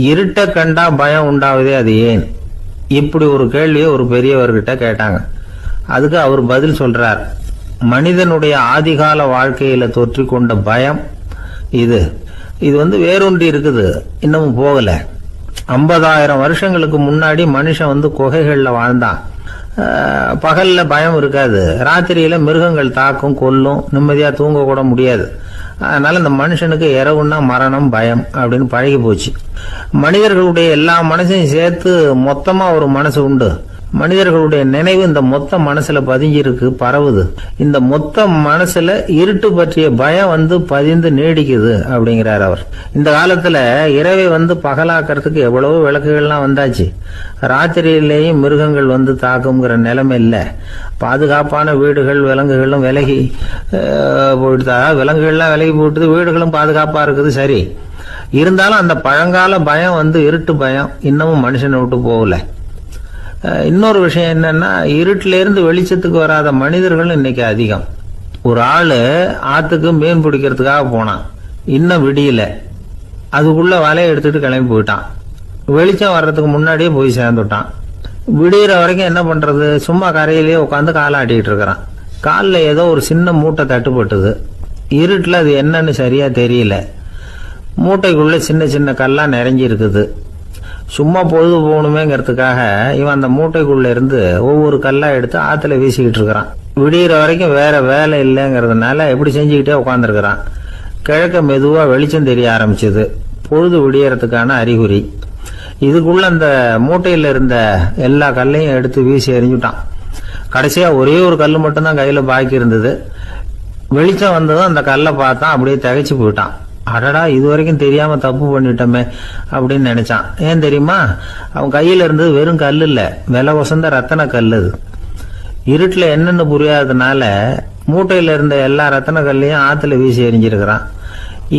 இருட்ட கண்டா பயம் உண்டாவதே அது ஏன்? இப்படி ஒரு கேள்வியை ஒரு பெரியவர்கிட்ட கேட்டாங்க. அதுக்கு அவர் பதில் சொல்றார். மனிதனுடைய ஆதிகால வாழ்க்கையில தொற்றிக்கொண்ட பயம் இது வேரூன்றி இருக்குது, இன்னமும் போகல. 50,000 வருஷங்களுக்கு முன்னாடி மனுஷன் குகைகள்ல வாழ்ந்தான். பகல்ல பயம் இருக்காது, ராத்திரியில மிருகங்கள் தாக்கும், கொல்லும், நிம்மதியா தூங்க கூட முடியாது. அதனால இந்த மனுஷனுக்கு இரவுன்னா மரணம், பயம் அப்படின்னு பழகி போச்சு. மனிதர்களுடைய எல்லா மனசையும் சேர்த்து மொத்தமா ஒரு மனசு உண்டு. மனிதர்களுடைய நினைவு இந்த மொத்த மனசுல பதிஞ்சிருக்கு, பரவுது. இந்த மொத்த மனசுல இருட்டு பற்றிய பயம் பதிந்து நீடிக்குது அப்படிங்கிறார் அவர். இந்த காலத்துல இரவை பகலாக்கிறதுக்கு எவ்வளவோ விளக்குகள்லாம் வந்தாச்சு. ராத்திரியிலேயும் மிருகங்கள் தாக்குங்கிற நிலைமை இல்லை. பாதுகாப்பான வீடுகள், விலங்குகளும் விலகி போயிட்டு, விலங்குகள்லாம் விலகி போயிட்டு, வீடுகளும் பாதுகாப்பா இருக்குது. சரி, இருந்தாலும் அந்த பழங்கால பயம் இருட்டு பயம் இன்னமும் மனுஷனை விட்டு போகல. இன்னொரு விஷயம் என்னன்னா, இருட்டில இருந்து வெளிச்சத்துக்கு வராத மனிதர்கள் இன்னைக்கு அதிகம். ஒரு ஆளு ஆத்துக்கு மீன் பிடிக்கிறதுக்காக போனான், இன்னும் விடியல. அதுக்குள்ள வலையை எடுத்துட்டு கிளம்பி போயிட்டான். வெளிச்சம் வர்றதுக்கு முன்னாடியே போய் சேர்ந்துட்டான். விடிகிற வரைக்கும் என்ன பண்றது? சும்மா கரையிலேயே உட்காந்து காலாட்டிட்டு இருக்கிறான். காலில் ஏதோ ஒரு சின்ன மூட்டை தட்டுப்பட்டுது. இருட்டில் அது என்னன்னு சரியா தெரியல. மூட்டைக்குள்ள சின்ன சின்ன கல்லா நிறைஞ்சி இருக்குது. சும்மா பொழுது போகணுமேங்கிறதுக்காக இவன் அந்த மூட்டைக்குள்ள இருந்து ஒவ்வொரு கல்லா எடுத்து ஆத்துல வீசிக்கிட்டு இருக்கிறான். விடிகிற வரைக்கும் வேற வேலை இல்லைங்கிறதுனால எப்படி செஞ்சுக்கிட்டே உட்காந்துருக்கிறான். கிழக்க மெதுவா வெளிச்சம் தெரிய ஆரம்பிச்சது. பொழுது விடியறதுக்கான அறிகுறி. இதுக்குள்ள அந்த மூட்டையில இருந்த எல்லா கல்லையும் எடுத்து வீசி எறிஞ்சுட்டான். கடைசியா ஒரே ஒரு கல் மட்டும்தான் கையில பாக்கி இருந்தது. வெளிச்சம் வந்ததும் அந்த கல்லை பார்த்தான், அப்படியே திகைச்சு போயிட்டான். அடடா, இது வரைக்கும் தெரியாம தப்பு பண்ணிட்டோமே அப்படின்னு நினைச்சான். ஏன் தெரியுமா? அவன் கையில இருந்தது வெறும் கல் இல்ல, விலை வசந்த ரத்தன கல். அது இருட்டுல என்னன்னு புரியாததுனால மூட்டையில இருந்த எல்லா ரத்தன கல்லையும் ஆத்துல வீசி எறிஞ்சிருக்கிறான்.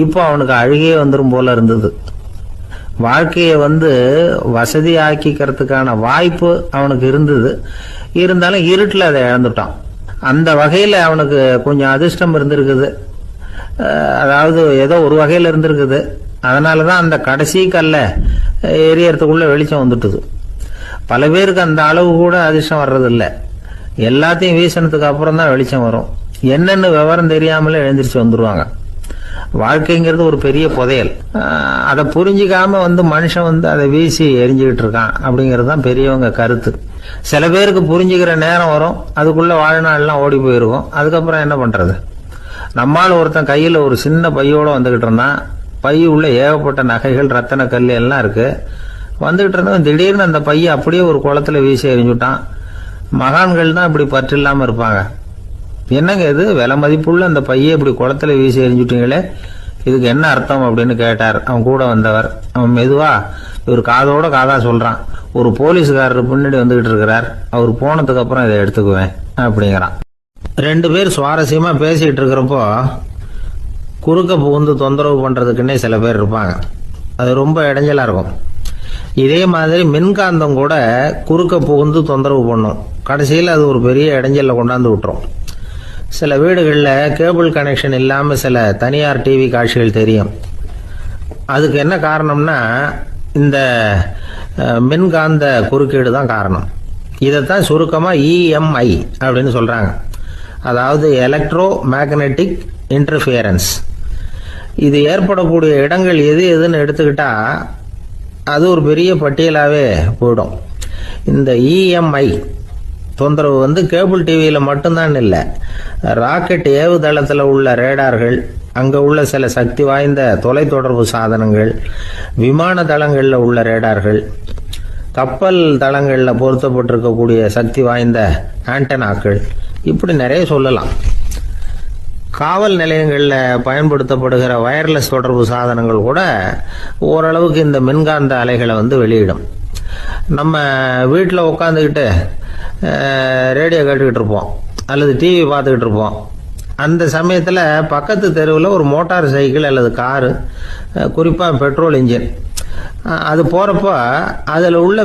இப்போ அவனுக்கு அழுகையே வந்துடும் போல இருந்தது. வாழ்க்கையை வசதி ஆக்கிக்கிறதுக்கான வாய்ப்பு அவனுக்கு இருந்தது. இருந்தாலும் இருட்டுல அதை இழந்துட்டான். அந்த வகையில அவனுக்கு கொஞ்சம் அதிர்ஷ்டம் இருந்திருக்குது. அதாவது ஏதோ ஒரு வகையில இருந்திருக்குது. அதனாலதான் அந்த கடைசி கல்ல எரியறதுக்குள்ள வெளிச்சம் வந்துட்டுது. பல பேருக்கு அந்த அளவு கூட அதிர்ஷ்டம் வர்றதில்ல. எல்லாத்தையும் வீசினதுக்கு அப்புறம் தான் வெளிச்சம் வரும். என்னன்னு விவரம் தெரியாமலே எழுந்திரிச்சு வந்துருவாங்க. வாழ்க்கைங்கிறது ஒரு பெரிய புதையல். அதை புரிஞ்சிக்காம மனுஷன் அதை வீசி எரிஞ்சுக்கிட்டு இருக்கான் அப்படிங்கிறது தான் பெரியவங்க கருத்து. சில பேருக்கு புரிஞ்சுக்கிற நேரம் வரும், அதுக்குள்ள வாழ்நாள்லாம் ஓடி போயிருக்கும். அதுக்கப்புறம் என்ன பண்றது? நம்மால் ஒருத்தன் கையில ஒரு சின்ன பையோட வந்துகிட்டு இருந்தான். பை உள்ள ஏகப்பட்ட நகைகள், ரத்தன கல் எல்லாம் இருக்கு. வந்துகிட்டு இருந்தவன் திடீர்னு அந்த பையை அப்படியே ஒரு குளத்துல வீசி எறிஞ்சுட்டான். மகான்கள் தான் இப்படி பற்று இல்லாம இருப்பாங்க. என்னங்க இது, விலை மதிப்புள்ள அந்த பையை இப்படி குளத்துல வீசி எறிஞ்சுட்டீங்களே, இதுக்கு என்ன அர்த்தம் அப்படின்னு கேட்டார் அவன் கூட வந்தவர். அவன் மெதுவா இவர் காதோட காதா சொல்றான். ஒரு போலீஸ்காரர் பின்னாடி வந்துகிட்டு இருக்கிறார், அவர் போனதுக்கு அப்புறம் இதை எடுத்துக்குவேன் அப்படிங்கிறான். 2 பேர் சுவாரஸ்யமா பேசிட்டு இருக்கிறப்போ குறுக்க புகுந்து தொந்தரவு பண்றதுக்குன்னே சில பேர் இருப்பாங்க. அது ரொம்ப இடைஞ்சலா இருக்கும். இதே மாதிரி மின்காந்தம் கூட குறுக்க புகுந்து தொந்தரவு பண்ணும். கடைசியில் அது ஒரு பெரிய இடைஞ்சல கொண்டாந்து விட்டுரும். சில வீடுகளில் கேபிள் கனெக்ஷன் இல்லாம சில தனியார் டிவி காட்சிகள் தெரியும். அதுக்கு என்ன காரணம்னா இந்த மின்காந்த குறுக்கீடு தான் காரணம். இதைத்தான் சுருக்கமா EMI அப்படின்னு சொல்றாங்க. அதாவது எலக்ட்ரோ மேக்னெட்டிக் இன்டர்ஃபியரன்ஸ். இது ஏற்படக்கூடிய இடங்கள் எது எதுன்னு எடுத்துக்கிட்டா அது ஒரு பெரிய பட்டியலாவே போயிடும். இந்த EMI தொந்தரவு கேபிள் டிவியில மட்டும்தான் இல்லை, ராக்கெட் ஏவுதளத்தில் உள்ள ரேடார்கள், அங்க உள்ள சில சக்தி வாய்ந்த தொலைத்தொடர்பு சாதனங்கள், விமான தளங்களில் உள்ள ரேடார்கள், கப்பல் தளங்களில் பொருத்தப்பட்டிருக்கக்கூடிய சக்தி வாய்ந்த ஆண்டனாக்கள், இப்படி நிறைய சொல்லலாம். காவல் நிலையங்களில் பயன்படுத்தப்படுகிற வயர்லெஸ் தொடர்பு சாதனங்கள் கூட ஓரளவுக்கு இந்த மின்காந்த அலைகளை வெளியிடும். நம்ம வீட்டில் உட்காந்துக்கிட்டு ரேடியோ கேட்டுக்கிட்டு இருப்போம் அல்லது டிவி பார்த்துக்கிட்டு இருப்போம். அந்த சமயத்தில் பக்கத்து தெருவில் ஒரு மோட்டார் சைக்கிள் அல்லது காரு, குறிப்பாக பெட்ரோல் இன்ஜின், அது போகிறப்போ அதில் உள்ள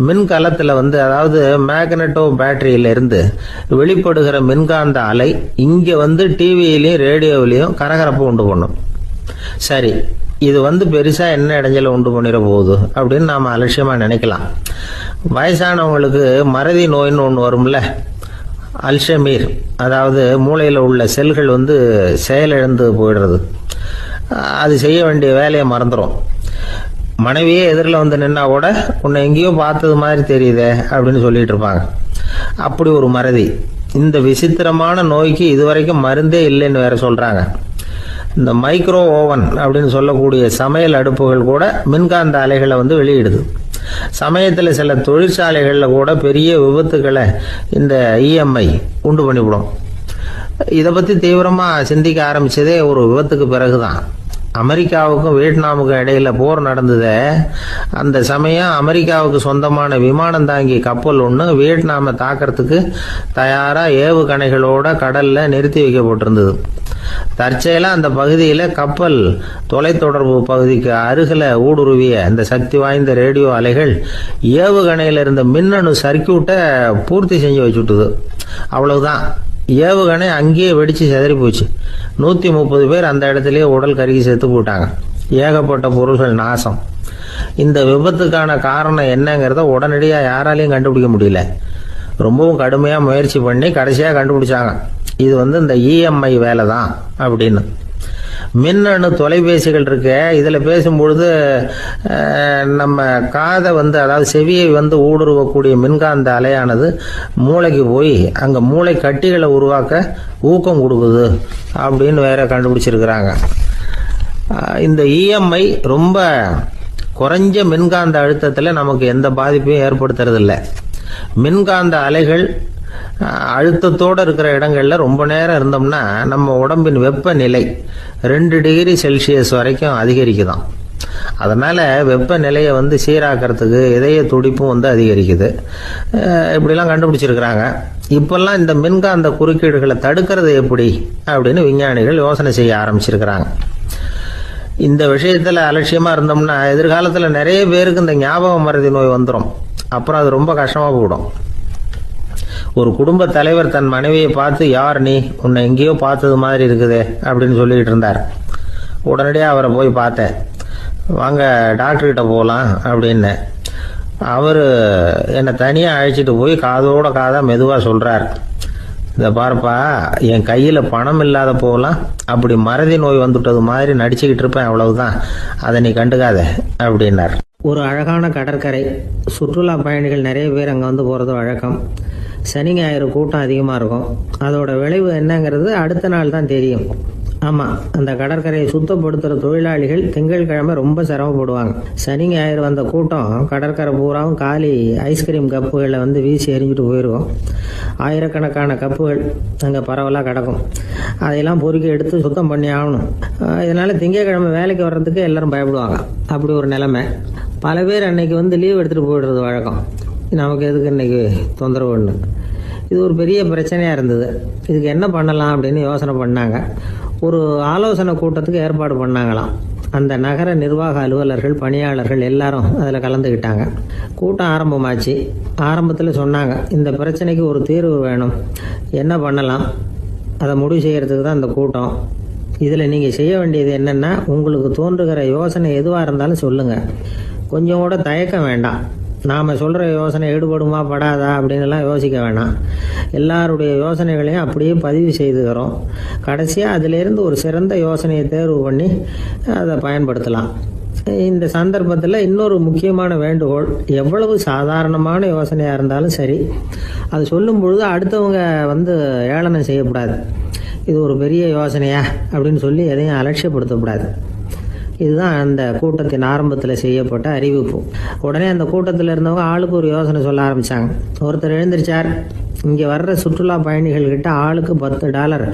மின்கலத்தில் அதாவது மேக்னெட்டோ பேட்டரியிலிருந்து வெளிப்படுகிற மின்காந்த அலை இங்கே டிவியிலையும் ரேடியோவிலையும் கரகரப்பு உண்டு பண்ணும். சரி, இது பெருசா என்ன இடைஞ்சல உண்டு பண்ணிட போகுது அப்படின்னு நாம அலட்சியமா நினைக்கலாம். வயசானவங்களுக்கு மறதி நோயின்னு ஒன்று வரும்ல, அல்ஷமீர், அதாவது மூளையில் உள்ள செல்கள் செயலிழந்து போயிடுறது. அது செய்ய வேண்டிய வேலையை மறந்துடும். மனைவியே எதிரில் நின்னா கூட உன்னை எங்கேயோ பார்த்தது மாதிரி தெரியுதே அப்படின்னு சொல்லிட்டு இருப்பாங்க. அப்படி ஒரு மறதி. இந்த விசித்திரமான நோய்க்கு இதுவரைக்கும் மருந்தே இல்லைன்னு வேற சொல்றாங்க. இந்த மைக்ரோ ஓவன் அப்படின்னு சொல்லக்கூடிய சமையல் அடுப்புகள் கூட மின்காந்த அலைகளை வெளியிடுது. சமயத்தில் சில தொழிற்சாலைகளில் கூட பெரிய விபத்துக்களை இந்த இஎம்ஐ உண்டு பண்ணிவிடும். இதை பற்றி தீவிரமாக சிந்திக்க ஆரம்பிச்சதே ஒரு விபத்துக்கு பிறகுதான். அமெரிக்காவுக்கும் வியட்நாமுக்கும் இடையில போர் நடந்தது. அந்த சமயம் அமெரிக்காவுக்கு சொந்தமான விமானம் தாங்கி கப்பல் ஒன்று வியட்நாமை தாக்கிறதுக்கு தயாரா ஏவுகணைகளோட கடல்ல நிறுத்தி வைக்கப்பட்டிருந்தது. தற்செயலா அந்த பகுதியில கப்பல் தொலைத்தொடர்பு பகுதிக்கு அருகில ஊடுருவிய இந்த சக்தி வாய்ந்த ரேடியோ அலைகள் ஏவுகணையில இருந்த மின்னணு சர்க்கியூட்டை பூர்த்தி செஞ்சு வச்சுட்டுது. அவ்வளவுதான், ஏவுகணை அங்கேயே வெடிச்சு செதறி போச்சு. 130 பேர் அந்த இடத்துலயே உடல் கருகி செத்து போட்டாங்க. ஏகப்பட்ட பொருள்கள் நாசம். இந்த விபத்துக்கான காரணம் என்னங்கிறத உடனடியாக யாராலையும் கண்டுபிடிக்க முடியல. ரொம்பவும் கடுமையாக முயற்சி பண்ணி கடைசியாக கண்டுபிடிச்சாங்க, இது இந்த இஎம்ஐ வேலை தான் அப்படின்னு. மின்னணு தொலைபேசிகள் இருக்கு. இதில் பேசும்பொழுது நம்ம காதை அதாவது செவியை ஊடுருவக்கூடிய மின்காந்த அலையானது மூளைக்கு போய் அங்கே மூளை கட்டிகளை உருவாக்க ஊக்கம் கொடுக்குது அப்படின்னு வேற கண்டுபிடிச்சிருக்கிறாங்க. இந்த இஎம்ஐ ரொம்ப குறைஞ்ச மின்காந்த அழுத்தத்தில் நமக்கு எந்த பாதிப்பையும் ஏற்படுத்துறதில்லை. மின்காந்த அலைகள் அழுத்தத்தோடு இருக்கிற இடங்கள்ல ரொம்ப நேரம் இருந்தோம்னா நம்ம உடம்பின் வெப்பநிலை 2 டிகிரி செல்சியஸ் வரைக்கும் அதிகரிக்குதாம். அதனால வெப்பநிலையை சீராக்கிறதுக்கு இதய துடிப்பும் அதிகரிக்குது. இப்படிலாம் கண்டுபிடிச்சிருக்கிறாங்க. இப்பெல்லாம் இந்த மின்காந்த குறுக்கீடுகளை தடுக்கிறது எப்படி அப்படின்னு விஞ்ஞானிகள் யோசனை செய்ய ஆரம்பிச்சிருக்கிறாங்க. இந்த விஷயத்துல அலட்சியமா இருந்தோம்னா எதிர்காலத்துல நிறைய பேருக்கு இந்த ஞாபக மறதி நோய் வந்துடும். அப்புறம் அது ரொம்ப கஷ்டமா போயிடும். ஒரு குடும்ப தலைவர் தன் மனைவியை பார்த்து, யார் நீ, உன்னை எங்கேயோ பார்த்தது மாதிரி இருக்குதே அப்படின்னு சொல்லிட்டு இருந்தார். உடனடியாக அவரை போய் பார்த்தேன். வாங்க டாக்டர்கிட்ட போகலாம் அப்படின்னு. அவர் என்னை தனியாக அழைச்சிட்டு போய் காதோட காதாக மெதுவாக சொல்கிறார், இதை பார்ப்பா, என் கையில் பணம் இல்லாத போகலாம் அப்படி மறதி நோய் வந்துட்டது மாதிரி நடிச்சுக்கிட்டு இருப்பேன், அவ்வளவுதான், அதை நீ கண்டுக்காத அப்படின்னார். ஒரு அழகான கடற்கரை. சுற்றுலா பயணிகள் நிறைய பேர் அங்கே போகிறது வழக்கம். சனி ஞாயிறு கூட்டம் அதிகமாக இருக்கும். அதோட விளைவு என்னங்கிறது அடுத்த நாள் தான் தெரியும். ஆமாம், அந்த கடற்கரையை சுத்தப்படுத்துகிற தொழிலாளிகள் திங்கட்கிழமை ரொம்ப சிரமப்படுவாங்க. சனி ஞாயிறு வந்த கூட்டம் கடற்கரை பூராவும் காலி ஐஸ்கிரீம் கப்புகளை வீசி எறிஞ்சிட்டு போயிடுவோம். ஆயிரக்கணக்கான கப்புகள் அங்கே பரவலாக கிடக்கும். அதையெல்லாம் பொறுக்கி எடுத்து சுத்தம் பண்ணி ஆகணும். இதனால் திங்கட்கிழமை வேலைக்கு வர்றதுக்கு எல்லாரும் பயப்படுவாங்க. அப்படி ஒரு நிலைமை. பல பேர் அன்னைக்கு லீவ் எடுத்துகிட்டு போயிடுறது வழக்கம். நமக்கு எதுக்கு இன்னைக்கு தொந்தரவுன்னு. இது ஒரு பெரிய பிரச்சனையாக இருந்தது. இதுக்கு என்ன பண்ணலாம் அப்படின்னு யோசனை பண்ணாங்க. ஒரு ஆலோசனை கூட்டத்துக்கு ஏற்பாடு பண்ணாங்களாம். அந்த நகர நிர்வாக அலுவலர்கள், பணியாளர்கள் எல்லாரும் அதில் கலந்துக்கிட்டாங்க. கூட்டம் ஆரம்பமாச்சு. ஆரம்பத்தில் சொன்னாங்க, இந்த பிரச்சனைக்கு ஒரு தீர்வு வேணும், என்ன பண்ணலாம், அதை முடிவு செய்கிறதுக்கு தான் இந்த கூட்டம். இதில் நீங்கள் செய்ய வேண்டியது என்னென்னா, உங்களுக்கு தோன்றுகிற யோசனை எதுவாக இருந்தாலும் சொல்லுங்கள். கொஞ்சம் கூட தயக்கம் வேண்டாம். நாம் சொல்கிற யோசனை ஈடுபடுமா படாதா அப்படின்லாம் யோசிக்க வேணாம். எல்லாருடைய யோசனைகளையும் அப்படியே பதிவு செய்துக்கிறோம். கடைசியாக அதிலேருந்து ஒரு சிறந்த யோசனையை தேர்வு பண்ணி அதை பயன்படுத்தலாம். இந்த சந்தர்ப்பத்தில் இன்னொரு முக்கியமான வேண்டுகோள், எவ்வளவு சாதாரணமான யோசனையாக இருந்தாலும் சரி, அது சொல்லும் பொழுது அடுத்தவங்க ஏளனம் செய்யக்கூடாது. இது ஒரு பெரிய யோசனையா அப்படின்னு சொல்லி எதையும் அலட்சியப்படுத்தக்கூடாது. இதுதான் அந்த கூட்டத்தின் ஆரம்பத்தில் செய்யப்பட்ட அறிவிப்பு. உடனே அந்த கூட்டத்தில் இருந்தவங்க ஆளுக்கு ஒரு யோசனை சொல்ல ஆரம்பித்தாங்க. ஒருத்தர் எழுந்திருச்சார், இங்கே வர்ற சுற்றுலா பயணிகள்கிட்ட ஆளுக்கு $10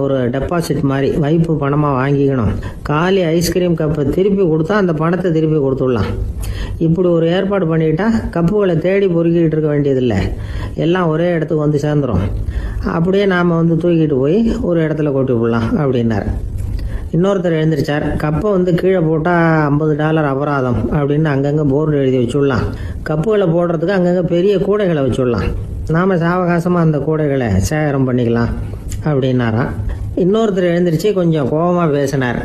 ஒரு டெபாசிட் மாதிரி வைப்பு பணமாக வாங்கிக்கணும். காலி ஐஸ்கிரீம் கப்பை திருப்பி கொடுத்தா அந்த பணத்தை திருப்பி கொடுத்துடலாம். இப்படி ஒரு ஏற்பாடு பண்ணிக்கிட்டா கப்புகளை தேடி பொறுக்கிட்டு இருக்க வேண்டியதில்லை, எல்லாம் ஒரே இடத்துக்கு சேர்ந்துடும். அப்படியே நாம் தூக்கிட்டு போய் ஒரு இடத்துல கொட்டி விடலாம் அப்படின்னார். இன்னொருத்தர் எழுந்திருச்சார், கப்பை கீழே போட்டால் $50 அபராதம் அப்படின்னு அங்கங்கே போர்டு எழுதி வச்சுடலாம். கப்புகளை போடுறதுக்கு அங்கங்கே பெரிய கூடைகளை வச்சுடலாம். நாம் சாவகாசமாக அந்த கூடைகளை சேகரம் பண்ணிக்கலாம் அப்படின்னாராம். இன்னொருத்தர் எழுந்திரிச்சு கொஞ்சம் கோபமாக பேசினார்,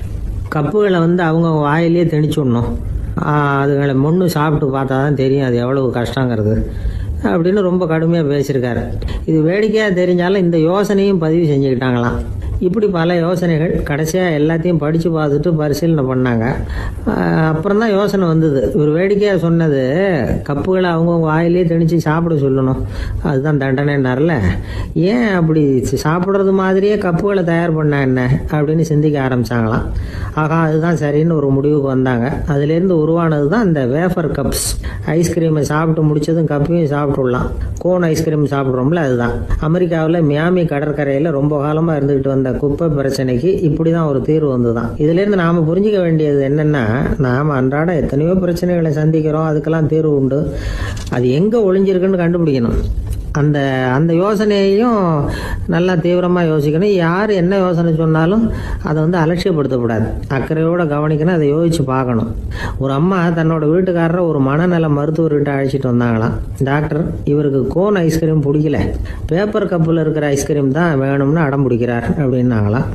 கப்புகளை வந்து அவங்க வாயிலே திணிச்சுடணும். அதுங்களை மொன்று சாப்பிட்டு பார்த்தா தான் தெரியும் அது எவ்வளவு கஷ்டங்கிறது அப்படின்னு ரொம்ப கடுமையாக பேசியிருக்காரு. இது வேடிக்கையாக தெரிஞ்சாலும் இந்த யோசனையும் பதிவு செஞ்சுக்கிட்டாங்களாம். இப்படி பல யோசனைகள் கடைசியாக எல்லாத்தையும் படித்து பார்த்துட்டு பரிசீலனை பண்ணாங்க. அப்புறம் தான் யோசனை வந்தது. இவர் வேடிக்கையாக சொன்னது கப்புகளை அவங்கவுங்க வாயிலே திணிச்சு சாப்பிட சொல்லணும், அதுதான் தண்டனைன்னார்ல. ஏன் அப்படி சாப்பிட்றது மாதிரியே கப்புகளை தயார் பண்ண என்ன அப்படின்னு சிந்திக்க ஆரம்பித்தாங்களாம். ஆகா, அதுதான் சரின்னு ஒரு முடிவுக்கு வந்தாங்க. அதுலேருந்து உருவானது தான் இந்த வேஃபர் கப்ஸ். ஐஸ்கிரீமை சாப்பிட்டு முடிச்சதும் கப்பையும் சாப்பிட்டுடலாம். கோன் ஐஸ்கிரீம் சாப்பிட்றோம்ல, அதுதான். அமெரிக்காவில் மியாமி கடற்கரையில் ரொம்ப காலமாக இருந்துக்கிட்டு வந்த குப்பை பிரச்சனைக்கு இப்படி தான் ஒரு தீர்வு வந்துதான். இதுலேருந்து நாம் புரிஞ்சிக்க வேண்டியது என்னென்னா, நாம் அன்றாட எத்தனையோ பிரச்சனைகளை சந்திக்கிறோம், அதுக்கெல்லாம் தீர்வு உண்டு. அது எங்கே ஒளிஞ்சிருக்குன்னு கண்டுபிடிக்கணும். அந்த அந்த யோசனையையும் நல்லா தீவிரமாக யோசிக்கணும். யார் என்ன யோசனை சொன்னாலும் அதை வந்து அலட்சியப்படுத்தக்கூடாது. அக்கறையோடு கவனிக்கணும், அதை யோசித்து பார்க்கணும். ஒரு அம்மா தன்னோட வீட்டுக்காரரை ஒரு மனநல மருத்துவர்கிட்ட அழைச்சிட்டு வந்தாங்களாம். டாக்டர், இவருக்கு கோன் ஐஸ்கிரீம் பிடிக்கல, பேப்பர் கப்பில் இருக்கிற ஐஸ்கிரீம் தான் வேணும்னு அடம் பிடிக்கிறார் அப்படின்னாங்களாம்.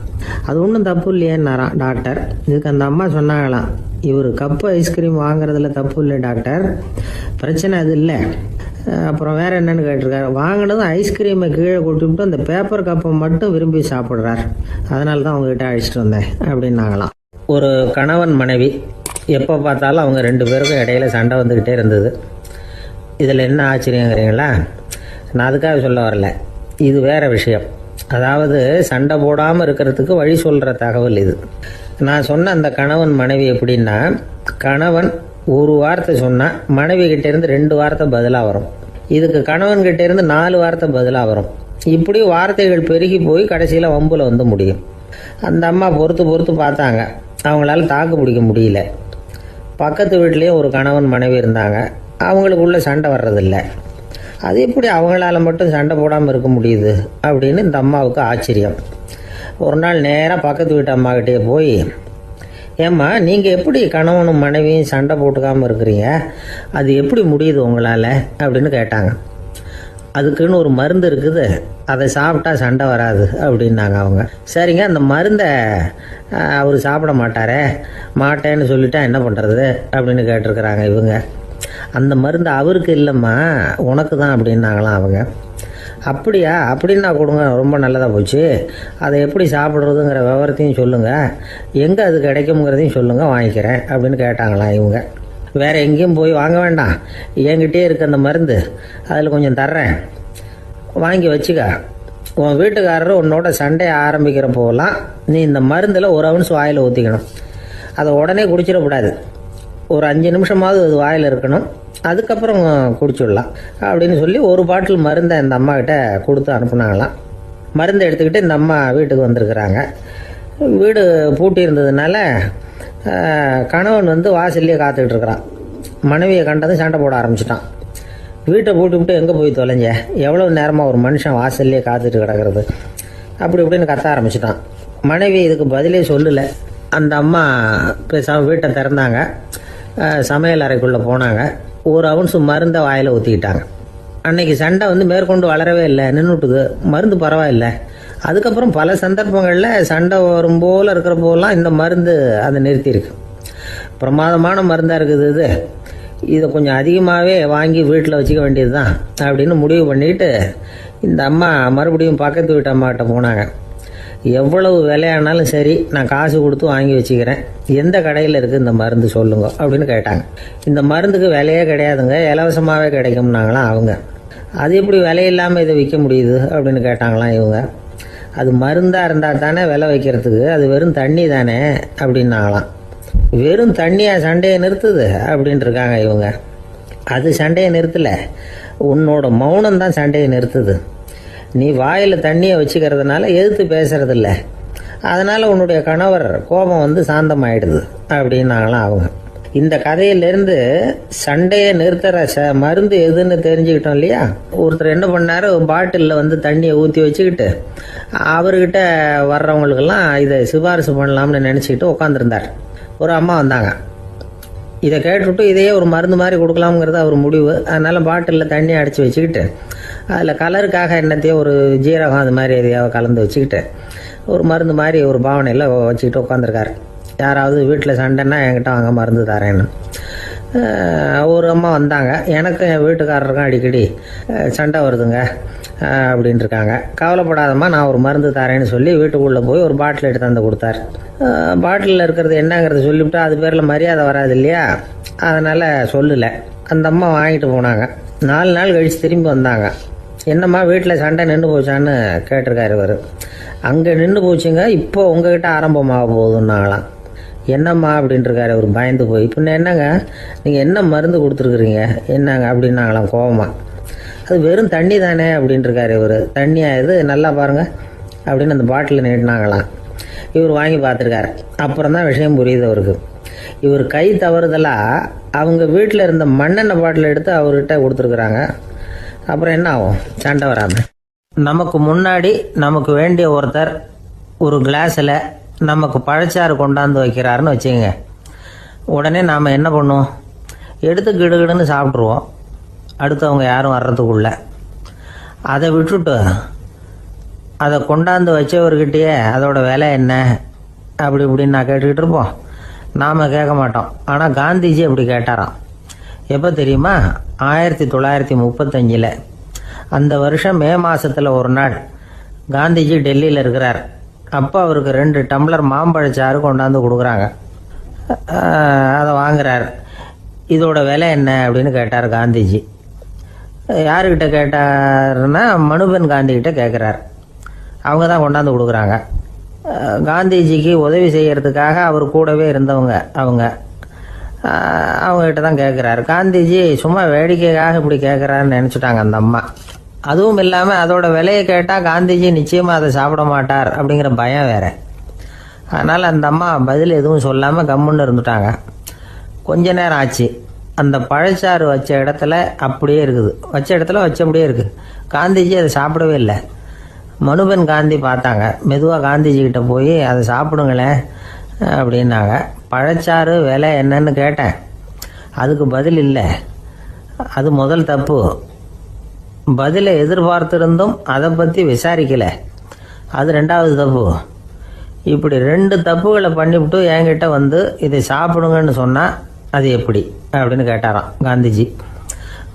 அது ஒன்றும் தப்பு இல்லையேன்னாராம் டாக்டர். இதுக்கு அந்த அம்மா சொன்னாங்களாம், இவர் கப்பு ஐஸ்கிரீம் வாங்குறதுல தப்பு இல்லை டாக்டர், பிரச்சனை அது இல்லை. அப்புறம் வேற என்னன்னு கேட்டிருக்காரு. வாங்கினதும் ஐஸ்கிரீமை கீழே கொட்டிவிட்டு அந்த பேப்பர் கப்பை மட்டும் விரும்பி சாப்பிட்றார், அதனால தான் அவங்ககிட்ட அழைச்சிட்டு வந்தேன் அப்படின்னாங்களாம். ஒரு கணவன் மனைவி எப்போ பார்த்தாலும் அவங்க 2 பேருக்கும் இடையில சண்டை வந்துக்கிட்டே இருந்தது. இதில் என்ன ஆச்சரியங்கிறீங்களா? நான் அதுக்காக சொல்ல வரல, இது வேற விஷயம். அதாவது சண்டை போடாமல் இருக்கிறதுக்கு வழி சொல்கிற தகவல் இது. நான் சொன்ன அந்த கணவன் மனைவி எப்படின்னா, கணவன் ஒரு வார்த்தை சொன்னால் மனைவி கிட்டேருந்து 2 வார்த்தை பதிலாக வரும். இதுக்கு கணவன்கிட்ட இருந்து 4 வார்த்தை பதிலாக வரும். இப்படி வார்த்தைகள் பெருகி போய் கடைசியில் வம்புல வந்து முடியும். அந்த அம்மா பொறுத்து பார்த்தாங்க, அவங்களால தாக்கு பிடிக்க முடியல. பக்கத்து வீட்லேயும் ஒரு கணவன் மனைவி இருந்தாங்க, அவங்களுக்குள்ள சண்டை வர்றதில்லை. அது எப்படி அவங்களால மட்டும் சண்டை போடாமல் இருக்க முடியுது அப்படின்னு இந்த அம்மாவுக்கு ஆச்சரியம். ஒரு நாள் நேராக பக்கத்து வீட்டு அம்மாக்கிட்டே போய், ஏம்மா, நீங்கள் எப்படி கணவனும் மனைவியும் சண்டை போட்டுக்காமல் இருக்கிறீங்க, அது எப்படி முடியுது உங்களால் அப்படின்னு கேட்டாங்க. அதுக்குன்னு ஒரு மருந்து இருக்குது, அதை சாப்பிட்டா சண்டை வராது அப்படின்னாங்க அவங்க. சரிங்க, அந்த மருந்தை அவர் சாப்பிட மாட்டேன்னு சொல்லிட்டா என்ன பண்ணுறது அப்படின்னு கேட்டிருக்கிறாங்க இவங்க. அந்த மருந்து அவருக்கு இல்லைம்மா, உனக்கு தான் அப்படின்னாங்களாம் அவங்க. அப்படியா, அப்படின்னா கொடுங்க, ரொம்ப நல்லதாக போச்சு. அதை எப்படி சாப்பிட்றதுங்கிற விவரத்தையும் சொல்லுங்கள், எங்கே அது கிடைக்குங்கிறதையும் சொல்லுங்கள், வாங்கிக்கிறேன் அப்படின்னு கேட்டாங்களாம் இவங்க. வேறு எங்கேயும் போய் வாங்க வேண்டாம், என்கிட்டே இருக்க அந்த மருந்து அதில் கொஞ்சம் தர்றேன், வாங்கி வச்சுக்க. உன் வீட்டுக்காரர் உன்னோட சண்டையை ஆரம்பிக்கிறப்போலாம் நீ இந்த மருந்தில் 1 ounce வாயில் ஊற்றிக்கணும். அதை உடனே குடிச்சிடக்கூடாது, ஒரு 5 நிமிஷமாவது அது வாயில் இருக்கணும், அதுக்கப்புறம் குடிச்சுடலாம் அப்படின்னு சொல்லி ஒரு பாட்டில் மருந்தை இந்த அம்மா கிட்ட கொடுத்து அனுப்புனாங்களாம். மருந்தை எடுத்துக்கிட்டு இந்த அம்மா வீட்டுக்கு வந்திருக்கிறாங்க. வீடு பூட்டி இருந்ததுனால கணவன் வந்து வாசல்லையே காத்துக்கிட்டு இருக்கிறான். மனைவியை கண்டதும் சண்டை போட ஆரம்பிச்சிட்டான். வீட்டை பூட்டி விட்டு எங்கே போய் தொலைஞ்ச, எவ்வளோ நேரமாக ஒரு மனுஷன் வாசல்லையே காத்துட்டு கிடக்கிறது அப்படி இப்படின்னு கத்த ஆரம்பிச்சிட்டான். மனைவி இதுக்கு பதிலே சொல்லலை. அந்த அம்மா பேசாமல் வீட்டை திறந்தாங்க, சமையல் அறைக்குள்ளே போனாங்க, 1 ounce மருந்தை வாயில் ஊற்றிக்கிட்டாங்க. அன்னைக்கு சண்டை வந்து மேற்கொண்டு வளரவே இல்லை, நின்றுட்டுது. மருந்து பரவாயில்லை. அதுக்கப்புறம் பல சந்தர்ப்பங்களில் சண்டை வரும் போல் இருக்கிற போலாம் இந்த மருந்து அதை நிறுத்தியிருக்கு. பிரமாதமான மருந்தாக இருக்குது இதை கொஞ்சம் அதிகமாகவே வாங்கி வீட்டில் வச்சுக்க வேண்டியது தான் அப்படின்னு முடிவு பண்ணிட்டு இந்த அம்மா மறுபடியும் பக்கத்து வீட்டு அம்மாக்கிட்ட போனாங்க. எவ்வளவு விலையானாலும் சரி, நான் காசு கொடுத்து வாங்கி வச்சுக்கிறேன், எந்த கடையில் இருக்குது இந்த மருந்து சொல்லுங்க அப்படின்னு கேட்டாங்க. இந்த மருந்துக்கு விலையே கிடையாதுங்க, இலவசமாகவே கிடைக்கும்னாங்களாம் அவங்க. அது எப்படி விலையில்லாமல் இதை விற்க முடியுது அப்படின்னு கேட்டாங்களாம் இவங்க. அது மருந்தாக இருந்தால் தானே விலை வைக்கிறதுக்கு, அது வெறும் தண்ணி தானே அப்படின்னாங்களாம். வெறும் தண்ணியாக சண்டையை நிறுத்துது அப்படின்ட்டு இருக்காங்க இவங்க. அது சண்டையை நிறுத்தலை, உன்னோட மௌனம் தான் சண்டையை நிறுத்துது. நீ வாயில் தண்ணியை வச்சுக்கிறதுனால எதிர்த்து பேசுறதில்ல, அதனால் உன்னுடைய கணவர் கோபம் வந்து சாந்தமாயிடுது அப்படின்னாங்களாம் அவங்க. இந்த கதையிலேருந்து சண்டையை நிறுத்துற மருந்து எதுன்னு தெரிஞ்சுக்கிட்டோம் இல்லையா. ஒருத்தர் என்ன பண்ணார், பாட்டிலில் வந்து தண்ணியை ஊற்றி வச்சுக்கிட்டு அவர்கிட்ட வர்றவங்களுக்கெல்லாம் இதை சிபாரிசு பண்ணலாம்னு நினச்சிக்கிட்டு உட்காந்துருந்தார். ஒரு அம்மா வந்தாங்க. இதை கேட்டுவிட்டு இதையே ஒரு மருந்து மாதிரி கொடுக்கலாம்ங்கிறது அவர் முடிவு. அதனால் பாட்டிலில் தண்ணி அடித்து வச்சுக்கிட்டு அதில் கலருக்காக என்னத்தையோ ஒரு ஜீரகம் அது மாதிரி எதையாவது கலந்து வச்சுக்கிட்டு ஒரு மருந்து மாதிரி ஒரு பாவனையில் வச்சுக்கிட்டு உட்காந்துருக்காரு. யாராவது வீட்டில் சண்டைன்னா என்கிட்ட வாங்க மருந்து தரேன்னு. ஒரு அம்மா வந்தாங்க, எனக்கும் என் வீட்டுக்காரருக்கும் அடிக்கடி சண்டை வருதுங்க அப்படின்ட்டு இருக்காங்க. கவலைப்படாதம்மா, நான் ஒரு மருந்து தரேன்னு சொல்லி வீட்டுக்குள்ளே போய் ஒரு பாட்டில் எடுத்து வந்து கொடுத்தாரு. பாட்டிலில் இருக்கிறது என்னங்கிறத சொல்லிவிட்டா அது பேரில் மரியாதை வராது இல்லையா, அதனால் சொல்லலை. அந்த அம்மா வாங்கிட்டு போனாங்க. 4 நாள் கழித்து திரும்பி வந்தாங்க. என்னம்மா வீட்டில் சண்டை நின்று போச்சான்னு கேட்டிருக்காரு இவர். அங்கே நின்று போச்சுங்க, இப்போ உங்ககிட்ட ஆரம்பமாக போகுதுன்னாங்களாம். என்னம்மா அப்படின்ட்டுருக்காரு அவர் பயந்து போய். பின்ன என்னங்க, நீங்கள் என்ன மருந்து கொடுத்துருக்குறீங்க என்னங்க அப்படின்னாங்களாம் கோவமாக. அது வெறும் தண்ணி தானே அப்படின்ட்டுருக்காரு இவர். தண்ணியா இது, நல்லா பாருங்கள் அப்படின்னு அந்த பாட்டிலில் நீட்டினாங்களாம். இவர் வாங்கி பார்த்துருக்காரு. அப்புறம் தான் விஷயம் புரியுது அவருக்கு. இவர் கை தவறுதலாக அவங்க வீட்டில் இருந்த மண்ணெண்ணெய் பாட்டில் எடுத்து அவர்கிட்ட கொடுத்துருக்குறாங்க. அப்புறம் என்ன ஆகும், சண்டை வராமல். நமக்கு முன்னாடி நமக்கு வேண்டிய ஒருத்தர் ஒரு கிளாஸில் நமக்கு பழச்சாறு கொண்டாந்து வைக்கிறாருன்னு வச்சுக்கோங்க. உடனே நாம் என்ன பண்ணுவோம், எடுத்து கிடுகிடுன்னு சாப்பிட்ருவோம் அடுத்தவங்க யாரும் வர்றதுக்குள்ள. அதை விட்டுட்டு அதை கொண்டாந்து வச்சவர்கிட்டயே அதோட விலை என்ன அப்படி இப்படின்னு நான் கேட்டுக்கிட்டு இருப்போம். நாம் கேட்க மாட்டோம். ஆனால் காந்திஜி அப்படி கேட்டாராம். எப்போ தெரியுமா, 1935. அந்த வருஷம் மே மாதத்தில் ஒரு நாள் காந்திஜி டெல்லியில் இருக்கிறார். அப்போ அவருக்கு 2 டம்ளர் மாம்பழச்சாறு கொண்டாந்து கொடுக்குறாங்க. அதை வாங்குறார். இதோட விலை என்ன அப்படின்னு கேட்டார் காந்திஜி. யாருக்கிட்ட கேட்டாருன்னா மனுபென் காந்திகிட்ட கேட்குறார். அவங்க தான் கொண்டாந்து கொடுக்குறாங்க. காந்திஜிக்கு உதவி செய்கிறதுக்காக அவர் கூடவே இருந்தவங்க அவங்ககிட்ட தான் கேட்குறாரு. காந்திஜி சும்மா வேடிக்கைக்காக இப்படி கேட்குறாருன்னு நினச்சிட்டாங்க அந்த அம்மா. அதுவும் இல்லாமல் அதோட விலையை கேட்டால் காந்திஜி நிச்சயமாக அதை சாப்பிட மாட்டார் அப்படிங்கிற பயம் வேறு. அதனால் அந்த அம்மா பதில் எதுவும் சொல்லாமல் கம்முன்னு இருந்துட்டாங்க. கொஞ்ச நேரம் ஆச்சு. அந்த பழச்சாறு வச்ச இடத்துல அப்படியே இருக்குது, வச்ச இடத்துல வச்சபடியே இருக்குது. காந்திஜி அதை சாப்பிடவே இல்லை. மனுபென் காந்தி பார்த்தாங்க. மெதுவாக காந்திஜிக்கிட்ட போய் அதை சாப்பிடுங்களேன் அப்படின்னாங்க. பழச்சாறு விலை என்னன்னு கேட்டேன், அதுக்கு பதில் இல்லை. அது முதல் தப்பு. பதிலை எதிர்பார்த்திருந்தும் அதை பற்றி விசாரிக்கலை, அது 2வது தப்பு. இப்படி 2 தப்புகளை பண்ணிவிட்டு என்கிட்ட வந்து இதை சாப்பிடுங்கன்னு சொன்னால் அது எப்படி அப்படின்னு கேட்டாராம் காந்திஜி.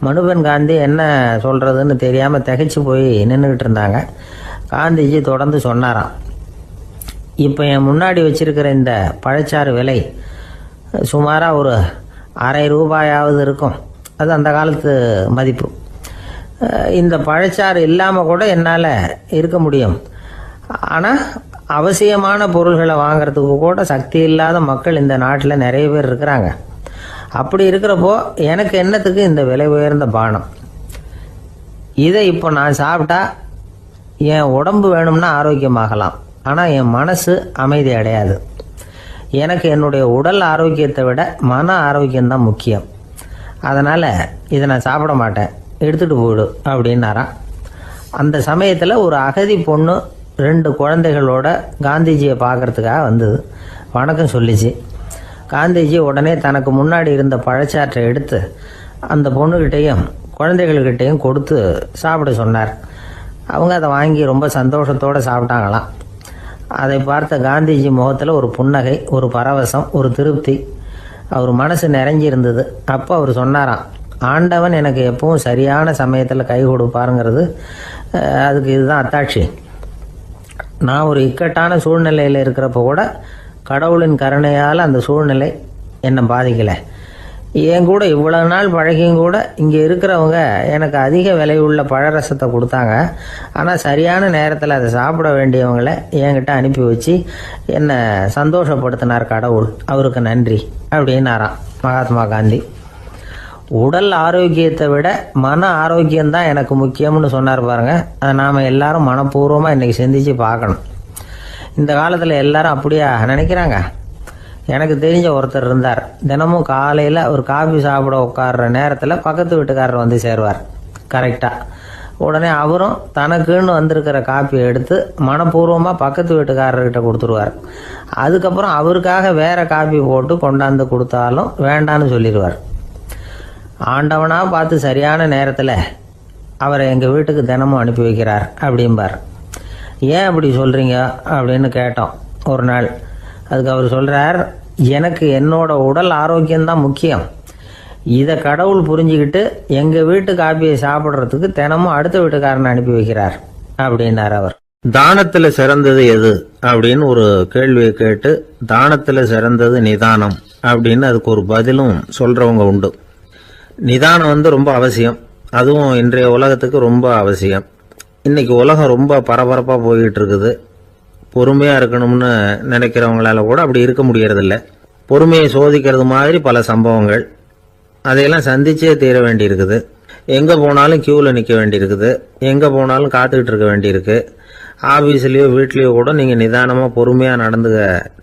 மனுபென் காந்தி என்ன சொல்கிறதுன்னு தெரியாமல் திகைச்சு போய் நின்றுக்கிட்டு இருந்தாங்க. காந்திஜி தொடர்ந்து சொன்னாராம், இப்போ என் முன்னாடி வச்சிருக்கிற இந்த பழச்சாறு விலை சுமாராக ஒரு ₹1/2 இருக்கும். அது அந்த காலத்து மதிப்பு. இந்த பழச்சாறு இல்லாமல் கூட என்னால் இருக்க முடியும். ஆனால் அவசியமான பொருள்களை வாங்கிறதுக்கு கூட சக்தி இல்லாத மக்கள் இந்த நாட்டில் நிறைய பேர் இருக்கிறாங்க. அப்படி இருக்கிறப்போ எனக்கு என்னத்துக்கு இந்த விலை உயர்ந்த பானம்? இதை இப்போ நான் சாப்பிட்டா என் உடம்பு வேணும்னா ஆரோக்கியமாகலாம், ஆனால் என் மனசு அமைதி அடையாது. எனக்கு என்னுடைய உடல் ஆரோக்கியத்தை விட மன ஆரோக்கியம்தான் முக்கியம். அதனால் இதை நான் சாப்பிட மாட்டேன், எடுத்துகிட்டு போயிடு அப்படின்னாராம். அந்த சமயத்தில் ஒரு அகதி பொண்ணு 2 குழந்தைகளோட காந்திஜியை பார்க்கறதுக்காக வந்தது. வணக்கம் சொல்லிச்சு. காந்திஜி உடனே தனக்கு முன்னாடி இருந்த பழச்சாற்றை எடுத்து அந்த பொண்ணுக்கிட்டையும் குழந்தைகள்கிட்டையும் கொடுத்து சாப்பிட சொன்னார். அவங்க அதை வாங்கி ரொம்ப சந்தோஷத்தோடு சாப்பிட்டாங்களாம். அதை பார்த்த காந்திஜி முகத்தில் ஒரு புன்னகை, ஒரு பரவசம், ஒரு திருப்தி. அவர் மனசு நிறைஞ்சி இருந்தது. அப்போ அவர் சொன்னாராம், ஆண்டவன் எனக்கு எப்பவும் சரியான சமயத்தில் கை கொடுப்பாருங்கிறது அதுக்கு இதுதான் அத்தாட்சி. நான் ஒரு இக்கட்டான சூழ்நிலையில் இருக்கிறப்ப கூட கடவுளின் கருணையால் அந்த சூழ்நிலை என்னை பாதிக்கலை. என் கூட இவ்வளவு நாள் பழகியும் கூட இங்கே இருக்கிறவங்க எனக்கு அதிக விலை உள்ள பழரசத்தை கொடுத்தாங்க. ஆனால் சரியான நேரத்தில் அதை சாப்பிட வேண்டியவங்களை என்கிட்ட அனுப்பி வச்சு என்னை சந்தோஷப்படுத்தினார் கடவுள், அவருக்கு நன்றி அப்படின்னாராம் மகாத்மா காந்தி. உடல் ஆரோக்கியத்தை விட மன ஆரோக்கியம்தான் எனக்கு முக்கியம்னு சொன்னார் பாருங்க. அதை நாம் எல்லாரும் மனப்பூர்வமாக இன்றைக்கி சிந்திச்சு பார்க்கணும். இந்த காலத்தில் எல்லாரும் அப்படியா நினைக்கிறாங்க? எனக்கு தெரிஞ்ச ஒருத்தர் இருந்தார். தினமும் காலையில் ஒரு காஃபி சாப்பிட உட்கார்ற நேரத்தில் பக்கத்து வீட்டுக்காரர் வந்து சேருவார் கரெக்டாக. உடனே அவரும் தனக்குன்னு வந்திருக்கிற காப்பியை எடுத்து மனப்பூர்வமாக பக்கத்து வீட்டுக்காரர்கிட்ட கொடுத்துருவார். அதுக்கப்புறம் அவருக்காக வேறு காப்பி போட்டு கொண்டாந்து கொடுத்தாலும் வேண்டான்னு சொல்லிடுவார். ஆண்டவனாக பார்த்து சரியான நேரத்தில் அவரை எங்கள் வீட்டுக்கு தினமும் அனுப்பி வைக்கிறார் அப்படிம்பார். ஏன் அப்படி சொல்கிறீங்க அப்படின்னு கேட்டோம் ஒரு நாள். அதுக்கு அவர் சொல்றார், எனக்கு என்னோட உடல் ஆரோக்கியம்தான் முக்கியம். இதை கடவுள் புரிஞ்சுக்கிட்டு எங்கள் வீட்டு காப்பியை சாப்பிட்றதுக்கு தினமும் அடுத்த வீட்டுக்காரனை அனுப்பி வைக்கிறார் அப்படின்னார் அவர். தானத்துல சிறந்தது எது அப்படின்னு ஒரு கேள்வியை கேட்டு, தானத்துல சிறந்தது நிதானம் அப்படின்னு அதுக்கு ஒரு பதிலும் சொல்றவங்க உண்டு. நிதானம் ரொம்ப அவசியம். அதுவும் இன்றைய உலகத்துக்கு ரொம்ப அவசியம். இன்னைக்கு உலகம் ரொம்ப பரபரப்பா போய்கிட்டு இருக்குது. பொறுமையா இருக்கணும்னு நினைக்கிறவங்களால கூட அப்படி இருக்க முடியறதில்ல. பொறுமையை சோதிக்கிறது மாதிரி பல சம்பவங்கள். அதையெல்லாம் சந்திச்சே தீர வேண்டி இருக்குது. எங்க போனாலும் கியூல நிக்க வேண்டி இருக்குது. எங்க போனாலும் காத்துக்கிட்டு இருக்க வேண்டியிருக்கு. ஆபீஸ்லயோ வீட்லயோ கூட நீங்க நிதானமா பொறுமையா நடந்துக்க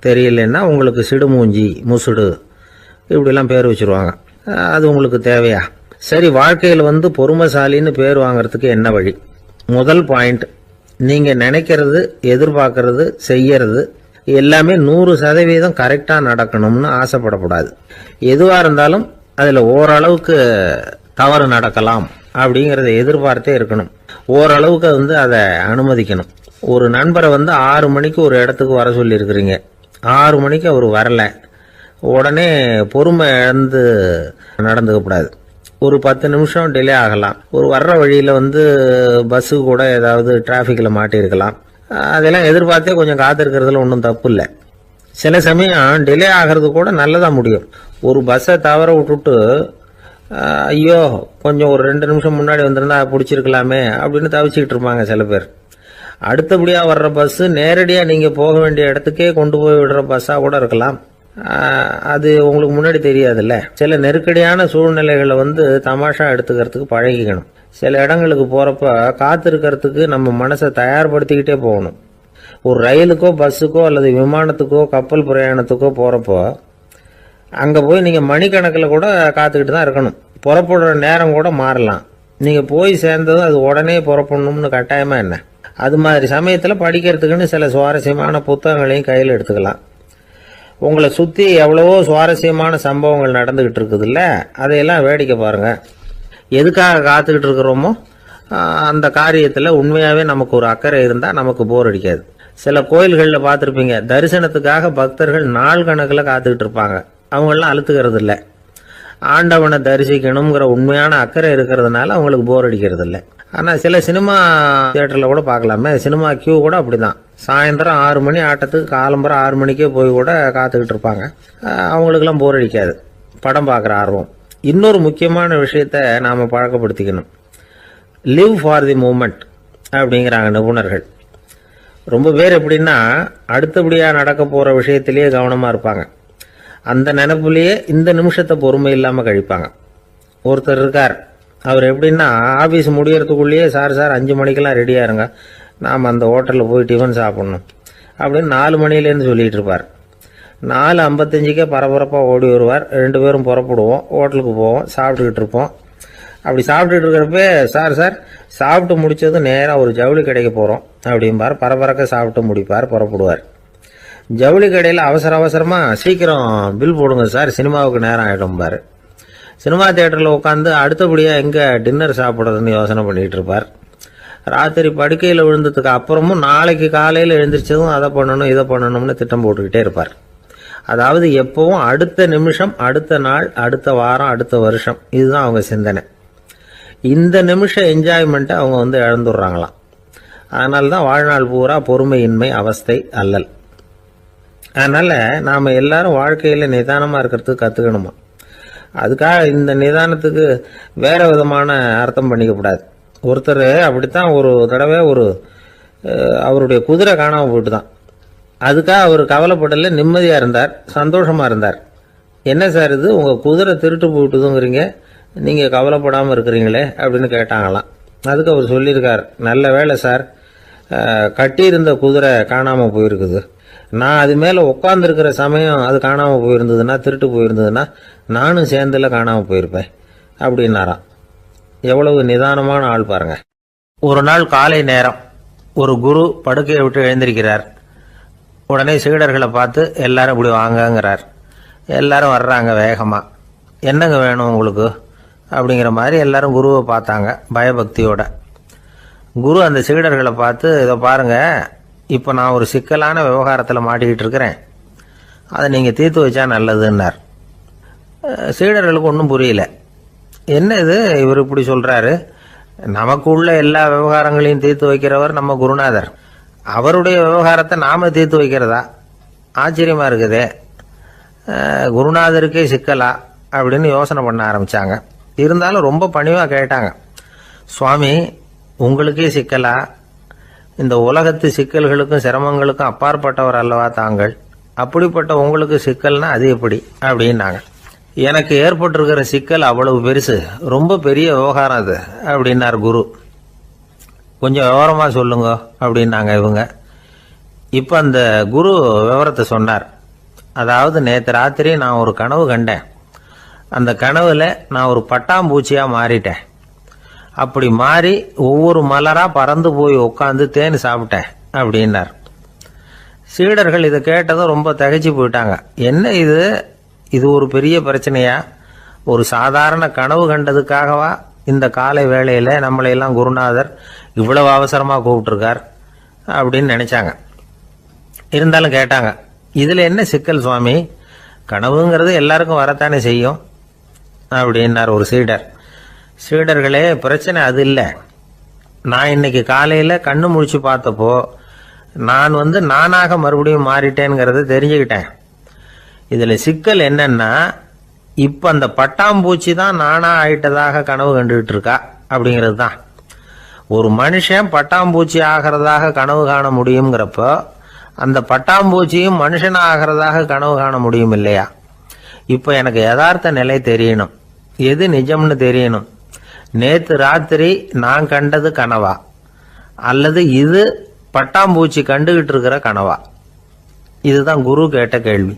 தெரியலன்னா உங்களுக்கு சிடுமூஞ்சி, முசுடு இப்படிலாம் பேர் வச்சிருவாங்க. அது உங்களுக்கு தேவையா? சரி, வாழ்க்கையில் பொறுமைசாலின்னு பேர் வாங்கறதுக்கு என்ன வழி? முதல் பாயிண்ட், நீங்க நினைக்கிறது, எதிர்பார்க்கறது, செய்யறது எல்லாமே 100% கரெக்டா நடக்கணும்னு ஆசைப்படக்கூடாது. எதுவா இருந்தாலும் அதுல ஓரளவுக்கு தவறு நடக்கலாம் அப்படிங்கறத எதிர்பார்த்தே இருக்கணும். ஓரளவுக்கு அதை அனுமதிக்கணும். ஒரு நண்பரை 6 மணிக்கு ஒரு இடத்துக்கு வர சொல்லி இருக்கிறீங்க. 6 மணிக்கு அவர் வரல, உடனே பொறுமை இழந்து நடந்துக்க கூடாது. ஒரு 10 நிமிஷம் டிலே ஆகலாம். ஒரு வர்ற வழியில பஸ்ஸு கூட ஏதாவது டிராஃபிக்ல மாட்டிருக்கலாம். அதெல்லாம் எதிர்பார்த்தே கொஞ்சம் காத்திருக்கிறதுல ஒன்றும் தப்பு இல்லை. சில சமயம் டிலே ஆகிறது கூட நல்லதா முடியும். ஒரு பஸ்ஸை தவற விட்டுட்டு ஐயோ கொஞ்சம் ஒரு 2 நிமிஷம் முன்னாடி வந்திருந்தா பிடிச்சிருக்கலாமே அப்படின்னு தவிச்சுக்கிட்டு இருப்பாங்க சில பேர். அடுத்தபடியா வர்ற பஸ் நேரடியா நீங்க போக வேண்டிய இடத்துக்கே கொண்டு போய் விடுற பஸ்ஸா கூட இருக்கலாம். அது உங்களுக்கு முன்னாடி தெரியாதுல்ல. சில நெருக்கடியான சூழ்நிலைகளை தமாஷா எடுத்துக்கிறதுக்கு பழகிக்கணும். சில இடங்களுக்கு போறப்ப காத்திருக்கிறதுக்கு நம்ம மனசை தயார்படுத்திக்கிட்டே போகணும். ஒரு ரயிலுக்கோ பஸ்ஸுக்கோ அல்லது விமானத்துக்கோ கப்பல் பிரயாணத்துக்கோ போறப்போ அங்க போய் நீங்க மணிக்கணக்கில் கூட காத்துக்கிட்டு தான் இருக்கணும். புறப்படுற நேரம் கூட மாறலாம். நீங்க போய் சேர்ந்ததும் அது உடனே புறப்படணும்னு கட்டாயமா என்ன? அது மாதிரி சமயத்துல படிக்கிறதுக்குன்னு சில சுவாரஸ்யமான புத்தகங்களையும் கையில் எடுத்துக்கலாம். உங்களை சுத்தி எவ்வளவோ சுவாரஸ்யமான சம்பவங்கள் நடந்துகிட்டு இருக்குதுல்ல, அதையெல்லாம் வேடிக்கை பாருங்க. எதுக்காக காத்துக்கிட்டு இருக்கிறோமோ அந்த காரியத்துல உண்மையாவே நமக்கு ஒரு அக்கறை இருந்தா நமக்கு போர் அடிக்காது. சில கோயில்களில் பார்த்துருப்பீங்க, தரிசனத்துக்காக பக்தர்கள் நாள் கணக்கில் காத்துக்கிட்டு இருப்பாங்க. அவங்களெலாம் அழுத்துக்கிறது இல்லை. ஆண்டவனை தரிசிக்கணுங்கிற உண்மையான அக்கறை இருக்கிறதுனால அவங்களுக்கு போர் அடிக்கிறது இல்லை. ஆனால் சில சினிமா தியேட்டரில் கூட பார்க்கலாமே, சினிமா கியூ கூட அப்படிதான். சாயந்தரம் 6 மணி ஆட்டத்துக்கு காலம்பரம் 6 மணிக்கே போய் கூட காத்துக்கிட்டு இருப்பாங்க. அவங்களுக்கெல்லாம் போர் அடிக்காது, படம் பார்க்குற ஆர்வம். இன்னொரு முக்கியமான விஷயத்த நாம் பழக்கப்படுத்திக்கணும். லிவ் ஃபார் தி மூமெண்ட் அப்படிங்கிறாங்க நிபுணர்கள். ரொம்ப பேர் எப்படின்னா அடுத்தபடியாக நடக்க போகிற விஷயத்திலேயே கவனமாக இருப்பாங்க. அந்த நினைப்புலேயே இந்த நிமிஷத்தை பொறுமை இல்லாமல் கழிப்பாங்க. ஒருத்தர் இருக்கார், அவர் எப்படின்னா ஆஃபீஸ் முடியறதுக்குள்ளேயே சார் 5 மணிக்கெல்லாம் ரெடியாக இருங்க, நாம் அந்த ஹோட்டலில் போய் டிஃபன் சாப்பிட்ணும் அப்படின்னு 4 மணிலேருந்து சொல்லிகிட்டு இருப்பார். 4:55 பரபரப்பாக ஓடி வருவார். 2 பேரும் புறப்படுவோம், ஹோட்டலுக்கு போவோம், சாப்பிட்டுக்கிட்டு இருப்போம். அப்படி சாப்பிட்டுட்டு இருக்கிறப்ப சார் சாப்பிட்டு முடிச்சதும் நேராக ஒரு ஜவுளி கடைக்கு போகிறோம் அப்படிம்பார். பரபரக்க சாப்பிட்டு முடிப்பார், புறப்படுவார். ஜவுளி கடையில் அவசரமாக சீக்கிரம் பில் போடுங்க சார், சினிமாவுக்கு நேரம் ஆகிடும்பார். சினிமா தியேட்டரில் உட்காந்து அடுத்தபடியாக எங்கே டின்னர் சாப்பிட்றதுன்னு யோசனை பண்ணிகிட்டு இருப்பார். ராத்திரி படுக்கையில் விழுந்ததுக்கு அப்புறமும் நாளைக்கு காலையில் எழுந்திரிச்சதும் அதை பண்ணணும் இதை பண்ணணும்னு திட்டம் போட்டுக்கிட்டே இருப்பார். அதாவது எப்பவும் அடுத்த நிமிஷம், அடுத்த நாள், அடுத்த வாரம், அடுத்த வருஷம், இதுதான் அவங்க சிந்தனை. இந்த நிமிஷம் என்ஜாய்மெண்ட்டை அவங்க இழந்துடுறாங்களாம். அதனால தான் வாழ்நாள் பூரா பொறுமையின்மை, அவஸ்தை, அல்லல். அதனால நாம் எல்லாரும் வாழ்க்கையில் நிதானமாக இருக்கிறதுக்கு கற்றுக்கணுமா. அதுக்காக இந்த நிதானத்துக்கு வேற விதமான அர்த்தம் பண்ணிக்கக்கூடாது. ஒருத்தர் அப்படித்தான் ஒரு தடவை அவருடைய குதிரை காணாமல் போயிட்டு தான். அதுக்காக அவர் கவலைப்படல, நிம்மதியாக இருந்தார், சந்தோஷமாக இருந்தார். என்ன சார் இது, உங்கள் குதிரை திருட்டு போயிட்டுதுங்கிறீங்க, நீங்கள் கவலைப்படாமல் இருக்கிறீங்களே அப்படின்னு கேட்டாங்களாம். அதுக்கு அவர் சொல்லியிருக்கார், நல்ல வேலை சார், கட்டியிருந்த குதிரை காணாமல் போயிருக்குது. நான் அது மேலே உட்காந்துருக்கிற சமயம் அது காணாமல் போயிருந்ததுன்னா, திருட்டு போயிருந்ததுன்னா நானும் சேர்ந்துல காணாமல் போயிருப்பேன் அப்படின்னாராம். எவ்வளவு நிதானமான ஆள் பாருங்க. ஒரு நாள் காலை நேரம் ஒரு குரு படுக்கையை விட்டு எழுந்திருக்கிறார். உடனே சீடர்களை பார்த்து எல்லாரும் இப்படி வாங்கங்கிறார். எல்லாரும் வர்றாங்க வேகமாக. என்னங்க வேணும் உங்களுக்கு அப்படிங்கிற மாதிரி எல்லாரும் குருவை பார்த்தாங்க பயபக்தியோட. குரு அந்த சீடர்களை பார்த்து, இதை பாருங்க, இப்போ நான் ஒரு சிக்கலான விவகாரத்தில் மாட்டிக்கிட்டு இருக்கிறேன். அதை நீங்கள் தீர்த்து வச்சா நல்லதுன்னார். சீடர்களுக்கு ஒன்றும் புரியல. என்ன இது இவர் இப்படி சொல்கிறாரு, நமக்கு உள்ள எல்லா விவகாரங்களையும் தீர்த்து வைக்கிறவர் நம்ம குருநாதர், அவருடைய விவகாரத்தை நாம் தீர்த்து வைக்கிறதா, ஆச்சரியமாக இருக்குதே, குருநாதருக்கே சிக்கலா அப்படின்னு யோசனை பண்ண ஆரம்பித்தாங்க. இருந்தாலும் ரொம்ப பணிவாக கேட்டாங்க, சுவாமி உங்களுக்கே சிக்கலா, இந்த உலகத்து சிக்கல்களுக்கும் சிரமங்களுக்கும் அப்பாற்பட்டவர் அல்லவா தாங்கள், அப்படிப்பட்ட உங்களுக்கு சிக்கல்னா அது எப்படி அப்படின்னாங்க. எனக்கு ஏற்பட்டிருக்கிற சிக்கல் அவ்வளவு பெருசு, ரொம்ப பெரிய விவகாரம் அது அப்படின்னார் குரு. கொஞ்சம் விவரமாக சொல்லுங்க அப்படின்னாங்க இவங்க. இப்போ அந்த குரு விவரத்தை சொன்னார். அதாவது நேற்று ராத்திரி நான் ஒரு கனவு கண்டேன். அந்த கனவுல நான் ஒரு பட்டாம்பூச்சியாக மாறிட்டேன். அப்படி மாறி ஒவ்வொரு மலராக பறந்து போய் உட்காந்து தேன் சாப்பிட்டேன் அப்படின்னார். சீடர்கள் இதை கேட்டதும் ரொம்ப திகைச்சு போயிட்டாங்க. என்ன இது, இது ஒரு பெரிய பிரச்சனையா, ஒரு சாதாரண கனவு கண்டதுக்காகவா இந்த காலை வேளையில் நம்மளையெல்லாம் குருநாதர் இவ்வளவு அவசரமாக கூப்பிட்டுருக்கார் அப்படின்னு நினைச்சாங்க. இருந்தாலும் கேட்டாங்க, இதில் என்ன சிக்கல் சுவாமி, கனவுங்கிறது எல்லாருக்கும் வரத்தானே செய்யும் அப்படின்னார் ஒரு சீடர். சீடர்களே, பிரச்சனை அது இல்லை. நான் இன்னைக்கு காலையில் கண்ணு முழிச்சு பார்த்தப்போ நான் நானாக மறுபடியும் மாறிட்டேங்கிறத தெரிஞ்சுக்கிட்டேன். இதில் சிக்கல் என்னன்னா, இப்போ அந்த பட்டாம்பூச்சி தான் நானா ஆயிட்டதாக கனவு கண்டுகிட்டு இருக்கா அப்படிங்கிறது தான். ஒரு மனுஷன் பட்டாம்பூச்சி ஆகிறதாக கனவு காண முடியுங்கிறப்போ அந்த பட்டாம்பூச்சியும் மனுஷன் ஆகிறதாக கனவு காண முடியும் இல்லையா? இப்போ எனக்கு யதார்த்த நிலை தெரியணும், எது நிஜம்னு தெரியணும். நேற்று ராத்திரி நான் கண்டது கனவா, அல்லது இது பட்டாம்பூச்சி கண்டுகிட்டு இருக்கிற கனவா? இதுதான் குரு கேட்ட கேள்வி.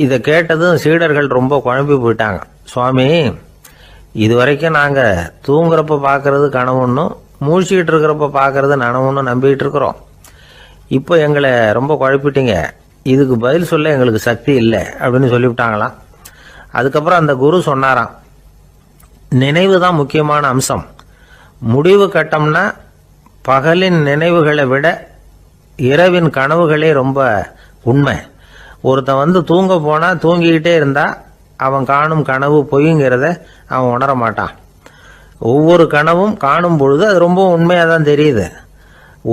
இதை கேட்டதும் சீடர்கள் ரொம்ப குழம்பி போயிட்டாங்க. சுவாமி, இது வரைக்கும் நாங்கள் தூங்குறப்ப பார்க்கறது கனவுன்னும் மூழ்கிட்டு இருக்கிறப்ப பார்க்கறது நனவுன்னு நம்பிக்கிட்டு இருக்கிறோம். இப்போ எங்களை ரொம்ப குழப்பிட்டீங்க, இதுக்கு பதில் சொல்ல எங்களுக்கு சக்தி இல்லை அப்படின்னு சொல்லிவிட்டாங்களாம். அதுக்கப்புறம் அந்த குரு சொன்னாராம், நினைவு தான் முக்கியமான அம்சம். முடிவு கட்டம்னா பகலின் நினைவுகளை விட இரவின் கனவுகளே ரொம்ப உண்மை. ஒருத்தன் தூங்க போனால் தூங்கிக்கிட்டே இருந்தா அவன் காணும் கனவு பொய்ங்கிறத அவன் உணர மாட்டான். ஒவ்வொரு கனவும் காணும் பொழுது அது ரொம்ப உண்மையாக தான் தெரியுது.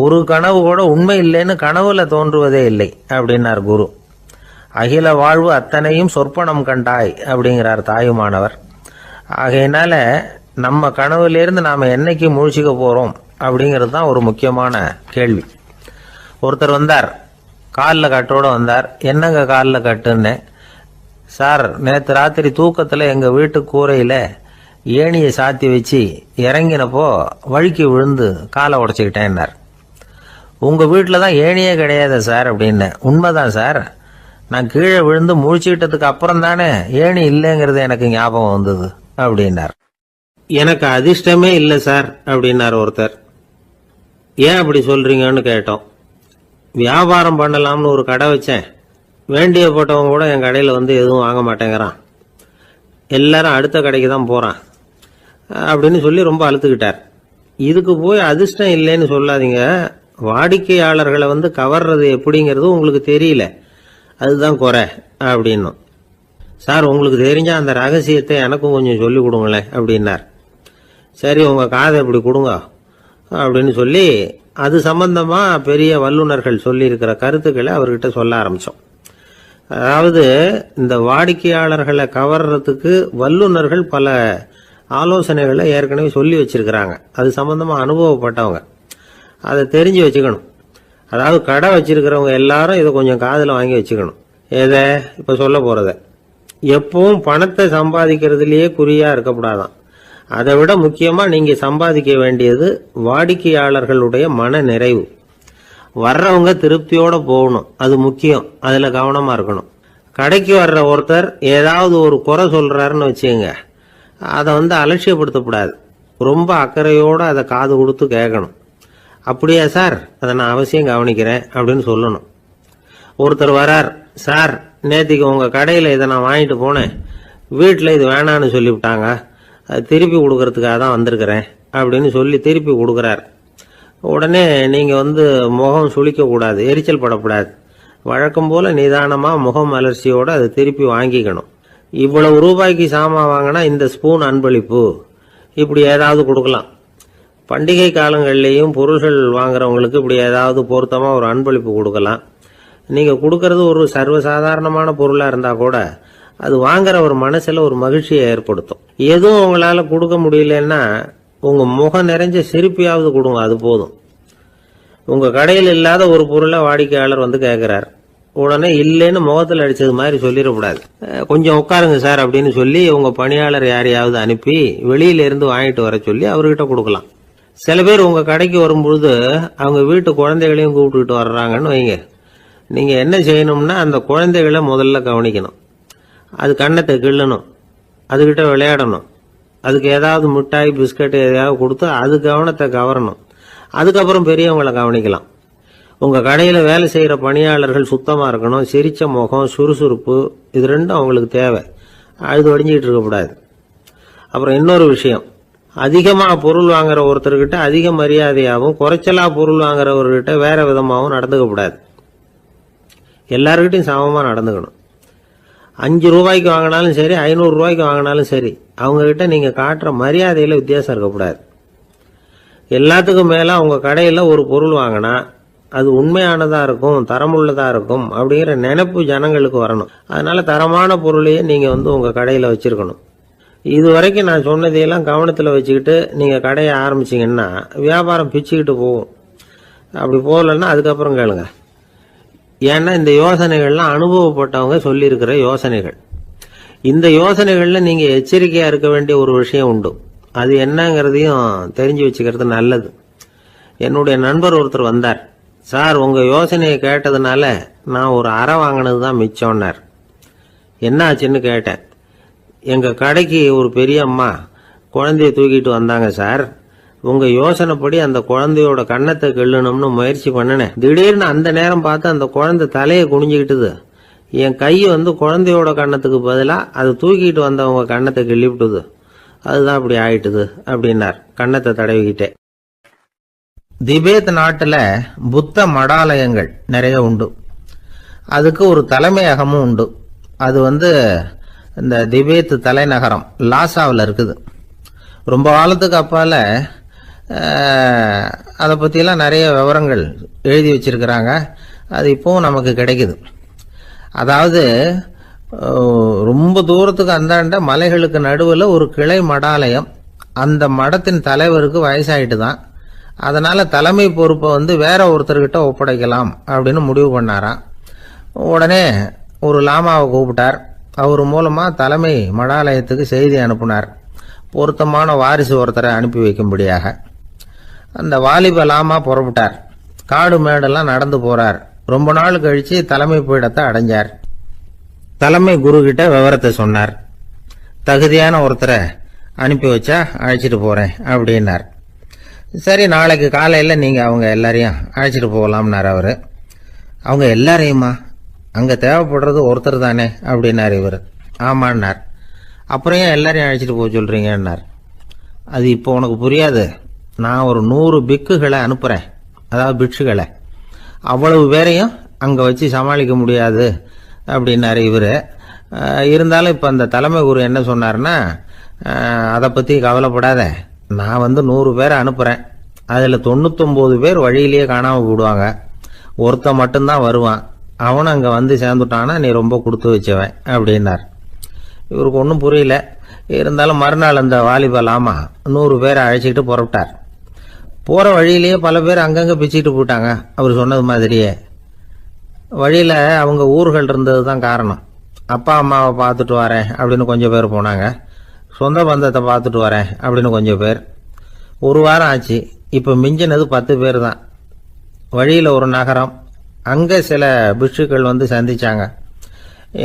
ஒரு கனவு கூட உண்மை இல்லைன்னு கனவுல தோன்றுவதே இல்லை அப்படின்னார் குரு. அகில வாழ்வு அத்தனையும் சொற்பனம் கண்டாய் அப்படிங்கிறார் தாயுமானவர். ஆகையினால நம்ம கனவுலேருந்து நாம் என்னைக்கு முழிச்சிக்க போகிறோம் அப்படிங்கிறது தான் ஒரு முக்கியமான கேள்வி. ஒருத்தர் வந்தார், காலில் கட்டோடு வந்தார். என்னங்க காலில் கட்டுன்னு? சார், நேற்று ராத்திரி தூக்கத்தில் எங்கள் வீட்டு கூரையில் ஏணியை சாத்தி வச்சு இறங்கினப்போ வழுக்கி விழுந்து காலை உடச்சிக்கிட்டேன்னார். உங்கள் வீட்டில் தான் ஏணியே கிடையாது சார் அப்படின்னு. உண்மைதான் சார், நான் கீழே விழுந்து முழிச்சுக்கிட்டதுக்கு அப்புறம் தானே ஏணி இல்லைங்கிறது எனக்கு ஞாபகம் வந்தது அப்படின்னார். எனக்கு அதிர்ஷ்டமே இல்லை சார் அப்படின்னார் ஒருத்தர். ஏன் அப்படி சொல்றீங்கன்னு கேட்டோம். வியாபாரம் பண்ணலாம்னு ஒரு கடை வச்சேன், வேண்டிய போட்டவங்க கூட என் கடையில் எதுவும் வாங்க மாட்டேங்கிறான், எல்லாரும் அடுத்த கடைக்கு தான் போகிறான் அப்படின்னு சொல்லி ரொம்ப அழுத்துக்கிட்டார். இதுக்கு போய் அதிர்ஷ்டம் இல்லைன்னு சொல்லாதீங்க, வாடிக்கையாளர்களை கவர்றது எப்படிங்கிறது உங்களுக்கு தெரியல, அதுதான் குறை அப்படின்னும். சார், உங்களுக்கு தெரிஞ்ச அந்த ரகசியத்தை எனக்கும் கொஞ்சம் சொல்லி கொடுங்களேன் அப்படின்னார். சரி, உங்கள் காதை இப்படி கொடுங்க அப்படின்னு சொல்லி அது சம்பந்தமா பெரிய வல்லுநர்கள் சொல்லியிருக்கிற கருத்துக்களை அவர்கிட்ட சொல்ல ஆரம்பித்தோம். அதாவது இந்த வாடிக்கையாளர்களை கவர்றதுக்கு வல்லுநர்கள் பல ஆலோசனைகளை ஏற்கனவே சொல்லி வச்சிருக்கிறாங்க. அது சம்பந்தமா அனுபவப்பட்டவங்க, அதை தெரிஞ்சு வச்சுக்கணும். அதாவது கடை வச்சிருக்கிறவங்க எல்லாரும் இதை கொஞ்சம் காதில் வாங்கி வச்சுக்கணும். எதை இப்போ சொல்ல போகிறத. எப்பவும் பணத்தை சம்பாதிக்கிறதுலேயே குறியாக இருக்கக்கூடாதான். அதை விட முக்கியமாக நீங்கள் சம்பாதிக்க வேண்டியது வாடிக்கையாளர்களுடைய மன நிறைவு. வர்றவங்க திருப்தியோடு போகணும், அது முக்கியம். அதில் கவனமாக இருக்கணும். கடைக்கு வர்ற ஒருத்தர் ஏதாவது ஒரு குறை சொல்கிறாருன்னு வச்சுங்க, அதை அலட்சியப்படுத்தக்கூடாது. ரொம்ப அக்கறையோடு அதை காது கொடுத்து கேட்கணும். அப்படியா சார், அதை நான் அவசியம் கவனிக்கிறேன் அப்படின்னு சொல்லணும். ஒருத்தர் வரார், சார் நேற்றுக்கு உங்கள் கடையில் இதை நான் வாங்கிட்டு போனேன், வீட்டில் இது வேணான்னு சொல்லிவிட்டாங்க, அது திருப்பி கொடுக்கறதுக்காக தான் வந்திருக்கிறேன் அப்படின்னு சொல்லி திருப்பி கொடுக்குறார். உடனே நீங்கள் முகம் சுளிக்கக்கூடாது, எரிச்சல் படக்கூடாது. வழக்கம் போல நிதானமா முகமலர்ச்சியோட அதை திருப்பி வாங்கிக்கணும். இவ்வளவு ரூபாய்க்கு சாமான் வாங்கினா இந்த ஸ்பூன் அன்பளிப்பு, இப்படி ஏதாவது கொடுக்கலாம். பண்டிகை காலங்கள்லேயும் பொருள்கள் வாங்குறவங்களுக்கு இப்படி ஏதாவது பொருத்தமா ஒரு அன்பளிப்பு கொடுக்கலாம். நீங்க கொடுக்கறது ஒரு சர்வசாதாரணமான பொருளா இருந்தா கூட அது வாங்குற ஒரு மனசுல ஒரு மகிழ்ச்சியை ஏற்படுத்தும். எதுவும் உங்களால கொடுக்க முடியலன்னா உங்க முகம் நிறைஞ்ச சிரிப்பையாவது கொடுங்க, அது போதும். உங்க கடையில் இல்லாத ஒரு பொருளை வாடிக்கையாளர் வந்து கேட்கிறார், உடனே இல்லைன்னு முகத்தில் அடிச்சது மாதிரி சொல்லிடக்கூடாது. கொஞ்சம் உட்காருங்க சார் அப்படின்னு சொல்லி உங்க பணியாளர் யாரையாவது அனுப்பி வெளியில இருந்து வாங்கிட்டு வர சொல்லி அவர்கிட்ட கொடுக்கலாம். சில பேர் உங்க கடைக்கு வரும்பொழுது அவங்க வீட்டு குழந்தைகளையும் கூப்பிட்டுக்கிட்டு வர்றாங்கன்னு வைங்க. நீங்க என்ன செய்யணும்னா அந்த குழந்தைகளை முதல்ல கவனிக்கணும். அது கண்ணத்தை கிள்ளணும், அதுகிட்ட விளையாடணும், அதுக்கு ஏதாவது மிட்டாய் பிஸ்கட் எதையாவது கொடுத்து அது கவனத்தை கவரணும். அதுக்கப்புறம் பெரியவங்களை கவனிக்கலாம். உங்க கடையில வேலை செய்யற பணியாளர்கள் சுத்தமா இருக்கணும். சிரிச்ச முகம், சுறுசுறுப்பு, இது ரெண்டும் அவங்களுக்கு தேவை. அழுது வடிஞ்சிக்கிட்டு இருக்கக்கூடாது. அப்புறம் இன்னொரு விஷயம், அதிகமா பொருள் வாங்குற ஒருத்தர்கிட்ட அதிக மரியாதையாகவும் குறைச்சலா பொருள் வாங்குறவர்கிட்ட வேற விதமாகவும் நடந்துக்க கூடாது. எல்லாருக்கிட்டையும் சமமா நடந்துக்கணும். 5 ரூபாய்க்கு வாங்கினாலும் சரி, 500 ரூபாய்க்கு வாங்கினாலும் சரி, அவங்க கிட்ட நீங்க காட்டுற மரியாதையில வித்தியாசம் இருக்கக்கூடாது. எல்லாத்துக்கும் மேல உங்க கடையில ஒரு பொருள் வாங்கினா அது உண்மையானதா இருக்கும், தரமுள்ளதா இருக்கும் அப்படிங்கிற நினைப்பு ஜனங்களுக்கு வரணும். அதனால தரமான பொருளையே நீங்க உங்க கடையில வச்சிருக்கணும். இது வரைக்கும் நான் சொன்னதையெல்லாம் கவனத்துல வச்சுக்கிட்டு நீங்க கடையை ஆரம்பிச்சீங்கன்னா வியாபாரம் பிச்சுக்கிட்டு போகும். அப்படி போகலன்னா அதுக்கப்புறம் கேளுங்க. ஏன்னா இந்த யோசனைகள்லாம் அனுபவப்பட்டவங்க சொல்லியிருக்கிற யோசனைகள். இந்த யோசனைகள்ல நீங்க எச்சரிக்கையா இருக்க வேண்டிய ஒரு விஷயம் உண்டு. அது என்னங்கிறதையும் தெரிஞ்சு வச்சுக்கிறது நல்லது. என்னுடைய நண்பர் ஒருத்தர் வந்தார். சார், உங்க யோசனையை கேட்டதுனால நான் ஒரு அறை வாங்கினது தான் மிச்சம்னார். என்ன ஆச்சுன்னு கேட்டேன். எங்க கடைக்கு ஒரு பெரிய அம்மா குழந்தைய தூக்கிட்டு வந்தாங்க சார். உங்க யோசனைப்படி அந்த குழந்தையோட கண்ணத்தை கிள்ளணும்னு முயற்சி பண்ணினேன். திடீர்னு அந்த நேரம் பார்த்து அந்த குழந்தை தலையை குனிஞ்சுக்கிட்டுது. என் கை குழந்தையோட கண்ணத்துக்கு பதிலா அது தூக்கிட்டு வந்தவங்க கண்ணத்தை கிள்ளிவிட்டுது. அதுதான் அப்படி ஆயிட்டுது அப்படின்னார் கண்ணத்தை தடவிக்கிட்டே. திபேத் நாட்டுல புத்த மடாலயங்கள் நிறைய உண்டு. அதுக்கு ஒரு தலைமையகமும் உண்டு. அது இந்த திபேத் தலைநகரம் லாசாவில் இருக்குது. ரொம்ப காலத்துக்கு அப்பால அதை பற்றியெல்லாம் நிறைய விவரங்கள் எழுதி வச்சிருக்கிறாங்க. அது இப்போவும் நமக்கு கிடைக்குது. அதாவது ரொம்ப தூரத்துக்கு அந்தாண்ட மலைகளுக்கு நடுவில் ஒரு கிளை மடாலயம். அந்த மடத்தின் தலைவருக்கு வயசாயிட்டு தான். அதனால தலைமை பொறுப்பை வேற ஒருத்தர்கிட்ட ஒப்படைக்கலாம் அப்படின்னு முடிவு பண்ணாராம். உடனே ஒரு லாமாவை கூப்பிட்டார். அவர் மூலமா தலைமை மடாலயத்துக்கு செய்தி அனுப்புனார், பொருத்தமான வாரிசு ஒருத்தரை அனுப்பி வைக்கும்படியாக. அந்த வாலிப லாமா புறப்பட்டார். காடு மேடெல்லாம் நடந்து போறார். ரொம்ப நாள் கழிச்சு தலைமை பீடத்தை அடைஞ்சார். தலைமை குரு கிட்ட விவரத்தை சொன்னார். தகுதியான ஒருத்தரை அனுப்பி வச்சா அழைச்சிட்டு போறேன் அப்படின்னார். சரி, நாளைக்கு காலையில் நீங்க அவங்க எல்லாரையும் அழைச்சிட்டு போகலாம்னார் அவரு. அவங்க எல்லாரையுமா? அங்க தேவைப்படுறது ஒருத்தர் தானே அப்படின்னார் இவர். ஆமான்னார். அப்புறம் ஏன் எல்லாரையும் அழைச்சிட்டு போக சொல்றீங்கன்னார். அது இப்போ உனக்கு புரியாது. நான் ஒரு 100 பிக்குகளை அனுப்புறேன், அதாவது பிட்சுகளை. அவ்வளவு பேரையும் அங்க வச்சு சமாளிக்க முடியாது அப்படின்னாரு இவரு. இருந்தாலும் இப்ப அந்த தலைமை குரு என்ன சொன்னார்னா, அதை பத்தி கவலைப்படாத, நான் 100 பேரை அனுப்புறேன். அதுல 99 பேர் வழியிலேயே காணாம போடுவாங்க, ஒருத்தன் மட்டும்தான் வருவான். அவனும் அங்க சேர்ந்துட்டானா நீ ரொம்ப கொடுத்து வச்சவன் அப்படின்னார். இவருக்கு ஒன்றும் புரியல. இருந்தாலும் மறுநாள் அந்த வாலிப லாமா 100 பேரை அழைச்சிக்கிட்டு புறப்பட்டார். போற வழியிலேயே பல பேர் அங்கங்க பிச்சுக்கிட்டு போயிட்டாங்க. அவர் சொன்னது மாதிரியே. வழியில அவங்க ஊர்கள் இருந்தது தான் காரணம். அப்பா அம்மாவை பார்த்துட்டு வரேன் அப்படின்னு கொஞ்சம் பேர் போனாங்க. சொந்த பந்தத்தை பார்த்துட்டு வரேன் அப்படின்னு கொஞ்சம் பேர். ஒரு வாரம் ஆச்சு. இப்ப மிஞ்சினது 10 பேர் தான். வழியில ஒரு நகரம். அங்க சில பிட்சுக்கள் சந்திச்சாங்க.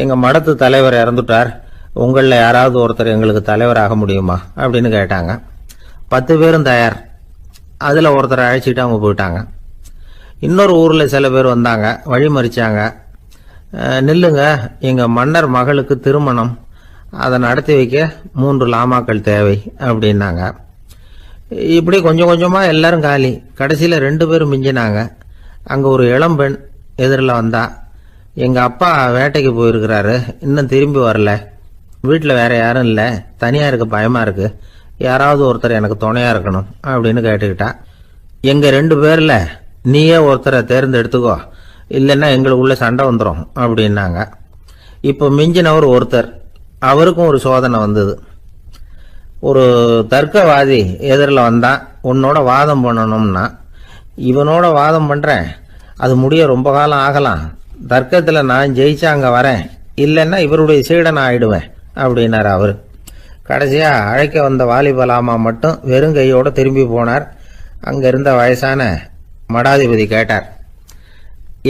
எங்க மடத்து தலைவர் இறந்துட்டார், உங்கள யாராவது ஒருத்தர் எங்களுக்கு தலைவராக முடியுமா அப்படின்னு கேட்டாங்க. 10 பேரும் தயார். அதுல ஒருத்தரை அழைச்சிட்டு அவங்க போயிட்டாங்க. இன்னொரு ஊர்ல சில பேர் வந்தாங்க, வழி மறிச்சாங்க. நில்லுங்க, எங்க மன்னர் மகளுக்கு திருமணம், அதை நடத்தி வைக்க 3 லாமாக்கள் தேவை அப்படின்னாங்க. இப்படி கொஞ்சம் கொஞ்சமா எல்லாரும் காலி. கடைசியில 2 பேரும் மிஞ்சினாங்க. அங்க ஒரு இளம்பெண் எதிரில் வந்தா. எங்கள் அப்பா வேட்டைக்கு போயிருக்கிறாரு, இன்னும் திரும்பி வரல. வீட்டில் வேற யாரும் இல்லை, தனியாக இருக்க பயமாக இருக்கு. யாராவது ஒருத்தர் எனக்கு துணையாக இருக்கணும் அப்படின்னு கேட்டுக்கிட்டா. எங்கள் 2 பேரில் நீயே ஒருத்தரை தேர்ந்தெடுத்துக்கோ, இல்லைன்னா எங்களுக்குள்ள சண்டை வந்துடும் அப்படின்னாங்க. இப்போ மிஞ்சினவர் ஒருத்தர், அவருக்கும் ஒரு சோதனை வந்தது. ஒரு தர்க்கவாதி எதிரில் வந்தான், உன்னோட வாதம் பண்ணணும்னா. இவனோட வாதம் பண்ணுறேன், அது முடிய ரொம்ப காலம் ஆகலாம். தர்க்கத்தில் நான் ஜெயிச்சா அங்கே வரேன், இல்லைன்னா இவருடைய சீடனை ஆயிடுவேன் அப்படின்னார் அவர். கடைசியாக அழைக்க வந்த வாலிபலாமா மட்டும் வெறும் கையோடு திரும்பி போனார். அங்கே இருந்த வயசான மடாதிபதி கேட்டார்,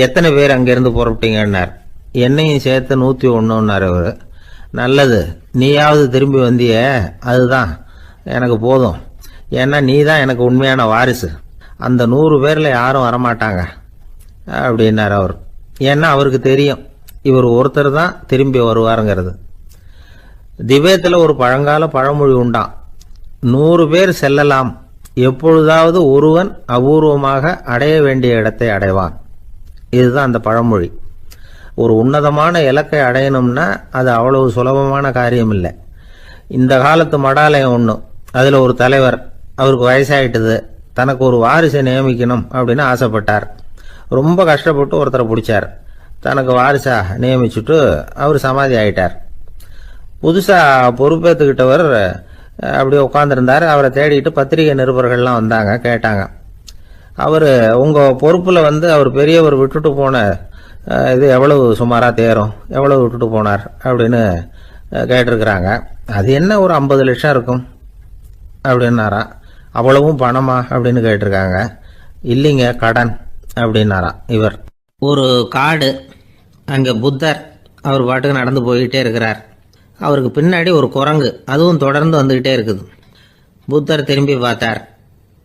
எத்தனை பேர் அங்கேருந்து புறப்பட்டீங்கன்னார். என்னையும் சேர்த்து 101ன்னார் அவர். நல்லது, நீயாவது திரும்பி வந்திய, அதுதான் எனக்கு போதும். ஏன்னா நீ தான் எனக்கு உண்மையான வாரிசு. அந்த 100 பேரில் யாரும் வரமாட்டாங்க அப்படின்னார் அவர். ஏன்னா அவருக்கு தெரியும் இவர் ஒருத்தர் தான் திரும்பி வருவாருங்கிறது. திபேத்தில் ஒரு பழங்கால பழமொழி உண்டாம், 100 பேர் செல்லலாம், எப்பொழுதாவது ஒருவன் அபூர்வமாக அடைய வேண்டிய இடத்தை அடைவான். இதுதான் அந்த பழமொழி. ஒரு உன்னதமான இலக்கை அடையணும்னா அது அவ்வளவு சுலபமான காரியம் இல்லை. இந்த காலத்து மடாலயம் ஒன்று, அதில் ஒரு தலைவர், அவருக்கு வயசாயிட்டுது, தனக்கு ஒரு வாரிசை நியமிக்கணும் அப்படின்னு ஆசைப்பட்டார். ரொம்ப கஷ்டப்பட்டு ஒருத்தரை பிடிச்சார், தனக்கு வாரிசா நியமிச்சுட்டு அவர் சமாதி ஆயிட்டார். புதுசாக பொறுப்பேற்றுக்கிட்டவர் அப்படியே உட்காந்துருந்தார். அவரை தேடிட்டு பத்திரிகை நிருபர்கள்லாம் வந்தாங்க, கேட்டாங்க. அவர் உங்கள் பொறுப்பில் அவர் பெரியவர் விட்டுட்டு போன இது எவ்வளவு சுமாராக தேரும், எவ்வளவு விட்டுட்டு போனார் அப்படின்னு கேட்டிருக்கிறாங்க. அது என்ன ஒரு 50 லட்சம் இருக்கும் அப்படின்னாராம். அவ்வளவும் பணமா அப்படின்னு கேட்டிருக்காங்க. இல்லைங்க, கடன் அப்படின்னாராம் இவர். ஒரு காடு, அங்கே புத்தர் அவர் பாட்டுக்கு நடந்து போய்கிட்டே இருக்கிறார். அவருக்கு பின்னாடி ஒரு குரங்கு, அதுவும் தொடர்ந்து வந்துக்கிட்டே இருக்குது. புத்தர் திரும்பி பார்த்தார்.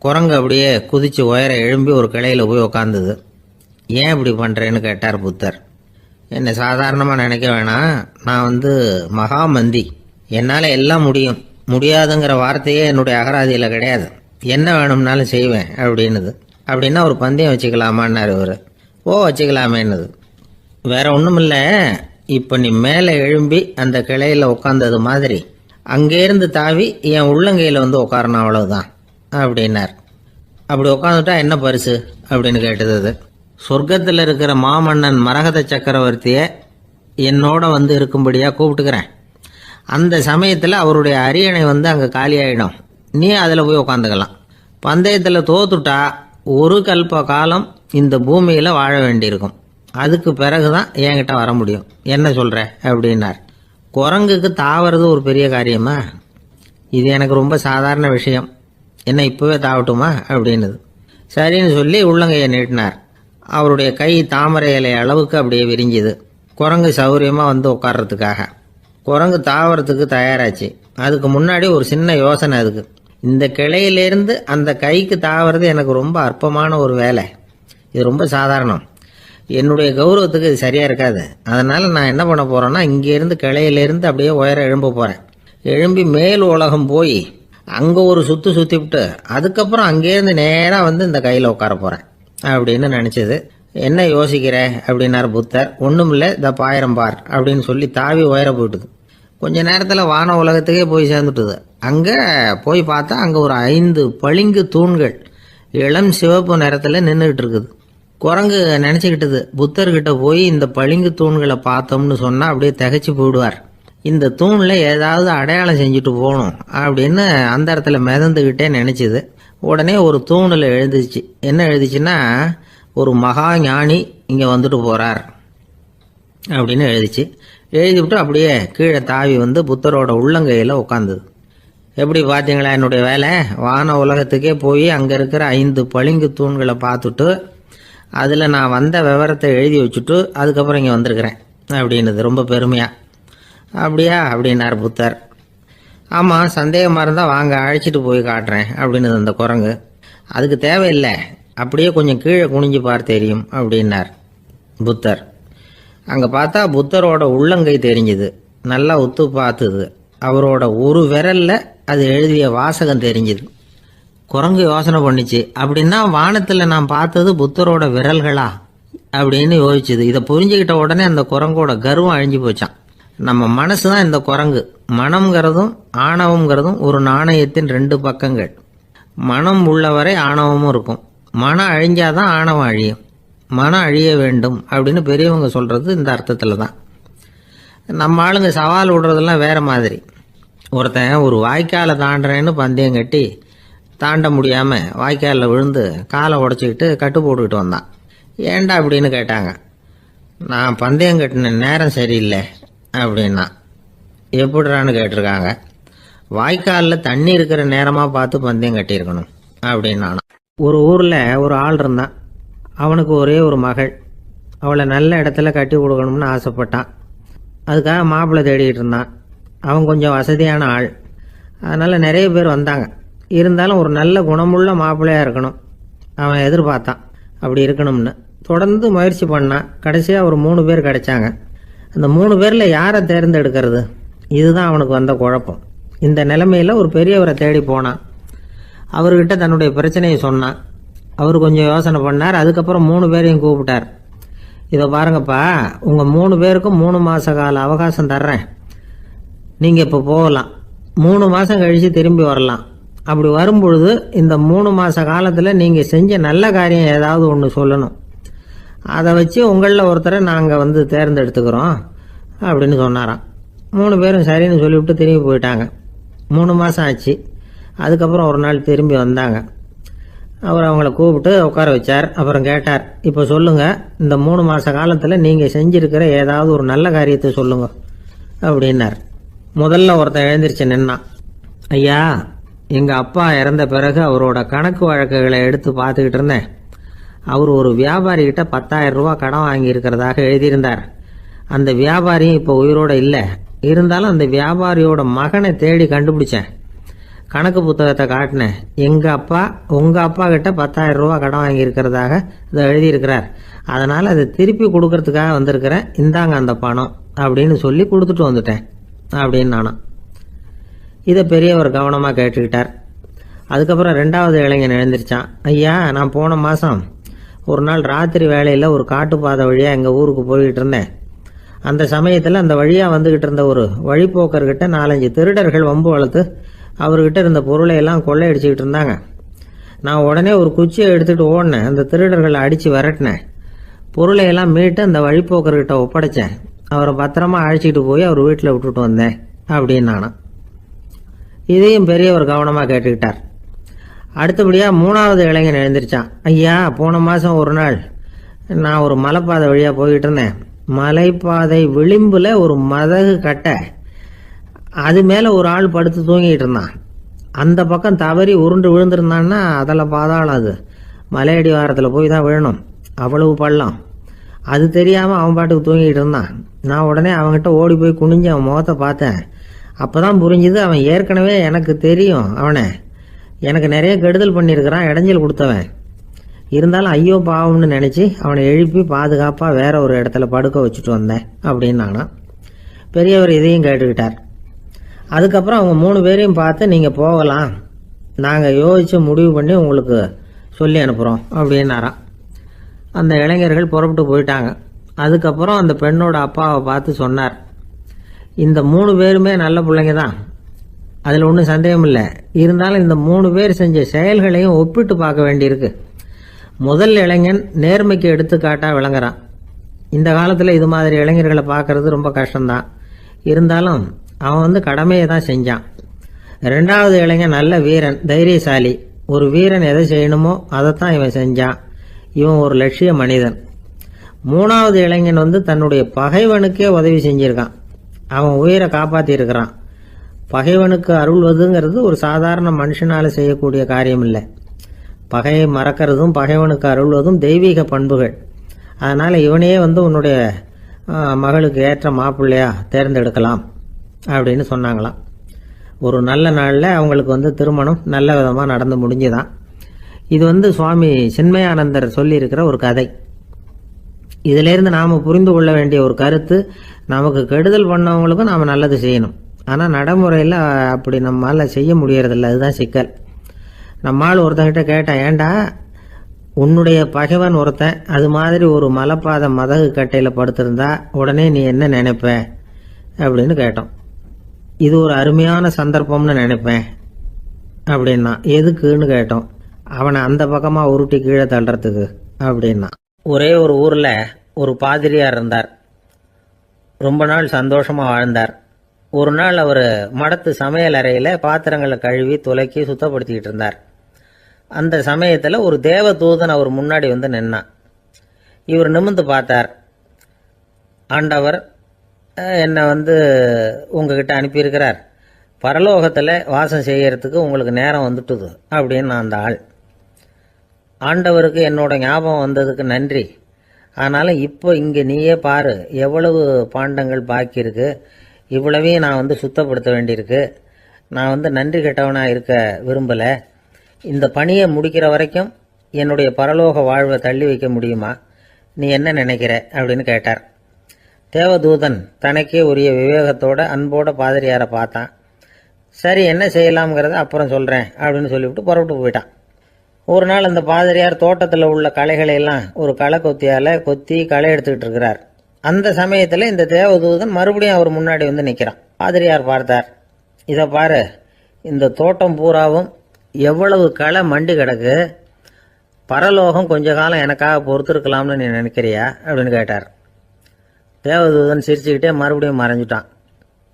குரங்கு அப்படியே குதிச்சு உயர எழும்பி ஒரு கிளையில் போய் உக்காந்துது. ஏன் இப்படி பண்ணுறேன்னு கேட்டார் புத்தர். என்னை சாதாரணமாக நினைக்க வேணாம், நான் மகாமந்தி, என்னால் எல்லாம் முடியும், முடியாதுங்கிற வார்த்தையே என்னுடைய அகராதியில் கிடையாது, என்ன வேணும்னாலும் செய்வேன் அப்படின்னுது. அப்படின்னா ஒரு பந்தயம் வச்சுக்கலாமான்னாரு இவர். ஓ, வச்சுக்கலாமேன்னுது. வேற ஒன்றும் இல்லை, இப்போ நீ மேலே எழும்பி அந்த கிளையில் உட்காந்தது மாதிரி அங்கேருந்து தாவி என் உள்ளங்கையில் உட்காரணும், அவ்வளவுதான் அப்படின்னார். அப்படி உட்காந்துட்டா என்ன பரிசு அப்படின்னு கேட்டது அது. சொர்க்கத்தில் இருக்கிற மாமன்னன் மரகத சக்கரவர்த்தியை என்னோட இருக்கும்படியாக கூப்பிட்டுக்கிறேன். அந்த சமயத்தில் அவருடைய அரியணை அங்கே காலியாயிடும், நீ அதில் போய் உட்காந்துக்கலாம். பந்தயத்தில் தோத்துட்டா ஒரு கல்ப காலம் இந்த பூமியில் வாழ வேண்டியிருக்கும், அதுக்கு பிறகு தான் என்கிட்ட வர முடியும், என்ன சொல்கிற அப்படின்னார். குரங்குக்கு தாவறது ஒரு பெரிய காரியமா? இது எனக்கு ரொம்ப சாதாரண விஷயம், என்ன இப்போவே தாவட்டுமா அப்படின்னுது. சரின்னு சொல்லி உள்ளங்கையை நீட்டினார். அவருடைய கை தாமரை இலை அளவுக்கு அப்படியே விரிஞ்சுது. குரங்கு சௌரியமாக உட்கார்றதுக்காக. குரங்கு தாவறதுக்கு தயாராச்சு. அதுக்கு முன்னாடி ஒரு சின்ன யோசனை அதுக்கு. இந்த கிளையிலேருந்து அந்த கைக்கு தாவறது எனக்கு ரொம்ப அற்பமான ஒரு வேலை, இது ரொம்ப சாதாரணம், என்னுடைய கௌரவத்துக்கு இது சரியாக இருக்காது. அதனால் நான் என்ன பண்ண போகிறேன்னா, இங்கேருந்து கிளையிலேருந்து அப்படியே உயர எழும்ப போகிறேன். எழும்பி மேல் உலகம் போய் அங்கே ஒரு சுற்றி விட்டு அதுக்கப்புறம் அங்கேருந்து நேராக இந்த கையில் உட்கார போகிறேன் அப்படின்னு நினச்சது. என்ன யோசிக்கிற அப்படின்னார் புத்தர். ஒன்றும் இல்லை, இந்த பாயிரம் பார் அப்படின்னு சொல்லி தாவி உயர போயிட்டுது. கொஞ்ச நேரத்தில் வான உலகத்துக்கே போய் சேர்ந்துட்டுது. அங்கே போய் பார்த்தா அங்கே ஒரு 5 பளிங்கு தூண்கள் இளம் சிவப்பு நிறத்தில் நின்றுக்கிட்டு இருக்குது. குரங்கு நினச்சிக்கிட்டது, புத்தர்கிட்ட போய் இந்த பளிங்கு தூண்களை பார்த்தோம்னு சொன்னால் அப்படியே திகைச்சு போயிடுவார், இந்த தூணில் ஏதாவது அடையாளம் செஞ்சுட்டு போகணும் அப்படின்னு அந்த இடத்துல மிதந்துக்கிட்டே நினச்சிது. உடனே ஒரு தூணில் எழுதிச்சு. என்ன எழுதிச்சுன்னா, ஒரு மகா ஞானி இங்கே வந்துட்டு போகிறார் அப்படின்னு எழுதிச்சு. எழுதிவிட்டு அப்படியே கீழே தாவி புத்தரோட உள்ளங்கையில் உட்காந்துது. எப்படி பார்த்தீங்களா என்னுடைய வேலை? வான உலகத்துக்கே போய் அங்கே இருக்கிற 5 பளிங்கு தூண்களை பார்த்துட்டு அதில் நான் வந்த விவரத்தை எழுதி வச்சுட்டு அதுக்கப்புறம் இங்கே வந்திருக்கிறேன் அப்படின்னுது ரொம்ப பெருமையாக. அப்படியா அப்படின்னார் புத்தர். ஆமாம், சந்தேகமாக இருந்தால் வாங்க, அழைச்சிட்டு போய் காட்டுறேன் அப்படின்னு அந்த குரங்கு. அதுக்கு தேவையில்லை, அப்படியே கொஞ்சம் கீழே குனிஞ்சு பார், தெரியும் அப்படின்னார் புத்தர். அங்கே பார்த்தா புத்தரோட உள்ளங்கை தெரிஞ்சுது. நல்லா உத்து பார்த்துது. அவரோட ஒரு விரலில் அது எழுதிய வாசகம் தெரிஞ்சுது. குரங்கு யோசனை பண்ணிச்சு, அப்படின்னா வானத்தில் நான் பார்த்தது புத்தரோட விரல்களா அப்படின்னு யோசிச்சுது. இதை புரிஞ்சுக்கிட்ட உடனே அந்த குரங்கோட கர்வம் அழிஞ்சு போச்சான். நம்ம மனசு தான் இந்த குரங்கு. மனம்ங்கிறதும் ஆணவம்ங்கிறதும் ஒரு நாணயத்தின் 2 பக்கங்கள். மனம் உள்ளவரை ஆணவமும் இருக்கும். மனம் அழிஞ்சாதான் ஆணவம் அழியும். மனம் அழிய வேண்டும் அப்படின்னு பெரியவங்க சொல்றது இந்த அர்த்தத்தில் தான். நம்ம ஆளுங்க சவால் விடுறதெல்லாம் வேற மாதிரி. ஒருத்தன் ஒரு வாய்க்காலை தாண்டுறேன்னு பந்தயம் கட்டி தாண்ட முடியாமல் வாய்க்காலில் விழுந்து காலை உடச்சிக்கிட்டு கட்டு போட்டுக்கிட்டு வந்தான். ஏண்டா அப்படின்னு கேட்டாங்க. நான் பந்தயம் கட்டின நேரம் சரியில்லை அப்படின்னா. எப்படிறான்னு கேட்டிருக்காங்க. வாய்க்காலில் தண்ணி இருக்கிற நேரமாக பார்த்து பந்தயம் கட்டியிருக்கணும் அப்படின்னா. ஒரு ஊரில் ஒரு ஆள் இருந்தான். அவனுக்கு ஒரே ஒரு மகள். அவளை நல்ல இடத்துல கட்டி கொடுக்கணும்னு ஆசைப்பட்டான். அதுக்காக மாப்பிள்ளை தேடிக்கிட்டு இருந்தான். அவன் கொஞ்சம் வசதியான ஆள். அதனால் நிறைய பேர் வந்தாங்க. இருந்தாலும் ஒரு நல்ல குணமுள்ள மாப்பிள்ளையாக இருக்கணும் அவன் எதிர்பார்த்தான். அப்படி இருக்கணும்னு தொடர்ந்து முயற்சி பண்ணான். கடைசியாக ஒரு 3 பேர் கிடைச்சாங்க. அந்த 3 பேரில் யாரை தேர்ந்தெடுக்கிறது, இதுதான் அவனுக்கு வந்த குழப்பம். இந்த நிலைமையில் ஒரு பெரியவரை தேடி போனான். அவர்கிட்ட தன்னுடைய பிரச்சனையை சொன்னான். அவர் கொஞ்சம் யோசனை பண்ணார். அதுக்கப்புறம் 3 பேரையும் கூப்பிட்டார். இதை பாருங்கப்பா, உங்கள் 3 பேருக்கும் 3 மாத கால அவகாசம் தர்றேன். நீங்கள் இப்போ போகலாம். 3 மாதம் கழித்து திரும்பி வரலாம். அப்படி வரும்பொழுது இந்த 3 மாத காலத்தில் நீங்கள் செஞ்ச நல்ல காரியம் ஏதாவது ஒன்று சொல்லணும். அதை வச்சு உங்களில் ஒருத்தரை நாங்கள் தேர்ந்தெடுத்துக்கிறோம் அப்படின்னு சொன்னாராம். 3 பேரும் சரின்னு சொல்லிவிட்டு திரும்பி போயிட்டாங்க. 3 மாதம் ஆச்சு. அதுக்கப்புறம் ஒரு நாள் திரும்பி வந்தாங்க. அவர் அவங்கள கூப்பிட்டு உட்கார வச்சார். அப்புறம் கேட்டார், இப்போ சொல்லுங்கள், இந்த 3 மாத காலத்தில் நீங்கள் செஞ்சுருக்கிற ஏதாவது ஒரு நல்ல காரியத்தை சொல்லுங்க அப்படின்னார். முதல்ல ஒருத்தன் எழுந்திரிச்சு நின்னான். ஐயா, எங்கள் அப்பா இறந்த பிறகு அவரோட கணக்கு வழக்குகளை எடுத்து பார்த்துக்கிட்டு இருந்தேன். அவர் ஒரு வியாபாரிகிட்ட 10,000 ரூபா கடன் வாங்கியிருக்கிறதாக எழுதியிருந்தார். அந்த வியாபாரியும் இப்போ உயிரோடு இல்லை. இருந்தாலும் அந்த வியாபாரியோட மகனை தேடி கண்டுபிடிச்சேன். கணக்கு புத்தகத்தை காட்டினேன். உங்கள் அப்பா கிட்ட 10,000 ரூபா கடன் வாங்கியிருக்கிறதாக இதை எழுதியிருக்கிறார். அதனால் அதை திருப்பி கொடுக்கறதுக்காக வந்திருக்கிறேன். இந்தாங்க அந்த பணம் அப்படின்னு சொல்லி கொடுத்துட்டு வந்துட்டேன் அப்படின்னு நானும். இதை பெரியவர் கவனமாக கேட்டுக்கிட்டார். அதுக்கப்புறம் 2வது இளைஞன் எழுந்திரிச்சான். ஐயா, நான் போன மாதம் ஒரு நாள் ராத்திரி வேளையில் ஒரு காட்டுப்பாதை வழியாக எங்கள் ஊருக்கு போய்கிட்டு இருந்தேன். அந்த சமயத்தில் அந்த வழியாக வந்துக்கிட்டு இருந்த ஒரு வழிப்போக்கர்கிட்ட 4-5 திருடர்கள் வம்பு வளர்த்து அவர்கிட்ட இருந்த பொருளை எல்லாம் கொள்ளையடிச்சிக்கிட்டு இருந்தாங்க. நான் உடனே ஒரு குச்சியை எடுத்துகிட்டு ஓடினேன். அந்த திருடர்களை அடித்து விரட்டினேன். பொருளை எல்லாம் மீட்டு அந்த வழிப்போக்கர்கிட்ட ஒப்படைச்சேன். அவரை பத்திரமா அழைச்சிக்கிட்டு போய் அவர் வீட்டில் விட்டுட்டு வந்தேன் அப்படின்னு நானும். இதையும் பெரியவர் கவனமாக கேட்டுக்கிட்டார். அடுத்தபடியாக 3வது இளைஞன் எழுந்திரிச்சான். ஐயா, போன மாதம் ஒரு நாள் நான் ஒரு மலைப்பாதை வழியாக போய்கிட்டு இருந்தேன். மலைப்பாதை விளிம்பில் ஒரு மதகு கட்டை, அது மேலே ஒரு ஆள் படுத்து தூங்கிட்டு இருந்தான். அந்த பக்கம் தவறி உருண்டு விழுந்திருந்தான்னா அதில் பாதாளம். அது மலையடி வாரத்தில் போய் தான் விழணும். அவ்வளவு பள்ளம். அது தெரியாமல் அவன் பாட்டுக்கு தூங்கிட்டு இருந்தான். நான் உடனே அவன்கிட்ட ஓடி போய் குனிஞ்சு அவன் முகத்தை பார்த்தேன். அப்போ தான் புரிஞ்சுது, அவன் ஏற்கனவே எனக்கு தெரியும். அவனை எனக்கு நிறைய கெடுதல் பண்ணியிருக்கிறான், இடைஞ்சல் கொடுத்தவன். இருந்தாலும் ஐயோ பாவம்னு நினச்சி அவனை எழுப்பி பாதுகாப்பாக வேற ஒரு இடத்துல படுக்க வச்சுட்டு வந்தேன் அப்படின்னு நானும். பெரியவர் இதையும் கேட்டுக்கிட்டார். அதுக்கப்புறம் அவங்க 3 பேரையும் பார்த்து, நீங்கள் போகலாம், நாங்கள் யோசித்து முடிவு பண்ணி உங்களுக்கு சொல்லி அனுப்புகிறோம் அப்படின்னாராம். அந்த இளைஞர்கள் புறப்பட்டு போயிட்டாங்க. அதுக்கப்புறம் அந்த பெண்ணோட அப்பாவை பார்த்து சொன்னார், இந்த 3 பேருமே நல்ல பிள்ளைங்க தான், அதில் ஒன்றும் சந்தேகம் இல்லை. இருந்தாலும் இந்த 3 பேர் செஞ்ச செயல்களையும் ஒப்பிட்டு பார்க்க வேண்டியிருக்கு. முதல் இளைஞன் நேர்மைக்கு எடுத்துக்காட்டாக விளங்குறான். இந்த காலத்தில் இது மாதிரி இளைஞர்களை பார்க்கறது ரொம்ப கஷ்டம்தான். இருந்தாலும் அவன் கடமையை தான் செஞ்சான். 2வது இளைஞன் நல்ல வீரன், தைரியசாலி. ஒரு வீரன் எதை செய்யணுமோ அதைத்தான் இவன் செஞ்சான். இவன் ஒரு லட்சிய மனிதன். 3வது இளைஞன் தன்னுடைய பகைவனுக்கே உதவி செஞ்சிருக்கான். அவன் உயிரை காப்பாற்றியிருக்கிறான். பகைவனுக்கு அருள்வதுங்கிறது ஒரு சாதாரண மனுஷனால் செய்யக்கூடிய காரியம் இல்லை. பகையை மறக்கிறதும் பகைவனுக்கு அருள்வதும் தெய்வீக பண்புகள். அதனால் இவனையே உன்னுடைய மகளுக்கு ஏற்ற மாப்பிள்ளையா தேர்ந்தெடுக்கலாம் அப்படின்னு சொன்னாங்களாம். ஒரு நல்ல நாளில் அவங்களுக்கு திருமணம் நல்ல விதமாக நடந்து முடிஞ்சுதான். இது சுவாமி சின்மயானந்தர் சொல்லியிருக்கிற ஒரு கதை. இதிலேருந்து நாம் புரிந்து கொள்ள வேண்டிய ஒரு கருத்து, நமக்கு கெடுதல் பண்ணவங்களுக்கும் நாம் நல்லது செய்யணும். ஆனால் நடைமுறையில் அப்படி நம்மளால் செய்ய முடியறதில்ல. அதுதான் சிக்கல். நம்மால் ஒருத்தங்கிட்ட கேட்டேன், ஏண்டா உன்னுடைய பகைவன் ஒருத்தன் அது மாதிரி ஒரு மலைப்பாதை மதகு கட்டையில் படுத்திருந்தா உடனே நீ என்ன நினைப்ப அப்படின்னு கேட்டோம். இது ஒரு அருமையான சந்தர்ப்பம்னு நினைப்பேன் அப்படின்னா. எதுக்குன்னு கேட்டோம். அவனை அந்த பக்கமாக உருட்டி கீழே தள்ளுறதுக்கு அப்படின்னா. ஒரே ஒரு ஊரில் ஒரு பாதிரியார் இருந்தார். ரொம்ப நாள் சந்தோஷமாக வாழ்ந்தார். ஒரு நாள் அவர் மடத்து சமையல் அறையில் பாத்திரங்களை கழுவி துலக்கி சுத்தப்படுத்திக்கிட்டு இருந்தார். அந்த சமயத்தில் ஒரு தேவதூதன் அவர் முன்னாடி வந்து நின்னான். இவர் நிமிர்ந்து பார்த்தார். ஆண்டவர் என்னை உங்ககிட்ட அனுப்பியிருக்கிறார், பரலோகத்தில் வாசம் செய்யறதுக்கு உங்களுக்கு நேரம் வந்துட்டுது அப்படின்னு அந்த ஆள். ஆண்டவருக்கு என்னோட ஞாபகம் வந்ததுக்கு நன்றி. ஆனாலும் இப்போ இங்கே நீயே பாரு, எவ்வளவு பாண்டங்கள் பாக்கி இருக்கு, இவ்வளவையும் நான் சுத்தப்படுத்த வேண்டியிருக்கு. நான் நன்றி கெட்டவனாக இருக்க விரும்பலை. இந்த பணியை முடிக்கிற வரைக்கும் என்னுடைய பரலோக வாழ்வை தள்ளி வைக்க முடியுமா? நீ என்ன நினைக்கிற அப்படின்னு கேட்டார். தேவதூதன் தனக்கே உரிய விவேகத்தோட அன்போட பாதிரியாரை பார்த்தான். சரி, என்ன செய்யலாம்ங்கிறத அப்புறம் சொல்கிறேன் அப்படின்னு சொல்லிவிட்டு புறப்பட்டு போயிட்டான். ஒரு நாள் அந்த பாதிரியார் தோட்டத்தில் உள்ள களைகளை எல்லாம் ஒரு களை கொத்தியால் கொத்தி களை எடுத்துக்கிட்டு இருக்கிறார். அந்த சமயத்தில் இந்த தேவதூதன் மறுபடியும் அவர் முன்னாடி நிற்கிறான். பாதிரியார் பார்த்தார். இதை பாரு, இந்த தோட்டம் பூராவும் எவ்வளவு களை மண்டி கிடக்கு, பரலோகம் கொஞ்ச காலம் எனக்காக பொறுத்திருக்கலாம்னு நீ நினைக்கிறியா அப்படின்னு கேட்டார். தேவதூதன் சிரிச்சுக்கிட்டே மறுபடியும் மறைஞ்சிட்டான்.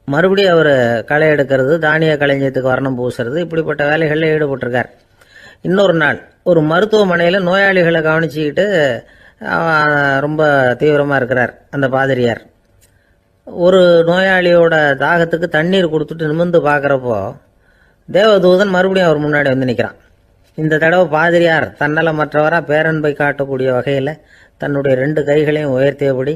மறுபடியும் அவர் களை எடுக்கிறது, தானிய களஞ்சியத்துக்கு வர்ணம் பூசுறது, இப்படிப்பட்ட வேலைகளில் ஈடுபட்டிருக்கார். இன்னொரு நாள் ஒரு மருத்துவமனையில் நோயாளிகளை கவனிச்சுக்கிட்டு ரொம்ப தீவிரமாக இருக்கிறார் அந்த பாதிரியார். ஒரு நோயாளியோட தாகத்துக்கு தண்ணீர் கொடுத்துட்டு நிமிர்ந்து பார்க்குறப்போ தேவதூதன் மறுபடியும் அவர் முன்னாடி நிற்கிறான். இந்த தடவை பாதிரியார் தன்னலமற்றவராக பேரன்பை காட்டக்கூடிய வகையில் தன்னுடைய 2 கைகளையும் உயர்த்தியபடி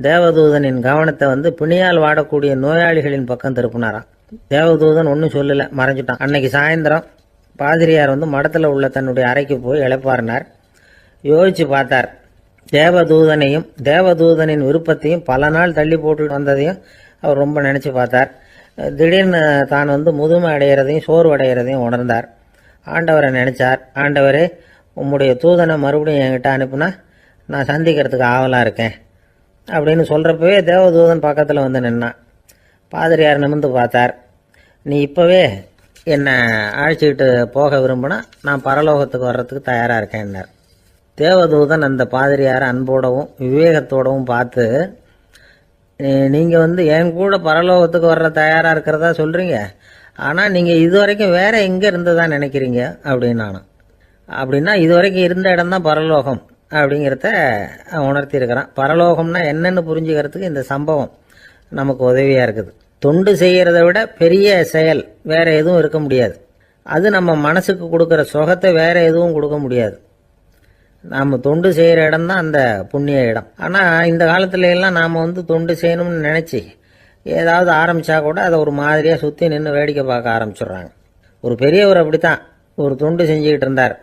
தேவதூதனின் கவனத்தை பிணியால் வாடக்கூடிய நோயாளிகளின் பக்கம் திருப்பினாராம். தேவதூதன் ஒன்றும் சொல்லலை, மறைஞ்சிட்டான். அன்னைக்கு சாயந்தரம் பாதிரியார் மடத்தில் உள்ள தன்னுடைய அறைக்கு போய் இளைப்பாறினார். யோசிச்சு பார்த்தார். தேவதூதனையும் தேவதூதனின் விருப்பத்தையும் பல நாள் தள்ளி போட்டு வந்ததையும் அவர் ரொம்ப நினச்சி பார்த்தார். திடீர்னு தான் முதுமை அடைகிறதையும் சோர்வு அடைகிறதையும் உணர்ந்தார். ஆண்டவரை நினைச்சார். ஆண்டவரே, உம்முடைய தூதனை மறுபடியும் என்கிட்ட அனுப்புனா நான் சந்திக்கிறதுக்கு ஆவலாக இருக்கேன் அப்படின்னு சொல்கிறப்பவே தேவதூதன் பக்கத்தில் நின்னான். பாதிரியார் நிமிர்ந்து பார்த்தார். நீ இப்போவே என்னை அழைச்சிக்கிட்டு போக விரும்பினா நான் பரலோகத்துக்கு வர்றதுக்கு தயாராக இருக்கேன்னார். தேவதூதன் அந்த பாதிரியாரை அன்போடவும் விவேகத்தோடவும் பார்த்து, நீங்கள் என் கூட பரலோகத்துக்கு வர்ற தயாராக இருக்கிறதா சொல்கிறீங்க, ஆனால் நீங்கள் இது வரைக்கும் வேற எங்கே இருந்ததா நினைக்கிறீங்க அப்படின்னு நானும். அப்படின்னா இது வரைக்கும் இருந்த இடம் தான் பரலோகம் அப்படிங்கிறத உணர்த்தியிருக்கிறான். பரலோகம்னா என்னன்னு புரிஞ்சுக்கிறதுக்கு இந்த சம்பவம் நமக்கு உதவியாக இருக்குது. தொண்டு செய்கிறத விட பெரிய செயல் வேற எதுவும் இருக்க முடியாது. அது நம்ம மனசுக்கு கொடுக்குற சுகத்தை வேற எதுவும் கொடுக்க முடியாது. நாம் தொண்டு செய்கிற இடம் தான் அந்த புண்ணிய இடம். ஆனால் இந்த காலத்துல எல்லாம் நாம் தொண்டு செய்யணும்னு நினச்சி ஏதாவது ஆரம்பித்தா கூட அதை ஒரு மாதிரியாக சுற்றி நின்று வேடிக்கை பார்க்க ஆரம்பிச்சிடுறாங்க. ஒரு பெரியவர் அப்படித்தான் ஒரு தொண்டு செஞ்சுக்கிட்டு இருந்தார்.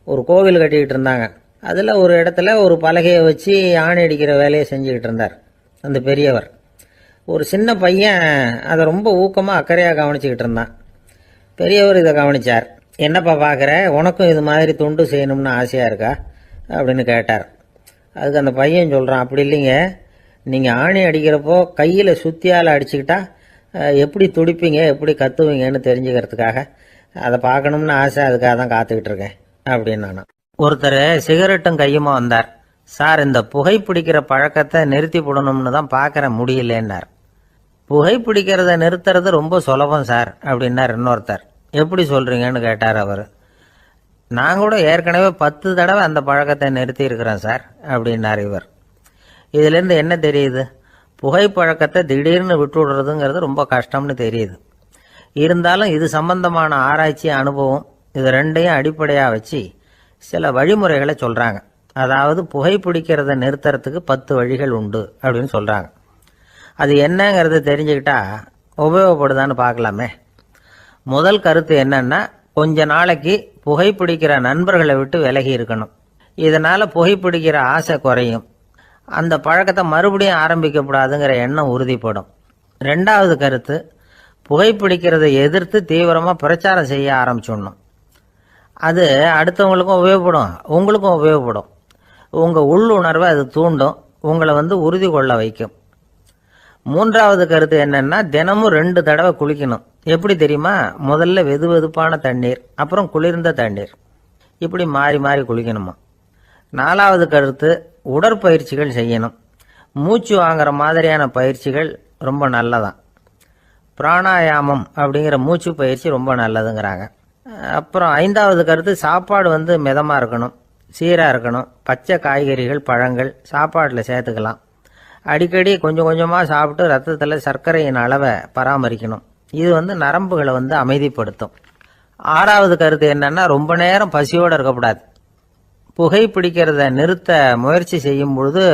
ஒரு கோவில் கட்டிக்கிட்டு இருந்தாங்க. அதில் ஒரு இடத்துல ஒரு பலகையை வச்சு ஆணி அடிக்கிற வேலையை செஞ்சுக்கிட்டு இருந்தார் அந்த பெரியவர். ஒரு சின்ன பையன் அதை ரொம்ப ஊக்கமாக அக்கறையாக கவனிச்சுக்கிட்டு இருந்தான். பெரியவர் இதை கவனித்தார். என்னப்பா பார்க்குற, உனக்கும் இது மாதிரி தொண்டு செய்யணும்னு ஆசையாக இருக்கா அப்படின்னு கேட்டார். அதுக்கு அந்த பையன் சொல்கிறான், அப்படி இல்லைங்க, நீங்கள் ஆணி அடிக்கிறப்போ கையில் சுத்தியால் அடிச்சுக்கிட்டா எப்படி துடிப்பீங்க, எப்படி கத்துவீங்கன்னு தெரிஞ்சுக்கிறதுக்காக அதை பார்க்கணும்னு ஆசை, அதுக்காக தான் காத்துக்கிட்டு இருக்கேன் அப்படின்னு நான். ஒருத்தர் சிகரெட்டும் கையுமா வந்தார். சார், இந்த புகைப்பிடிக்கிற பழக்கத்தை நிறுத்தி போடணும்னு தான் பார்க்குற முடியலன்னார். புகைப்பிடிக்கிறத நிறுத்துறது ரொம்ப சுலபம் சார் அப்படின்னார் இன்னொருத்தர். எப்படி சொல்கிறீங்கன்னு கேட்டார் அவர். நான் கூட ஏற்கனவே 10 தடவை அந்த பழக்கத்தை நிறுத்தி இருக்கிறேன் சார் அப்படின்னார் இவர். இதுலேருந்து என்ன தெரியுது? புகைப்பழக்கத்தை திடீர்னு விட்டு விடுறதுங்கிறது ரொம்ப கஷ்டம்னு தெரியுது. இருந்தாலும் இது சம்பந்தமான ஆராய்ச்சி, அனுபவம், இது ரெண்டையும் அடிப்படையாக வச்சு சில வழிமுறைகளை சொல்கிறாங்க. அதாவது புகைப்பிடிக்கிறத நிறுத்துறதுக்கு 10 வழிகள் உண்டு அப்படின்னு சொல்கிறாங்க. அது என்னங்கிறத தெரிஞ்சுக்கிட்டா உபயோகப்படுதான்னு பார்க்கலாமே. முதல் கருத்து என்னன்னா, கொஞ்ச நாளைக்கு புகைப்பிடிக்கிற நண்பர்களை விட்டு விலகி இருக்கணும். இதனால் புகைப்பிடிக்கிற ஆசை குறையும். அந்த பழக்கத்தை மறுபடியும் ஆரம்பிக்கப்படாதுங்கிற எண்ணம் உறுதிப்படும். 2வது கருத்து, புகைப்பிடிக்கிறதை எதிர்த்து தீவிரமாக பிரச்சாரம் செய்ய ஆரம்பிச்சிடணும். அது அடுத்தவங்களுக்கும் உபயோகப்படும், உங்களுக்கும் உபயோகப்படும். உங்கள் உள்ளுணர்வை அது தூண்டும், உங்களை உறுதி கொள்ள வைக்கும். மூன்றாவது கருத்து என்னன்னா, தினமும் 2 தடவை குளிக்கணும். எப்படி தெரியுமா? முதல்ல வெது வெதுப்பான தண்ணீர், அப்புறம் குளிர்ந்த தண்ணீர், இப்படி மாறி மாறி குளிக்கணுமா. 4வது கருத்து, உடற்பயிற்சிகள் செய்யணும். மூச்சு வாங்குற மாதிரியான பயிற்சிகள் ரொம்ப நல்லதான். பிராணாயாமம் அப்படிங்கிற மூச்சு பயிற்சி ரொம்ப நல்லதுங்கிறாங்க. அப்புறம் 5வது கருத்து, சாப்பாடு மிதமாக இருக்கணும், சீராக இருக்கணும். பச்சை காய்கறிகள், பழங்கள் சாப்பாட்டில் சேர்த்துக்கலாம். அடிக்கடி கொஞ்சம் கொஞ்சமாக சாப்பிட்டு ரத்தத்தில் சர்க்கரையின் அளவை பராமரிக்கணும். இது நரம்புகளை அமைதிப்படுத்தும். 6வது கருத்து என்னன்னா, ரொம்ப நேரம் பசியோடு இருக்கக்கூடாது. புகைப்பிடிக்கிறத நிறுத்த முயற்சி செய்யும் பொழுது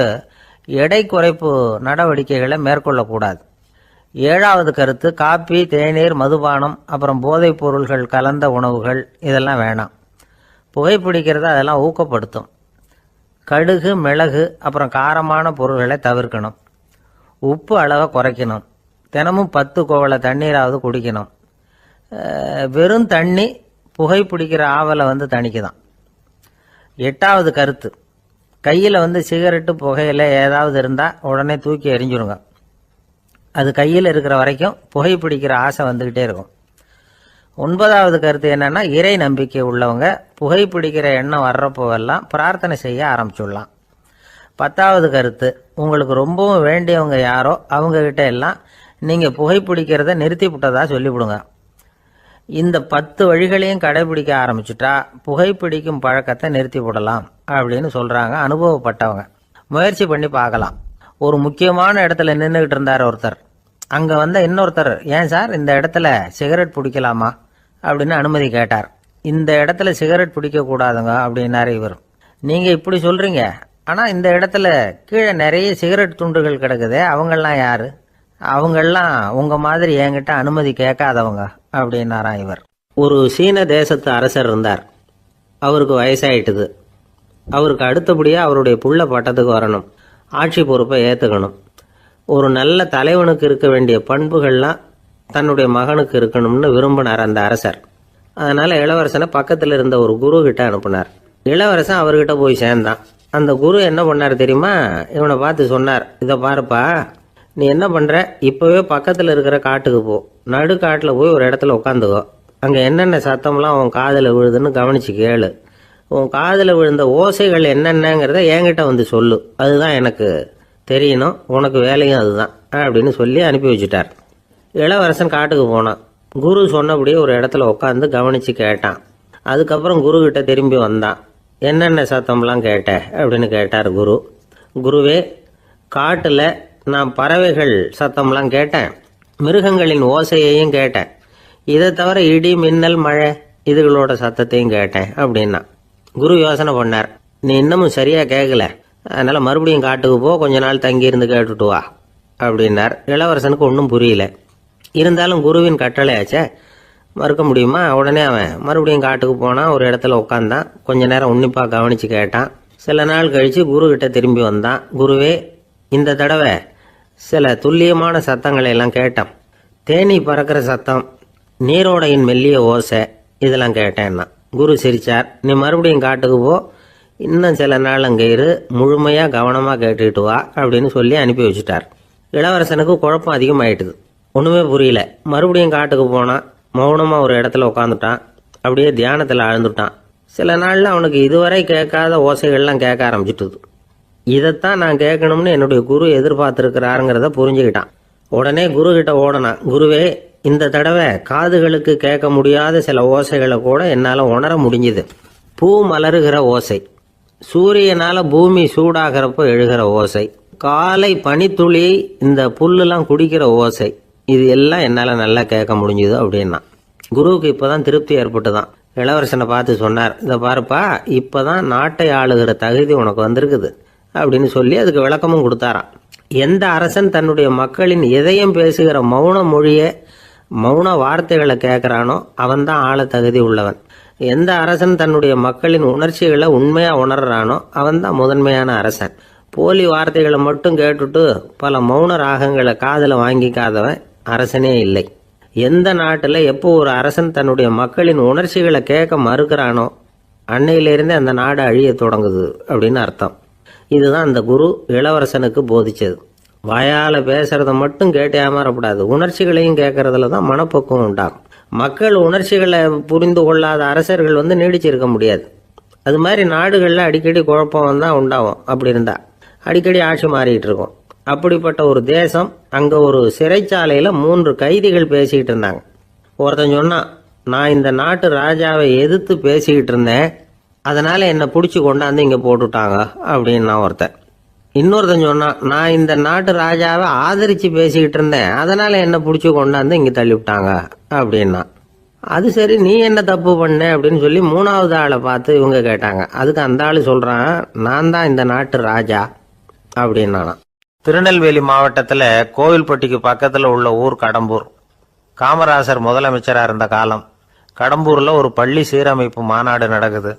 எடை குறைப்பு நடவடிக்கைகளை மேற்கொள்ளக்கூடாது. 7வது கருத்து, காப்பி, தேநீர், மதுபானம், அப்புறம் போதைப் பொருள்கள் கலந்த உணவுகள் இதெல்லாம் வேணாம். புகைப்பிடிக்கிறத அதெல்லாம் ஊக்கப்படுத்தும். கடுகு, மிளகு, அப்புறம் காரமான பொருள்களை தவிர்க்கணும். உப்பு அளவை குறைக்கணும். தினமும் 10 குவளை தண்ணீராவது குடிக்கணும். வெறும் தண்ணி புகைப்பிடிக்கிற ஆவலை தணிக்குதான். 8வது கருத்து, கையில் சிகரெட்டு, புகையில ஏதாவது இருந்தால் உடனே தூக்கி எறிஞ்சிருங்க. அது கையில் இருக்கிற வரைக்கும் புகைப்பிடிக்கிற ஆசை வந்துக்கிட்டே இருக்கும். 9வது கருத்து என்னன்னா, இறை நம்பிக்கை உள்ளவங்க புகைப்பிடிக்கிற எண்ணம் வர்றப்போவெல்லாம் பிரார்த்தனை செய்ய ஆரம்பிச்சுடலாம். 10வது கருத்து, உங்களுக்கு ரொம்பவும் வேண்டியவங்க யாரோ அவங்ககிட்ட எல்லாம் நீங்கள் புகைப்பிடிக்கிறத நிறுத்தி விட்டதா சொல்லிவிடுங்க. இந்த 10 வழிகளையும் கடைபிடிக்க ஆரம்பிச்சுட்டா புகைப்பிடிக்கும் பழக்கத்தை நிறுத்தி விடலாம் அப்படின்னு சொல்கிறாங்க அனுபவப்பட்டவங்க. முயற்சி பண்ணி பார்க்கலாம். ஒரு முக்கியமான இடத்துல நின்றுக்கிட்டு இருந்தார் ஒருத்தர். அங்கே இன்னொருத்தர், ஏன் சார் இந்த இடத்துல சிகரெட் பிடிக்கலாமா அப்படின்னு அனுமதி கேட்டார். இந்த இடத்துல சிகரெட் பிடிக்கக்கூடாதுங்க அப்படின்னாரு இவர். நீங்கள் இப்படி சொல்கிறீங்க, ஆனால் இந்த இடத்துல கீழே நிறைய சிகரெட் துண்டுகள் கிடக்குதே, அவங்கெல்லாம் யாரு? அவங்கெல்லாம் உங்கள் மாதிரி என்கிட்ட அனுமதி கேட்காதவங்க அப்படின்னாராம் இவர். ஒரு சீன தேசத்து அரசர் இருந்தார். அவருக்கு வயசாயிட்டுது. அவருக்கு அடுத்தபடியாக அவருடைய புள்ள பட்டத்துக்கு வரணும், ஆட்சி பொறுப்பை ஏற்றுக்கணும். ஒரு நல்ல தலைவனுக்கு இருக்க வேண்டிய பண்புகள்லாம் தன்னுடைய மகனுக்கு இருக்கணும்னு விரும்பினார் அந்த அரசர். அதனால் இளவரசனை பக்கத்தில் இருந்த ஒரு குரு கிட்ட அனுப்புனார். இளவரசன் அவர்கிட்ட போய் சேர்ந்தான். அந்த குரு என்ன பண்ணார் தெரியுமா? இவனை பார்த்து சொன்னார், இதை பாருப்பா, நீ என்ன பண்ணுற, இப்போவே பக்கத்தில் இருக்கிற காட்டுக்கு போ, நடு காட்டில் போய் ஒரு இடத்துல உட்காந்துக்கோ. அங்கே என்னென்ன சத்தம்லாம் உன் காதில் விழுதுன்னு கவனிச்சு கேளு. உன் காதில் விழுந்த ஓசைகள் என்னென்னங்கிறத என்கிட்ட சொல்லு, அதுதான் எனக்கு தெரியணும், உனக்கு வேலையும் அதுதான் அப்படின்னு சொல்லி அனுப்பி வச்சுட்டார். இளவரசன் காட்டுக்கு போனான். குரு சொன்னபடியே ஒரு இடத்துல உட்காந்து கவனித்து கேட்டான். அதுக்கப்புறம் குரு கிட்ட திரும்பி வந்தான். என்னென்ன சத்தம்லாம் கேட்ட அப்படின்னு கேட்டார் குரு. குருவே, காட்டில் நான் பறவைகள் சத்தம்லாம் கேட்டேன், மிருகங்களின் ஓசையையும் கேட்டேன், இதை தவிர இடி, மின்னல், மழை இதுகளோட சத்தத்தையும் கேட்டேன் அப்படின்னா. குரு யோசனை பண்ணார், நீ இன்னமும் சரியாக கேட்கல, அதனால் மறுபடியும் காட்டுக்கு போ, கொஞ்ச நாள் தங்கியிருந்து கேட்டுட்டு வா அப்படின்னார். இளவரசனுக்கு ஒன்றும் புரியல. இருந்தாலும் குருவின் கட்டளையாச்சே, மறுக்க முடியுமா? உடனே அவன் மறுபடியும் காட்டுக்கு போனான். ஒரு இடத்துல உட்காந்தான். கொஞ்ச நேரம் உன்னிப்பாக கவனித்து கேட்டான். சில நாள் கழித்து குரு கிட்ட திரும்பி வந்தான். குருவே, இந்த தடவை சில துல்லியமான சத்தங்களை எல்லாம் கேட்டான். தேனீ பறக்கிற சத்தம், நீரோடையின் மெல்லிய ஓசை, இதெல்லாம் கேட்டேன்னா. குரு சிரிச்சார். நீ மறுபடியும் காட்டுக்கு போ, இன்னும் சில நாள் அங்கே இரு, முழுமையாக கவனமாக கேட்டுக்கிட்டு வா அப்படின்னு சொல்லி அனுப்பி வச்சுட்டார். இளவரசனுக்கு குழப்பம் அதிகமாயிட்டுது. ஒன்றுமே புரியல. மறுபடியும் காட்டுக்கு போனான். மௌனமாக ஒரு இடத்துல உட்காந்துட்டான். அப்படியே தியானத்தில் ஆழ்ந்துட்டான். சில நாளில் அவனுக்கு இதுவரை கேட்காத ஓசைகள்லாம் கேட்க ஆரம்பிச்சிட்டுது. இதைத்தான் நான் கேட்கணும்னு என்னுடைய குரு எதிர்பார்த்துருக்கிறாருங்கிறத புரிஞ்சுக்கிட்டான். உடனே குரு கிட்ட ஓடனான். குருவே, இந்த தடவை காதுகளுக்கு கேட்க முடியாத சில ஓசைகளை கூட என்னால் உணர முடிஞ்சுது. பூ மலருகிற ஓசை, சூரியனால் பூமி சூடாகிறப்போ எழுகிற ஓசை, காலை பனித்துளி இந்த புல்லுலாம் குடிக்கிற ஓசை, இது எல்லாம் என்னால் நல்லா கேட்க முடிஞ்சுது அப்படின்னா. குருவுக்கு இப்போதான் திருப்தி ஏற்பட்டுதான். இளவரசனை பார்த்து சொன்னார், இதை பாருப்பா, இப்போதான் நாட்டை ஆளுகிற தகுதி உனக்கு வந்திருக்குது அப்படின்னு சொல்லி அதுக்கு விளக்கமும் கொடுத்தாராம். எந்த அரசன் தன்னுடைய மக்களின் இதயம் பேசுகிற மௌன மொழியை, மௌன வார்த்தைகளை கேட்குறானோ அவன்தான் ஆள தகுதி உள்ளவன். எந்த அரசன் தன்னுடைய மக்களின் உணர்ச்சிகளை உண்மையாக உணர்றானோ அவன்தான் முதன்மையான அரசன். போலி வார்த்தைகளை மட்டும் கேட்டுட்டு பல மௌன ராகங்களை காதில் வாங்கிக்காதவன் அரசனே இல்லை. எந்த நாட்டில் எப்போ ஒரு அரசன் தன்னுடைய மக்களின் உணர்ச்சிகளை கேட்க மறுக்கிறானோ அன்னையிலிருந்தே அந்த நாடு அழிய தொடங்குது அப்படின்னு அர்த்தம். இதுதான் அந்த குரு இளவரசனுக்கு போதிச்சது. வாயால் பேசுறத மட்டும் கேட்டு ஏமாறக்கூடாது, உணர்ச்சிகளையும் கேட்கறதுல தான் மனப்பக்குவம் உண்டாகும். மக்கள் உணர்ச்சிகளை புரிந்து கொள்ளாத அரசர்கள் நீடிச்சிருக்க முடியாது. அது மாதிரி நாடுகளில் அடிக்கடி குழப்பம் தான் உண்டாகும். அப்படி இருந்தால் அடிக்கடி ஆட்சி மாறிக்கிட்டு இருக்கும். அப்படிப்பட்ட ஒரு தேசம், அங்கே ஒரு சிறைச்சாலையில் 3 கைதிகள் பேசிக்கிட்டு இருந்தாங்க. ஒருத்தன் சொன்னான், நான் இந்த நாட்டு ராஜாவை எதிர்த்து பேசிக்கிட்டு இருந்தேன், அதனால் என்னை பிடிச்சி கொண்டாந்து இங்கே போட்டுட்டாங்க அப்படின்னா ஒருத்தன். இன்னொருத்தன் சொன்னான், நான் இந்த நாட்டு ராஜாவை ஆதரித்து பேசிக்கிட்டு இருந்தேன், அதனால் என்னை பிடிச்சி கொண்டாந்து இங்கே தள்ளிவிட்டாங்க அப்படின்னா. அது சரி, நீ என்ன தப்பு பண்ண அப்படின்னு சொல்லி 3வது ஆளை பார்த்து இவங்க கேட்டாங்க. அதுக்கு அந்த ஆள் சொல்கிறான், நான் தான் இந்த நாட்டு ராஜா அப்படின்னானா. திருநெல்வேலி மாவட்டத்தில் கோவில்பட்டிக்கு பக்கத்தில் உள்ள ஊர் கடம்பூர். காமராசர் முதலமைச்சராக இருந்த காலம். கடம்பூரில் ஒரு பள்ளி சீரமைப்பு மாநாடு நடக்குது.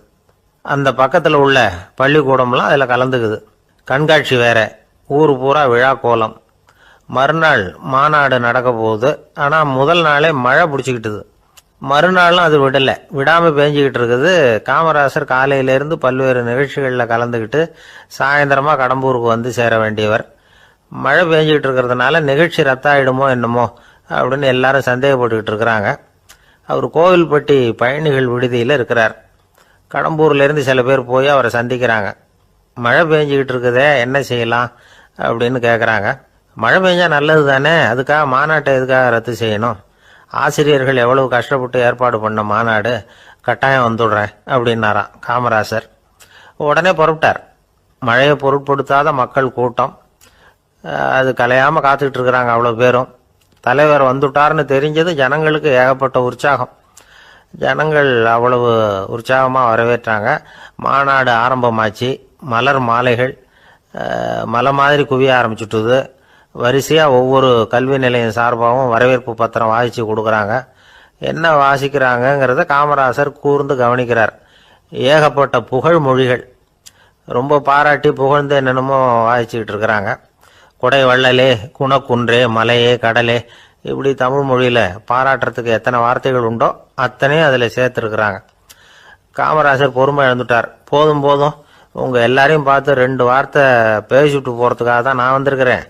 அந்த பக்கத்தில் உள்ள பள்ளிக்கூடம்லாம் அதில் கலந்துக்குது. கண்காட்சி வேற, ஊர் பூரா விழா கோலம். மறுநாள் மாநாடு நடக்க போகுது. ஆனால் முதல் நாளே மழை பிடிச்சிக்கிட்டுது. மறுநாளும் அது விடாமல் பேஞ்சிக்கிட்டு இருக்குது. காமராசர் காலையிலேருந்து பல்வேறு நிகழ்ச்சிகளில் கலந்துக்கிட்டு சாயந்தரமாக கடம்பூருக்கு வந்து சேர வேண்டியவர். மழை பேஞ்சிக்கிட்டு இருக்கிறதுனால நிகழ்ச்சி ரத்தாயிடுமோ என்னமோ அப்படின்னு எல்லாரும் சந்தேகப்பட்டுக்கிட்டு இருக்கிறாங்க. அவர் கோவில்பட்டி பயணிகள் விடுதியில் இருக்கிறார். கடம்பூர்லேருந்து சில பேர் போய் அவரை சந்திக்கிறாங்க. மழை பெஞ்சிக்கிட்டு இருக்குதே, என்ன செய்யலாம் அப்படின்னு கேட்குறாங்க. மழை பெஞ்சா நல்லது தானே, அதுக்காக மாநாட்டை எதுக்காக ரத்து செய்யணும்? ஆசிரியர்கள் எவ்வளவு கஷ்டப்பட்டு ஏற்பாடு பண்ண மாநாடு, கட்டாயம் வந்துடுறேன் அப்படின்னாராம் காமராசர். உடனே புறப்பட்டார். மழையை பொருட்படுத்தாத மக்கள் கூட்டம், அது கலையாமல் காத்துக்கிட்டு இருக்கிறாங்க அவ்வளோ பேரும். தலைவர் வந்துட்டார்னு தெரிஞ்சது ஜனங்களுக்கு ஏகப்பட்ட உற்சாகம். ஜனங்கள் அவ்வளவு உற்சாகமாக வரவேற்றாங்க. மாநாடு ஆரம்பமாச்சு. மலர் மாலைகள் மலை மாதிரி குவிய ஆரம்பிச்சுட்டுது. வரிசையாக ஒவ்வொரு கல்வி நிலையம் சார்பாகவும் வரவேற்பு பத்திரம் வாசித்து கொடுக்குறாங்க. என்ன வாசிக்கிறாங்கங்கிறத காமராசர் கூர்ந்து கவனிக்கிறார். ஏகப்பட்ட புகழ் மொழிகள், ரொம்ப பாராட்டி புகழ்ந்து என்னென்னமோ வாசிச்சுக்கிட்டு இருக்கிறாங்க. கொடை வள்ளலே, குணக்குன்றே, மலையே, கடலே, இப்படி தமிழ் மொழியில் பாராட்டுறதுக்கு எத்தனை வார்த்தைகள் உண்டோ அத்தனையும் அதில் சேர்த்துருக்குறாங்க. காமராசர் பொறுமை இழந்துட்டார். போதும் போதும், உங்கள் எல்லாரையும் பார்த்து 2 வார்த்தை பேசிவிட்டு போகிறதுக்காக தான் நான் வந்திருக்கிறேன்.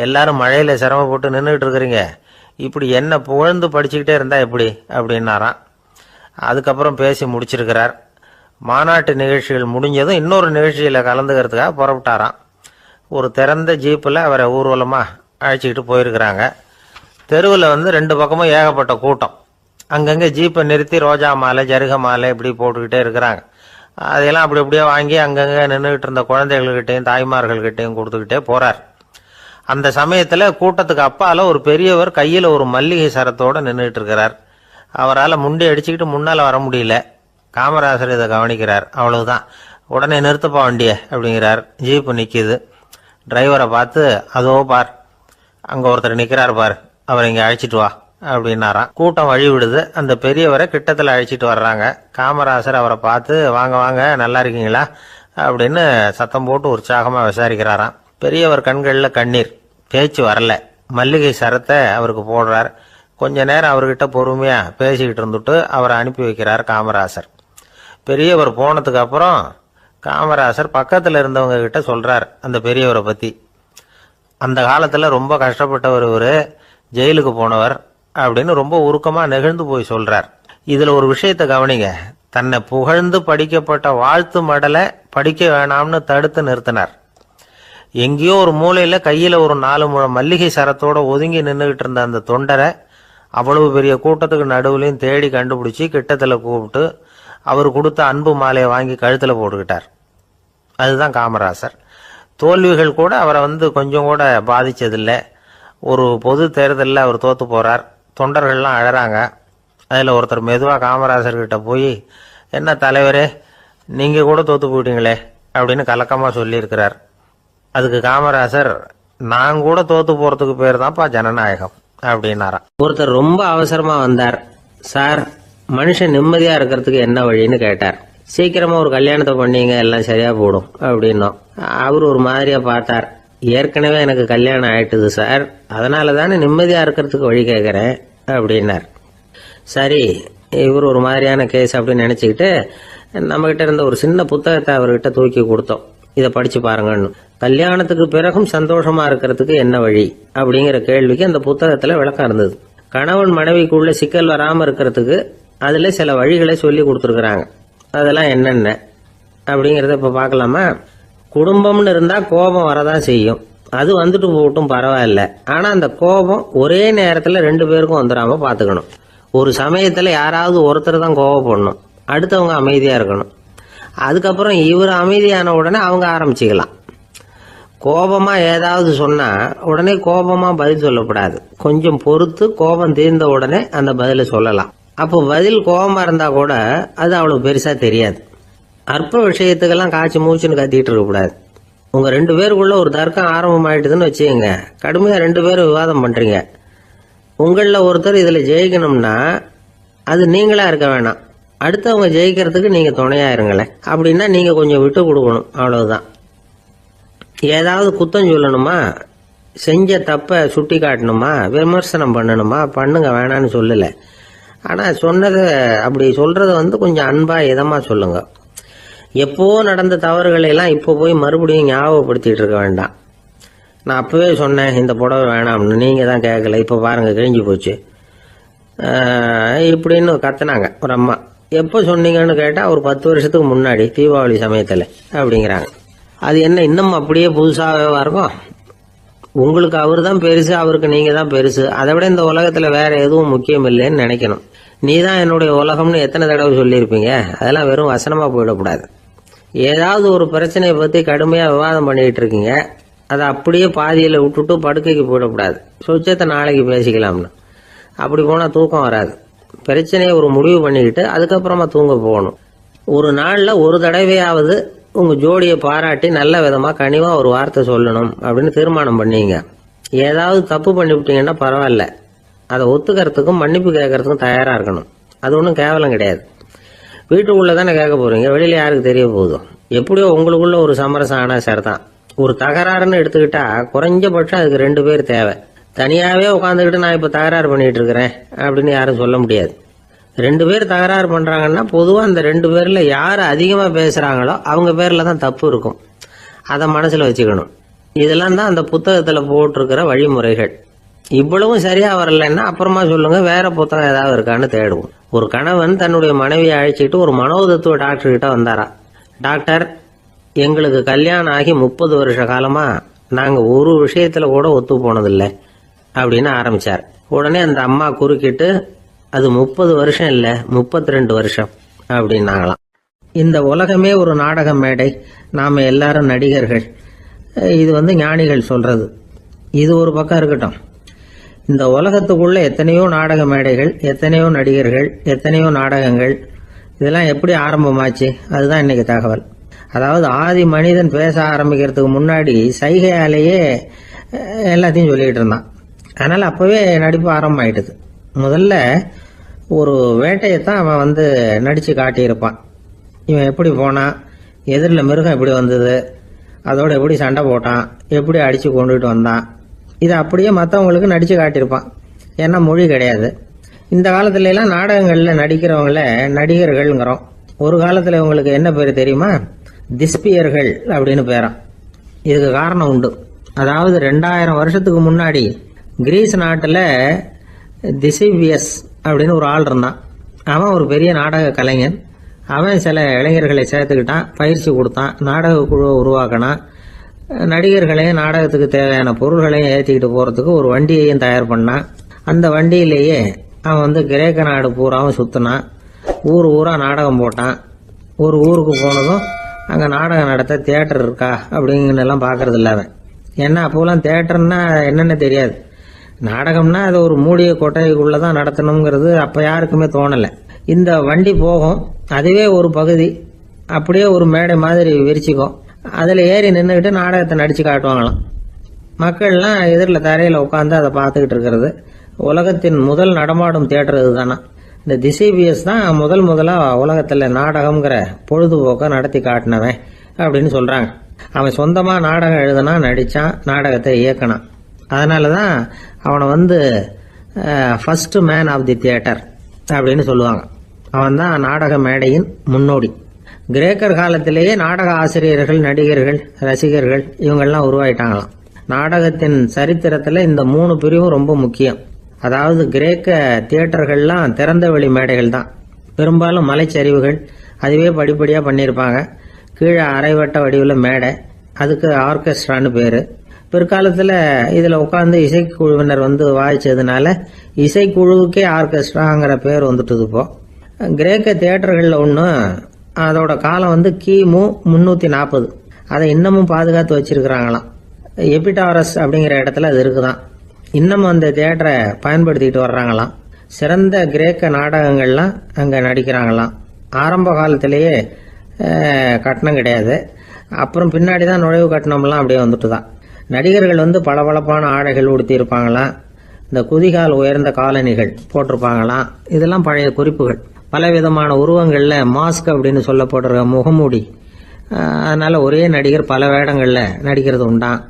எல்லாரும் மழையில் சிரமப்பட்டு நின்றுட்டு இருக்கிறீங்க, இப்படி என்ன புகழ்ந்து படிச்சுக்கிட்டே இருந்தா எப்படி அப்படின்னாராம். அதுக்கப்புறம் பேசி முடிச்சிருக்கிறார். மாநாட்டு நிகழ்ச்சிகள் முடிஞ்சதும் இன்னொரு நிகழ்ச்சியில் கலந்துக்கிறதுக்காக புறப்பட்டாராம். ஒரு திறந்த ஜீப்பில் அவரை ஊர்வலமாக அழைச்சிக்கிட்டு போயிருக்கிறாங்க. தெருவில் 2 பக்கமும் ஏகப்பட்ட கூட்டம். அங்கங்கே ஜீப்பை நிறுத்தி ரோஜா மாலை, ஜருக மாலை இப்படி போட்டுக்கிட்டே இருக்கிறாங்க. அதையெல்லாம் அப்படி அப்படியே வாங்கி அங்கங்கே நின்றுக்கிட்டு இருந்த குழந்தைகள்கிட்டையும் தாய்மார்கள்கிட்டையும் கொடுத்துக்கிட்டே போகிறார். அந்த சமயத்தில் கூட்டத்துக்கு அப்பால் ஒரு பெரியவர் கையில் ஒரு மல்லிகை சரத்தோடு நின்றுட்டு இருக்கிறார். அவரால் முண்டி அடிச்சுக்கிட்டு முன்னால் வர முடியல. காமராசர் இதை கவனிக்கிறார். அவ்வளவுதான், உடனே நிறுத்தப்பா வண்டிய அப்படிங்கிறார். ஜீப்பு நிற்கிது. டிரைவரை பார்த்து, அதோ பார், அங்கே ஒருத்தர் நிற்கிறார் பார், அவரை இங்கே அழைச்சிட்டு வா அப்படின்னாராம். கூட்டம் வழி விடுது. அந்த பெரியவரை கிட்டத்தில் அழைச்சிட்டு வர்றாங்க. காமராசர் அவரை பார்த்து, வாங்க வாங்க, நல்லா இருக்கீங்களா அப்படின்னு சத்தம் போட்டு உற்சாகமாக விசாரிக்கிறாராம். பெரியவர் கண்களில் கண்ணீர், பேச்சு வரல. மல்லிகை சரத்தை அவருக்கு போடுறார். கொஞ்ச நேரம் அவர்கிட்ட பொறுமையாக பேசிக்கிட்டு இருந்துட்டு அவரை அனுப்பி வைக்கிறார் காமராசர். பெரியவர் போனதுக்கு அப்புறம் காமராசர் பக்கத்தில் இருந்தவங்க கிட்ட சொல்கிறார் அந்த பெரியவரை பற்றி. அந்த காலத்தில் ரொம்ப கஷ்டப்பட்டவர் இவர், ஜெயிலுக்கு போனவர் அப்படின்னு ரொம்ப உருக்கமாக நெகிழ்ந்து போய் சொல்கிறார். இதில் ஒரு விஷயத்தை கவனிங்க. தன்னை புகழ்ந்து படிக்கப்பட்ட வாழ்த்து மடலை படிக்க வேணாம்னு தடுத்து நிறுத்தினார். எங்கேயோ ஒரு மூலையில் கையில் ஒரு 4 முழம் மல்லிகை சரத்தோட ஒதுங்கி நின்றுகிட்டு இருந்த அந்த தொண்டரை அவ்வளவு பெரிய கூட்டத்துக்கு நடுவுலையும் தேடி கண்டுபிடிச்சி கிட்டத்தில் கூப்பிட்டு அவர் கொடுத்த அன்பு மாலையை வாங்கி கழுத்தில் போட்டுக்கிட்டார். அதுதான் காமராசர். தோல்விகள் கூட அவரை கொஞ்சம் கூட பாதிச்சதில்லை. ஒரு பொது தேர்தலில் அவர் தோற்று போகிறார். தொண்டர்கள்லாம் அழறாங்க. அதில் ஒருத்தர் மெதுவாக காமராசர்கிட்ட போய், என்ன தலைவரே, நீங்கள் கூட தோற்று போயிட்டீங்களே அப்படின்னு கலக்கமாக சொல்லியிருக்கிறார். அதுக்கு காமராசர், நான் கூட தோற்று போகிறதுக்கு பேர் தான்ப்பா ஜனநாயகம் அப்படின்னாராம். ஒருத்தர் ரொம்ப அவசரமாக வந்தார். சார், மனுஷன் நிம்மதியாக இருக்கிறதுக்கு என்ன வழின்னு கேட்டார். சீக்கிரமாக ஒரு கல்யாணத்தை பண்ணீங்க, எல்லாம் சரியாக போடும் அப்படின்னோம். அவர் ஒரு மாதிரியாக பார்த்தார். ஏற்கனவே எனக்கு கல்யாணம் ஆயிட்டுது சார், அதனால தானே நிம்மதியாக இருக்கிறதுக்கு வழி கேட்குறேன் அப்படின்னார். சரி, இவர் ஒரு மாதிரியான கேஸ் அப்படின்னு நினச்சிக்கிட்டு நம்மகிட்ட இருந்த ஒரு சின்ன புத்தகத்தை அவர்கிட்ட தூக்கி கொடுத்தோம். இதை படிச்சு பாருங்கன்னு. கல்யாணத்துக்கு பிறகும் சந்தோஷமா இருக்கிறதுக்கு என்ன வழி அப்படிங்கிற கேள்விக்கு அந்த புத்தகத்துல விளக்கம் இருந்தது. கணவன் மனைவிக்குள்ள சிக்கல் வராம இருக்கிறதுக்கு அதுல சில வழிகளை சொல்லி கொடுத்துருக்குறாங்க. அதெல்லாம் என்னென்ன அப்படிங்கிறத இப்ப பார்க்கலாமா? குடும்பம்னு இருந்தா கோபம் வரதான் செய்யும். அது வந்துட்டு போகட்டும், பரவாயில்ல. ஆனா அந்த கோபம் ஒரே நேரத்துல 2 பேருக்கும் வந்துடாம பாத்துக்கணும். ஒரு சமயத்துல யாராவது ஒருத்தர் தான் கோபப்படணும், அடுத்தவங்க அமைதியா இருக்கணும். அதுக்கப்புறம் இவர் அமைதியான உடனே அவங்க ஆரம்பிச்சுக்கலாம். கோபமா ஏதாவது சொன்னா உடனே கோபமா பதில் சொல்லக்கூடாது. கொஞ்சம் பொறுத்து கோபம் தீர்ந்த உடனே அந்த பதில சொல்லலாம். அப்போ பதில் கோபமா இருந்தா கூட அது அவ்வளவு பெருசா தெரியாது. அற்ப விஷயத்துக்கெல்லாம் காய்ச்சி மூச்சுன்னு கத்திட்டு இருக்கக்கூடாது. உங்க 2 பேருக்குள்ள ஒரு தர்க்கம் ஆரம்பமாயிட்டுதுன்னு வச்சுக்கோங்க. கடுமையா 2 பேரும் விவாதம் பண்றீங்க. உங்கள ஒருத்தர் இதுல ஜெயிக்கணும்னா அது நீங்களா இருக்க வேணாம், அடுத்தவங்க ஜெயிக்கிறதுக்கு நீங்க துணையா இருங்களேன். அப்படின்னா நீங்க கொஞ்சம் விட்டு கொடுக்கணும், அவ்வளவுதான். ஏதாவது குத்தம் சொல்லணுமா, செஞ்ச தப்ப சுட்டி காட்டணுமா, விமர்சனம் பண்ணணுமா, பண்ணுங்க, வேணான்னு சொல்லல. ஆனா சொன்னதை அப்படி சொல்றத கொஞ்சம் அன்பா இதமா சொல்லுங்க. எப்போ நடந்த தவறுகளை எல்லாம் இப்போ போய் மறுபடியும் ஞாபகப்படுத்திட்டு இருக்க வேண்டாம். நான் அப்பவே சொன்னேன் இந்த புடவை வேணாம்னு, நீங்க தான் கேட்கல, இப்ப பாருங்க கிழிஞ்சு போச்சு இப்படின்னு கத்துனாங்க ஒரு அம்மா. எப்போ சொன்னீங்கன்னு கேட்டா ஒரு 10 வருஷத்துக்கு முன்னாடி தீபாவளி சமயத்துல அப்படிங்கிறாங்க. அது என்ன இன்னும் அப்படியே புதுசாவே இருக்கும்? உங்களுக்கு அவர் தான் பெருசு, அவருக்கு நீங்க தான் பெருசு. அதை விட இந்த உலகத்துல வேற எதுவும் முக்கியம் இல்லைன்னு நினைக்கணும். நீ தான் என்னுடைய உலகம்னு எத்தனை தடவை சொல்லியிருப்பீங்க? அதெல்லாம் வெறும் வசனமா போயிடக்கூடாது. ஏதாவது ஒரு பிரச்சனையை பத்தி கடுமையா விவாதம் பண்ணிட்டு இருக்கீங்க, அதை அப்படியே பாதியில விட்டுட்டு படுக்கைக்கு போயிடக்கூடாது. சொச்சத்தை நாளைக்கு பேசிக்கலாம்னு. அப்படி போனா தூக்கம் வராது. பிரச்சனையை ஒரு முடிவு பண்ணிக்கிட்டு அதுக்கப்புறமா தூங்க போகணும். ஒரு நாள்ல ஒரு தடவையாவது உங்க ஜோடியை பாராட்டி நல்ல விதமா கனிவா ஒரு வார்த்தை சொல்லணும் அப்படின்னு தீர்மானம் பண்ணீங்க. ஏதாவது தப்பு பண்ணிவிட்டீங்கன்னா பரவாயில்ல, அதை ஒத்துக்கிறதுக்கும் மன்னிப்பு கேட்கறதுக்கும் தயாரா இருக்கணும். அது ஒன்றும் கேவலம் கிடையாது. வீட்டுக்குள்ள தானே கேட்க போறீங்க, வெளியில யாருக்கு தெரிய போதும்? எப்படியோ உங்களுக்குள்ள ஒரு சமரசம் ஆனா சரிதான். ஒரு தகராறுன்னு எடுத்துக்கிட்டா குறைஞ்சபட்சம் அதுக்கு 2 பேர் தேவை. தனியாவே உட்காந்துக்கிட்டு நான் இப்ப தகராறு பண்ணிட்டு இருக்கிறேன் அப்படின்னு யாரும் சொல்ல முடியாது. 2 பேர் தகராறு பண்றாங்கன்னா பொதுவா அந்த 2 பேர்ல யாரு அதிகமா பேசுறாங்களோ அவங்க பேர்ல தான் தப்பு இருக்கும். அதை மனசுல வச்சுக்கணும். இதெல்லாம் தான் அந்த புத்தகத்துல போட்டிருக்கிற வழிமுறைகள். இவ்வளவும் சரியா வரலன்னா அப்புறமா சொல்லுங்க, வேற புத்தகம் ஏதாவது இருக்கான்னு தேடுவோம். ஒரு கணவன் தன்னுடைய மனைவியை அழைச்சிட்டு ஒரு மனோதத்துவ டாக்டர் கிட்ட வந்தாரா. டாக்டர், எங்களுக்கு கல்யாணம் ஆகி 30 வருஷ காலமா நாங்க ஒரு விஷயத்துல கூட ஒத்து போனதில்லை அப்படின்னு ஆரம்பிச்சார். உடனே அந்த அம்மா குறுக்கிட்டு, அது 30 வருஷம் இல்ல 32 வருஷம் அப்படின்னாங்களாம். இந்த உலகமே ஒரு நாடக மேடை, நாம எல்லாரும் நடிகர்கள். இது ஞானிகள் சொல்றது. இது ஒரு பக்கம் இருக்கட்டும். இந்த உலகத்துக்குள்ள எத்தனையோ நாடக மேடைகள், எத்தனையோ நடிகர்கள், எத்தனையோ நாடகங்கள், இதெல்லாம் எப்படி ஆரம்பமாச்சு? அதுதான் இன்னைக்கு தகவல். அதாவது ஆதி மனிதன் பேச ஆரம்பிக்கிறதுக்கு முன்னாடி சைகையாலேயே எல்லாத்தையும் சொல்லிட்டு இருந்தான். அதனால அப்பவே நடிப்பு ஆரம்பமாயிட்டது. முதல்ல ஒரு வேட்டையத்தான் அவன் நடிச்சு காட்டியிருப்பான். இவன் எப்படி போனான், எதிரில் மிருகம் எப்படி வந்தது, அதோட எப்படி சண்டை போட்டான், எப்படி அடிச்சு கொண்டுட்டு வந்தான், இதை அப்படியே மற்றவங்களுக்கு நடிச்சு காட்டியிருப்பான். ஏன்னா மொழி கிடையாது. இந்த காலத்துல எல்லாம் நாடகங்கள்ல நடிக்கிறவங்கள நடிகர்கள்ங்கிறோம். ஒரு காலத்துல இவங்களுக்கு என்ன பேரு தெரியுமா? திஸ்பியர்கள் அப்படின்னு பேராம். இதுக்கு காரணம் உண்டு. அதாவது 2000 வருஷத்துக்கு முன்னாடி கிரீஸ் நாட்டுல திசிவியஸ் அப்படின்னு ஒரு ஆள் இருந்தான். அவன் ஒரு பெரிய நாடக கலைஞன். அவன் சில இளைஞர்களை சேர்த்துக்கிட்டான், பயிற்சி கொடுத்தான், நாடக குழுவை உருவாக்கினான். நடிகர்களையும் நாடகத்துக்கு தேவையான பொருள்களையும் ஏற்றிக்கிட்டு போறதுக்கு ஒரு வண்டியையும் தயார் பண்ணான். அந்த வண்டியிலேயே அவன் கிரேக்க நாடு பூராவும் சுத்தினான். ஊர் ஊரா நாடகம் போட்டான். ஒரு ஊருக்கு போனதும் அங்க நாடகம் நடத்த தியேட்டர் இருக்கா அப்படிங்கலாம் பாக்குறது இல்ல அவன். ஏன்னா அப்போலாம் தியேட்டர்னா என்னன்னு தெரியாது. நாடகம்னா அது ஒரு மூடிய கொட்டைக்குள்ளதான் நடத்தணுங்கிறது அப்ப யாருக்குமே தோணல. இந்த வண்டி போகும், அதுவே ஒரு பகுதி அப்படியே ஒரு மேடை மாதிரி விரிச்சுக்கும். அதுல ஏறி நின்றுகிட்டு நாடகத்தை நடிச்சு காட்டுவாங்களாம். மக்கள்லாம் எதிரில் தரையில உட்காந்து அதை பார்த்துக்கிட்டு இருக்கிறது. உலகத்தின் முதல் நடமாடும் தியேட்டர் இதுதானா. இந்த திசிபியஸ் தான் முதலா உலகத்துல நாடகம்ங்கிற பொழுதுபோக்க நடத்தி காட்டினவன் அப்படின்னு சொல்றாங்க. அவன் சொந்தமா நாடகம் எழுதுனா, நடிச்சான், நாடகத்தை இயக்கினான். அதனாலதான் அவனை first man of the theatre அப்படின்னு சொல்லுவாங்க. அவன் தான் நாடக மேடையின் முன்னோடி. கிரேக்கர் காலத்திலேயே நாடக ஆசிரியர்கள், நடிகர்கள், ரசிகர்கள் இவங்கெல்லாம் உருவாயிட்டாங்களாம். நாடகத்தின் சரித்திரத்தில் இந்த 3 பிரிவும் ரொம்ப முக்கியம். அதாவது கிரேக்க தியேட்டர்கள்லாம் திறந்த வெளி மேடைகள் தான். பெரும்பாலும் மலைச்சரிவுகள், அதுவே படிப்படியாக பண்ணியிருப்பாங்க. கீழே அரைவட்ட வடிவில் மேடை, அதுக்கு ஆர்கெஸ்ட்ரான்னு பேர். பிற்காலத்தில் இதில் உட்காந்து இசைக்குழுவினர் வாய்ச்சதுனால இசைக்குழுவுக்கே ஆர்கெஸ்ட்ராங்கிற பேர் வந்துட்டுது. இப்போ கிரேக்க தியேட்டர்களில் ஒன்று, அதோட காலம் கிமு 340. அதை இன்னமும் பாதுகாத்து வச்சிருக்கிறாங்களாம். எபிடாரஸ் அப்படிங்கிற இடத்துல அது இருக்குதான். இன்னமும் அந்த தியேட்டரை பயன்படுத்திட்டு வர்றாங்களாம். சிறந்த கிரேக்க நாடகங்கள்லாம் அங்கே நடிக்கிறாங்களாம். ஆரம்ப காலத்திலேயே கட்டணம் கிடையாது. அப்புறம் பின்னாடி தான் நுழைவு கட்டணம்லாம் அப்படியே வந்துட்டு தான். நடிகர்கள் பளபளப்பான ஆடைகள் உடுத்தி இருப்பாங்களாம். இந்த குதிகால் உயர்ந்த காலணிகள் போட்டிருப்பாங்களாம். இதெல்லாம் பழைய குறிப்புகள். பலவிதமான உருவங்களில் மாஸ்க் அப்படின்னு சொல்லப்படுற முகமூடி. அதனால ஒரே நடிகர் பல வேடங்களில் நடிக்கிறது உண்டான்.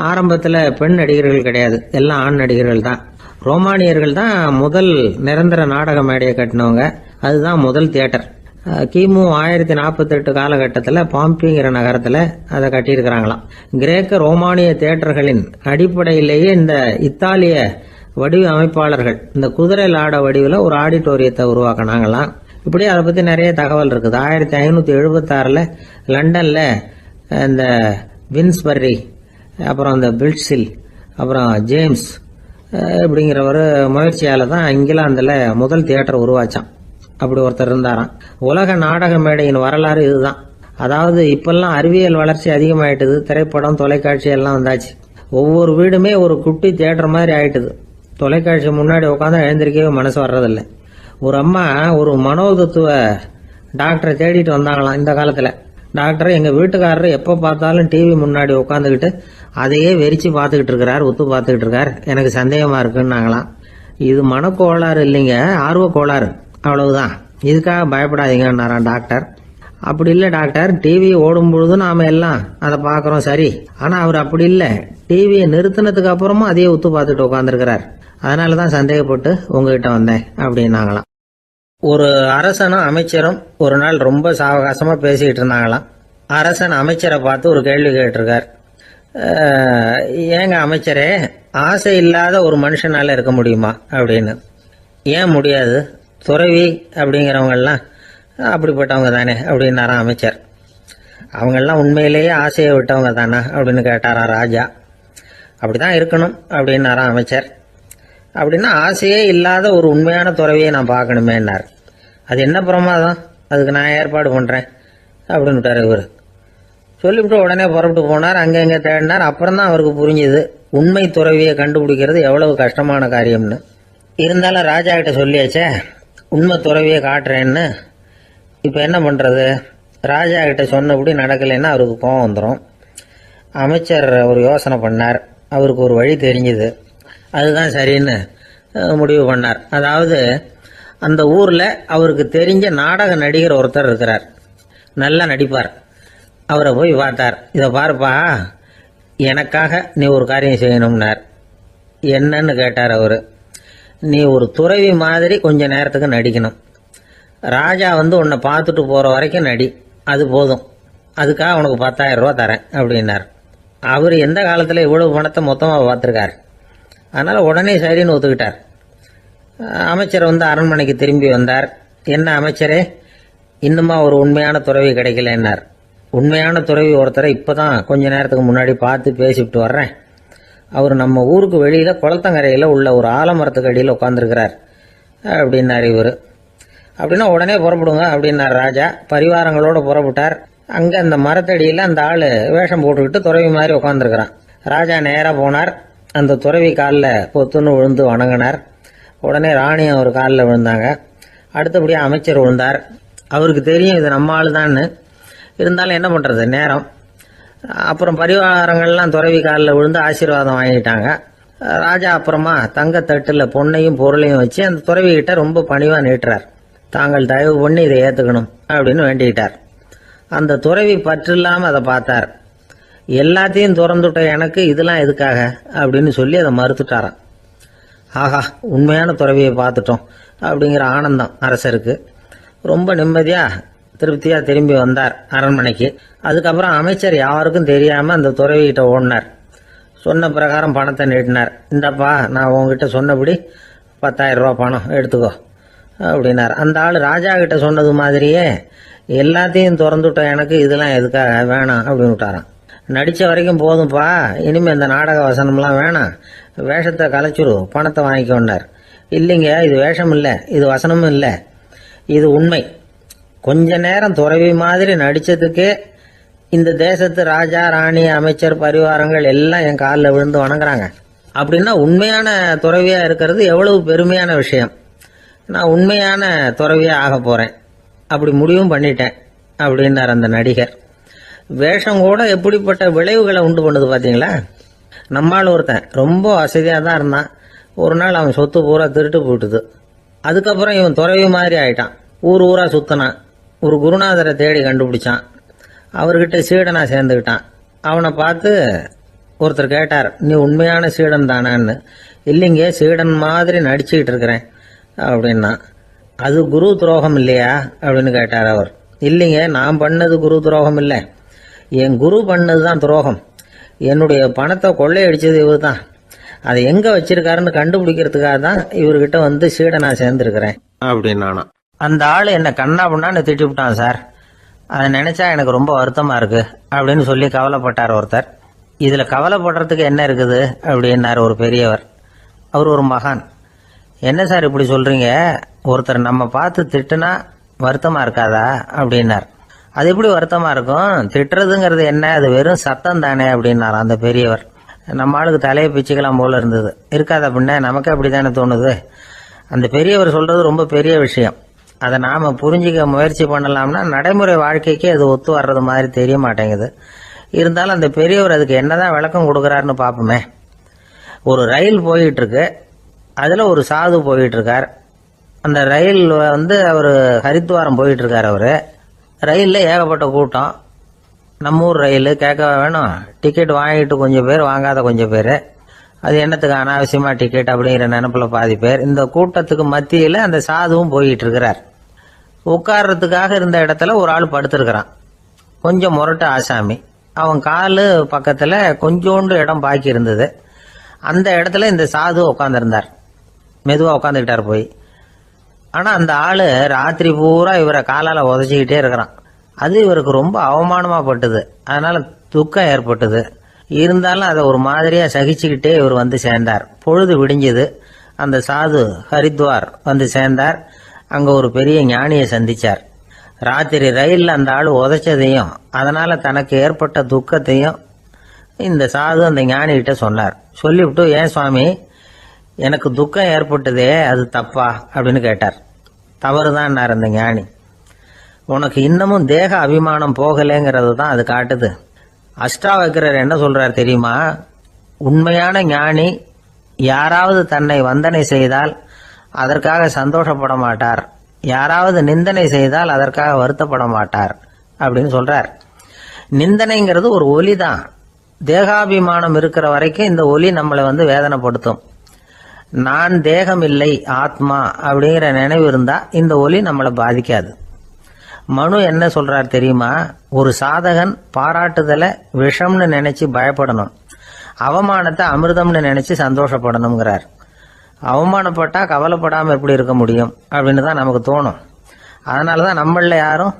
ஆரம்பத்தில் பெண் நடிகர்கள் கிடையாது, எல்லாம் ஆண் நடிகர்கள் தான். ரோமானியர்கள் தான் முதல் நிரந்தர நாடக மேடையை கட்டினவங்க. அதுதான் முதல் தியேட்டர். கிமு 1048 காலகட்டத்தில் பாம்பிங்கிற நகரத்தில் அதை கட்டியிருக்கிறாங்களாம். கிரேக்க ரோமானிய தியேட்டர்களின் அடிப்படையிலேயே இந்த இத்தாலிய வடிவ அமைப்பாளர்கள் இந்த குதிரை லாட வடிவில் ஒரு ஆடிட்டோரியத்தை உருவாக்கினாங்களாம். இப்படி அதை பற்றி நிறைய தகவல் இருக்குது. 1576 லண்டனில் இந்த வின்ஸ்பர்ரி, அப்புறம் இந்த பில்ட்ஸில், அப்புறம் ஜேம்ஸ் இப்படிங்கிற ஒரு முயற்சியால் தான் இங்கிலாந்தில் முதல் தியேட்டர் உருவாச்சான். அப்படி ஒருத்தர் இருந்தாராம். உலக நாடக மேடையின் வரலாறு இதுதான். அதாவது இப்பெல்லாம் அறிவியல் வளர்ச்சி அதிகமாயிட்டுது. திரைப்படம், தொலைக்காட்சி எல்லாம் வந்தாச்சு. ஒவ்வொரு வீடுமே ஒரு குட்டி தியேட்டர் மாதிரி ஆயிட்டுது. தொலைக்காட்சி முன்னாடி உட்காந்து எழுந்திருக்கவே மனசு வர்றதில்லை. ஒரு அம்மா ஒரு மனோதத்துவ டாக்டரை தேடிட்டு வந்தாங்களாம் இந்த காலத்தில். டாக்டர், எங்கள் வீட்டுக்காரர் எப்போ பார்த்தாலும் டிவி முன்னாடி உட்காந்துக்கிட்டு அதையே வெறிச்சு பார்த்துக்கிட்டு இருக்கிறார், உத்து பார்த்துக்கிட்டு இருக்கார், எனக்கு சந்தேகமாக இருக்குன்னாங்களாம். இது மனக்கோளாறு இல்லைங்க, ஆர்வ கோளாறு, அவ்வளவுதான், இதுக்காக பயப்படாதீங்கன்னாராம் டாக்டர். அப்படி இல்லை டாக்டர், டிவி ஓடும் பொழுது நாம எல்லாம் அதை பார்க்குறோம் சரி, ஆனால் அவர் அப்படி இல்லை, டிவியை நிறுத்தினதுக்கு அப்புறமும் அதையே உத்து பார்த்துட்டு உட்காந்துருக்கிறார், அதனால தான் சந்தேகப்பட்டு உங்ககிட்ட வந்தேன் அப்படின்னாங்களாம். ஒரு அரசனும் அமைச்சரும் ஒரு நாள் ரொம்ப சாவகாசமா பேசிக்கிட்டு இருந்தாங்களாம். அரசன் அமைச்சரை பார்த்து ஒரு கேள்வி கேட்டிருக்கார். ஏங்க அமைச்சரே, ஆசை இல்லாத ஒரு மனுஷனால இருக்க முடியுமா அப்படின்னு. ஏன் முடியாது, துறவி அப்படிங்கிறவங்கெல்லாம் அப்படிப்பட்டவங்க தானே அப்படின்னாராம் அமைச்சர். அவங்கெல்லாம் உண்மையிலேயே ஆசையை விட்டவங்க தானே அப்படின்னு கேட்டாராம் ராஜா. அப்படிதான் இருக்கணும் அப்படின்னாராம் அமைச்சர். அப்படின்னா ஆசையே இல்லாத ஒரு உண்மையான துறவியை நான் பார்க்கணுமேன்னார். அது என்ன பிரமாதம், அதுக்கு நான் ஏற்பாடு பண்ணுறேன் அப்படின்னுட்டார் இவர். சொல்லிவிட்டு உடனே புறப்பட்டு போனார். அங்கே இங்கே தேடினார். அப்புறம் தான் அவருக்கு புரிஞ்சுது உண்மை துறவியை கண்டுபிடிக்கிறது எவ்வளவு கஷ்டமான காரியம்னு. இருந்தாலும் ராஜா கிட்ட சொல்லியாச்சே உண்மை துறவியை காட்டுறேன்னு. இப்போ என்ன பண்ணுறது, ராஜா கிட்ட சொன்னபடி நடக்கலைன்னா அவருக்கு கோவம் வந்துடும். அமைச்சர் ஒரு யோசனை பண்ணார். அவருக்கு ஒரு வழி தெரிஞ்சுது. அதுதான் சரின்னு முடிவு பண்ணார். அதாவது அந்த ஊரில் அவருக்கு தெரிஞ்ச நாடக நடிகர் ஒருத்தர் இருக்கிறார், நல்லா நடிப்பார். அவரை போய் பார்த்தார். இதை பாருப்பா, எனக்காக நீ ஒரு காரியம் செய்யணும்னார். என்னன்னு கேட்டார் அவர். நீ ஒரு துறவி மாதிரி கொஞ்ச நேரத்துக்கு நடிக்கணும். ராஜா உன்னை பார்த்துட்டு போகிற வரைக்கும் நடி, அது போதும், அதுக்காக உனக்கு 10,000 ரூபா தரேன் அப்படின்னார். அவர் எந்த காலத்தில் இவ்வளவு பணத்தை மொத்தமாக பார்த்துருக்கார். அதனால் உடனே சரின்னு ஒத்துக்கிட்டார். அமைச்சர் அரண்மனைக்கு திரும்பி வந்தார். என்ன அமைச்சரே, இன்னுமா ஒரு உண்மையான துறவி கிடைக்கலன்னார். உண்மையான துறவி ஒருத்தரை இப்போ தான் கொஞ்ச நேரத்துக்கு முன்னாடி பார்த்து பேசிவிட்டு வர்றேன். அவர் நம்ம ஊருக்கு வெளியில் குளத்தங்கரையில் உள்ள ஒரு ஆலமரத்துக்கு அடியில் உட்காந்துருக்கிறார் அப்படின்னார் இவர். அப்படின்னா உடனே புறப்படுங்க அப்படின்னார் ராஜா. பரிவாரங்களோடு புறப்பட்டார். அங்கே அந்த மரத்தடியில் அந்த ஆள் வேஷம் போட்டுக்கிட்டு துறவி மாதிரி உட்காந்துருக்கிறான். ராஜா நேராக போனார். அந்த துறவி காலில் பொத்துன்னு விழுந்து வணங்கினார். உடனே ராணி அவர் காலில் விழுந்தாங்க. அடுத்தபடியாக அமைச்சர் விழுந்தார். அவருக்கு தெரியும் இது நம்ம ஆள் தான்னு. இருந்தாலும் என்ன பண்ணுறது, நேரம். அப்புறம் பரிவாரங்கள்லாம் துறவி காலில் விழுந்து ஆசீர்வாதம் வாங்கிட்டாங்க. ராஜா அப்புறமா தங்கத்தட்டில் பொண்ணையும் பொருளையும் வச்சு அந்த துறவிகிட்ட ரொம்ப பணிவாக நீட்டுறார். தாங்கள் தயவு பண்ணி இதை ஏற்றுக்கணும் அப்படின்னு வேண்டிக்கிட்டார். அந்த துறவி பற்று இல்லாமல் அதை பார்த்தார். எல்லாத்தையும் திறந்துட்ட எனக்கு இதெல்லாம் எதுக்காக அப்படின்னு சொல்லி அதை மறுத்துட்டாராம். ஆஹா, உண்மையான துறவியை பார்த்துட்டோம் அப்படிங்கிற ஆனந்தம் அரசருக்கு. ரொம்ப நிம்மதியா திருப்தியா திரும்பி வந்தார் அரண்மனைக்கு. அதுக்கப்புறம் அமைச்சர் யாருக்கும் தெரியாம அந்த துறவிகிட்ட ஓடினார். சொன்ன பிரகாரம் பணத்தை நீட்டினார். இந்தப்பா, நான் உங்ககிட்ட சொன்னபடி 10,000 ரூபா பணம் எடுத்துக்கோ அப்படின்னார். அந்த ஆள் ராஜா கிட்ட சொன்னது மாதிரியே எல்லாத்தையும் திறந்துட்டோம், எனக்கு இதெல்லாம் எதுக்காக வேணாம் அப்படின்னு விட்டாராம். நடிச்ச வரைக்கும் போதும்பா, இனிமே இந்த நாடக வசனம்லாம் வேணாம், வேஷத்தை கலைச்சிரு, பணத்தை வாங்கிக்கோன்னார். இல்லைங்க, இது வேஷம் இல்லை, இது வசனமும் இல்லை, இது உண்மை. கொஞ்ச நேரம் துறவி மாதிரி நடிச்சதுக்கே இந்த தேசத்து ராஜா, ராணி, அமைச்சர், பரிவாரங்கள் எல்லாம் என் காலில் விழுந்து வணங்குறாங்க. அப்படின்னா உண்மையான துறவியா இருக்கிறது எவ்வளவு பெருமையான விஷயம். நான் உண்மையான துறவியா ஆக போறேன், அப்படி முடிவும் பண்ணிட்டேன் அப்படின்னார் அந்த நடிகர். வேஷம் கூட எப்படிப்பட்ட விளைவுகளை உண்டு பண்ணுது பாத்தீங்களா. நம்மால் ஒருத்தன் ரொம்ப வசதியாக தான் இருந்தான். ஒரு நாள் அவன் சொத்து பூரா திருட்டு போயிட்டுது. அதுக்கப்புறம் இவன் துறவி மாதிரி ஆயிட்டான். ஊர் ஊரா சுத்தினான். ஒரு குருநாதரை தேடி கண்டுபிடிச்சான். அவர்கிட்ட சீடனா சேர்ந்துக்கிட்டான். அவனை பார்த்து ஒருத்தர் கேட்டார், நீ உண்மையான சீடன் தானான்னு. இல்லைங்க, சீடன் மாதிரி நடிச்சுக்கிட்டு இருக்கிறேன் அப்படின்னா. அது குரு துரோகம் இல்லையா அப்படின்னு கேட்டார் அவர். இல்லைங்க, நான் பண்ணது குரு துரோகம் இல்லை, என் குரு பண்ணது தான் துரோகம். என்னுடைய பணத்தை கொள்ளையடிச்சது இவர் தான். அதை எங்க வச்சிருக்காருன்னு கண்டுபிடிக்கிறதுக்காக தான் இவர்கிட்ட வந்து சீடனா சேர்ந்துருக்கிறேன் அப்படின்னா. அந்த ஆள் என்ன கண்ணா பண்ணான்னு திட்டி விட்டான் சார். அதை நினைச்சா எனக்கு ரொம்ப வருத்தமா இருக்கு அப்படின்னு சொல்லி கவலைப்பட்டார் ஒருத்தர். இதுல கவலைப்படுறதுக்கு என்ன இருக்குது அப்படின்னாரு ஒரு பெரியவர். அவர் ஒரு மகான். என்ன சார் இப்படி சொல்றீங்க, ஒருத்தர் நம்ம பார்த்து திட்டுனா வருத்தமா இருக்காதா அப்படின்னார். அது எப்படி வருத்தமா இருக்கும், திட்டுறதுங்கிறது என்ன, அது வெறும் சத்தம் தானே அப்படின்னார் அந்த பெரியவர். நம்ம ஆளுக்கு தலையை பிச்சுக்கலாம் போல இருந்தது. இருக்காத அப்படின்னா நமக்கு அப்படித்தானே தோணுது. அந்த பெரியவர் சொல்றது ரொம்ப பெரிய விஷயம். அதை நாம புரிஞ்சிக்க முயற்சி பண்ணலாம்னா நடைமுறை வாழ்க்கைக்கு அது ஒத்து வர்றது மாதிரி தெரிய மாட்டேங்குது. இருந்தாலும் அந்த பெரியவர் அதுக்கு என்னதான் விளக்கம் கொடுக்கறாருன்னு பாப்போமே. ஒரு ரயில் போயிட்டு இருக்கு, அதுல ஒரு சாது போயிட்டு இருக்கார். அந்த ரயில் அவரு ஹரித்வாரம் போயிட்டு இருக்காரு. அவரு ரயில்ல ஏகப்பட்ட கூட்டம். நம்ம ஊர் ரயில் கேட்க வேணும், டிக்கெட் வாங்கிட்டு கொஞ்சம் பேர், வாங்காத கொஞ்சம் பேர். அது என்னத்துக்கு அனாவசியமா டிக்கெட் அப்படிங்கிற நினைப்புல பாதி பேர். இந்த கூட்டத்துக்கு மத்தியில அந்த சாதுவும் போயிட்டு இருக்கிறார். உட்கார்றதுக்காக இருந்த இடத்துல ஒரு ஆள் படுத்திருக்கிறான். கொஞ்சம் முரட்டு ஆசாமி. அவன் காலு பக்கத்துல கொஞ்சோண்டு இடம் பாக்கி இருந்தது. அந்த இடத்துல இந்த சாது உட்காந்துருந்தார். மெதுவா உட்காந்துக்கிட்டார் போய். ஆனா அந்த ஆளு ராத்திரி பூரா இவரை காலால உதச்சிக்கிட்டே இருக்கிறான். அது இவருக்கு ரொம்ப அவமானமா பட்டுது. அதனால துக்கம் ஏற்பட்டது. இருந்தாலும் அதை ஒரு மாதிரியா சகிச்சுக்கிட்டே இவர் வந்து சேர்ந்தார். பொழுது விடிஞ்சது. அந்த சாது ஹரித்வார் வந்து சேர்ந்தார். அங்க ஒரு பெரிய ஞானியை சந்திச்சார். ராத்திரி ரயில்ல அந்த ஆளு உதைச்சதையும் அதனால தனக்கு ஏற்பட்ட துக்கத்தையும் இந்த சாது அந்த ஞானி கிட்ட சொன்னார். சொல்லிவிட்டு, ஏன் சுவாமி, எனக்கு துக்கம் ஏற்பட்டதே அது தப்பா அப்படின்னு கேட்டார். தவறுதான் அந்த ஞானி. உனக்கு இன்னமும் தேக அபிமானம் போகலைங்கிறது தான் அது காட்டுது. அஷ்டாவக்கிரர் என்ன சொல்றார் தெரியுமா? உண்மையான ஞானி யாராவது தன்னை வந்தனை செய்தால் அதற்காக சந்தோஷப்பட மாட்டார், யாராவது நிந்தனை செய்தால் அதற்காக வருத்தப்பட மாட்டார் அப்படின்னு சொல்றார். நிந்தனைங்கிறது ஒரு ஒலி தான். தேகாபிமானம் இருக்கிற வரைக்கும் இந்த ஒலி நம்மளை வேதனைப்படுத்தும். நான் தேகம் இல்லை, ஆத்மா அப்படிங்கிற நினைவு இருந்தா இந்த ஒலி நம்மளை பாதிக்காது. மனு என்ன சொல்றார் தெரியுமா? ஒரு சாதகன் பாராட்டுதலை விஷம்னு நினைச்சு பயப்படணும், அவமானத்தை அமிர்தம்னு நினைச்சு சந்தோஷப்படணுங்கிறார். அவமானப்பட்டா கவலைப்படாம எப்படி இருக்க முடியும் அப்படின்னு தான் நமக்கு தோணும். அதனாலதான் நம்மள யாரும்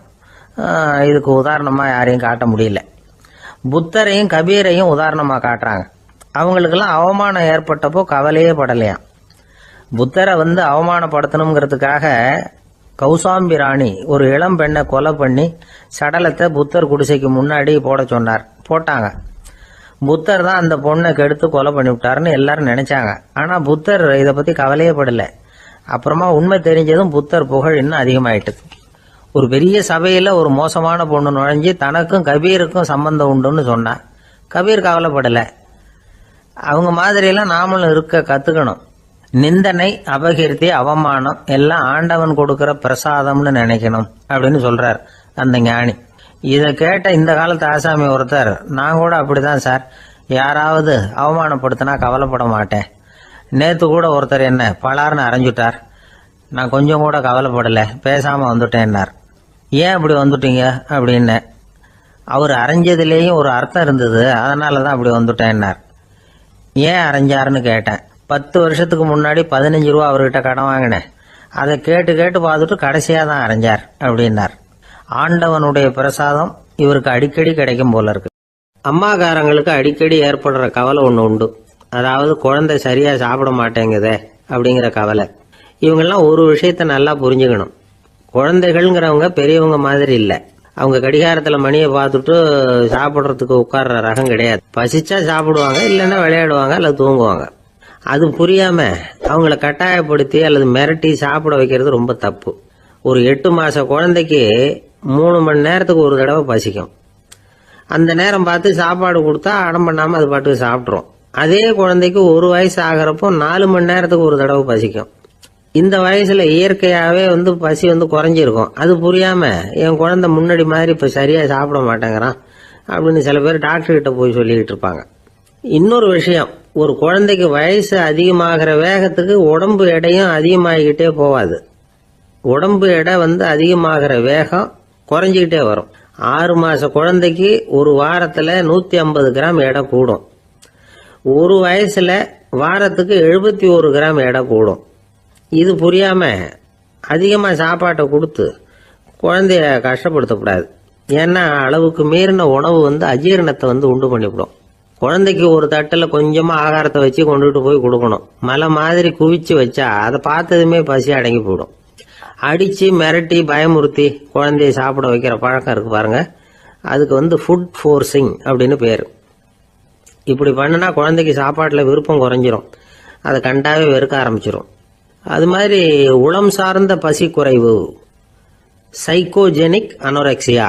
இதுக்கு உதாரணமா யாரையும் காட்ட முடியல. புத்தரையும் கபீரையும் உதாரணமா காட்டுறாங்க. அவங்களுக்கெல்லாம் அவமானம் ஏற்பட்டப்போ கவலையே படலையாம். புத்தரை அவமானப்படுத்தணுங்கிறதுக்காக கௌசாம்பி ராணி ஒரு இளம் பெண்ணை கொலை பண்ணி சடலத்தை புத்தர் குடிசைக்கு முன்னாடி போட சொன்னார். போட்டாங்க. புத்தர் தான் அந்த பொண்ணை கெடுத்து கொலை பண்ணி விட்டாருன்னு எல்லாரும் நினைச்சாங்க. ஆனா புத்தர் இதை பத்தி கவலையே படல. அப்புறமா உண்மை தெரிஞ்சதும் புத்தர் புகழ் இன்னும் அதிகமாயிட்டு. ஒரு பெரிய சபையில ஒரு மோசமான பொண்ணு நுழைஞ்சு தனக்கும் கபீருக்கும் சம்பந்தம் உண்டுன்னு சொன்னா கபீர் கவலைப்படல. அவங்க மாதிரியெல்லாம் நாமளும் இருக்க கத்துக்கணும். நிந்தனை, அபகீர்த்தி, அவமானம் எல்லாம் ஆண்டவன் கொடுக்கிற பிரசாதம்னு நினைக்கணும் அப்படின்னு சொல்றார் அந்த ஞானி. இதை கேட்ட இந்த காலத்து ஆசாமி ஒருத்தர், நான் கூட அப்படிதான் சார், யாராவது அவமானப்படுத்தினா கவலைப்பட மாட்டேன், நேற்று கூட ஒருத்தர் என்ன பலார்னு அரைஞ்சுட்டார். நான் கொஞ்சம் கூட கவலைப்படலை, பேசாமல் வந்துட்டேன்னார். ஏன் அப்படி வந்துட்டீங்க அப்படின்னு. அவர் அரைஞ்சதுலேயும் ஒரு அர்த்தம் இருந்தது, அதனால தான் அப்படி வந்துட்டேன்னார். ஏன் அரைஞ்சாருன்னு கேட்டேன். 10 வருஷத்துக்கு முன்னாடி 15 ரூபா அவர்கிட்ட கடன் வாங்கினேன். அதை கேட்டு கேட்டு பார்த்துட்டு கடைசியாக தான் அரைஞ்சார் அப்படின்னார். ஆண்டவனுடைய பிரசாதம் இவருக்கு அடிக்கடி கிடைக்கும் போல இருக்கு. அம்மாக்காரங்களுக்கு அடிக்கடி ஏற்படுற கவலை ஒன்று உண்டு. அதாவது குழந்தை சரியா சாப்பிட மாட்டேங்குதே அப்படிங்கிற கவலை. இவங்கெல்லாம் ஒரு விஷயத்த நல்லா புரிஞ்சுக்கணும். குழந்தைகள்ங்கிறவங்க பெரியவங்க மாதிரி இல்லை. அவங்க கடிகாரத்தில் மணியை பார்த்துட்டு சாப்பிட்றதுக்கு உட்கார்ற ரகம் கிடையாது. பசிச்சா சாப்பிடுவாங்க, இல்லைன்னா விளையாடுவாங்க அல்லது தூங்குவாங்க. அது புரியாம அவங்கள கட்டாயப்படுத்தி அல்லது மிரட்டி சாப்பிட வைக்கிறது ரொம்ப தப்பு. ஒரு 8 மாச குழந்தைக்கு 3 மணி நேரத்துக்கு ஒரு தடவை பசிக்கும். அந்த நேரம் பார்த்து சாப்பாடு கொடுத்தா அடம் பண்ணாம அது பாட்டுக்கு சாப்பிட்றோம். அதே குழந்தைக்கு 1 வயசு ஆகிறப்போ 4 மணி நேரத்துக்கு ஒரு தடவை பசிக்கும். இந்த வயசுல இயற்கையாவே பசி குறைஞ்சிருக்கும். அது புரியாம என் குழந்தை முன்னாடி மாதிரி இப்ப சரியா சாப்பிட மாட்டேங்கிறான் அப்படின்னு சில பேர் டாக்டர் கிட்ட போய் சொல்லிக்கிட்டு இருப்பாங்க. இன்னொரு விஷயம், ஒரு குழந்தைக்கு வயசு அதிகமாகிற வேகத்துக்கு உடம்பு எடையும் அதிகமாகிக்கிட்டே போவாது. உடம்பு எடை அதிகமாகிற வேகம் குறைஞ்சிக்கிட்டே வரும். 6 மாச குழந்தைக்கு ஒரு வாரத்துல 150 கிராம் எடை கூடும். ஒரு வயசுல வாரத்துக்கு 71 கிராம் எடை கூடும். இது புரியாம அதிகமா சாப்பாட்டை கொடுத்து குழந்தைய கஷ்டப்படுத்தக்கூடாது. ஏன்னா அளவுக்கு மீறின உணவு அஜீரணத்தை உண்டு பண்ணிவிடும். குழந்தைக்கு ஒரு தட்டில் கொஞ்சமா ஆகாரத்தை வச்சு கொண்டுட்டு போய் கொடுக்கணும். மலை மாதிரி குவிச்சு வச்சா அதை பார்த்ததுமே பசி அடங்கி போயிடும். அடிச்சு மிரட்டி பயமுறுத்தி குழந்தைய சாப்பிட வைக்கிற பழக்கம் இருக்கு பாருங்க, அதுக்கு ஃபுட் ஃபோர்சிங் அப்படின்னு பேரு. இப்படி பண்ணுனா குழந்தைக்கு சாப்பாட்டில் விருப்பம் குறைஞ்சிரும், அதை கண்டாவே வெறுக்க ஆரம்பிச்சிடும். அது மாதிரி உளம் சார்ந்த பசி குறைவு, சைக்கோஜெனிக் அனோரெக்சியா,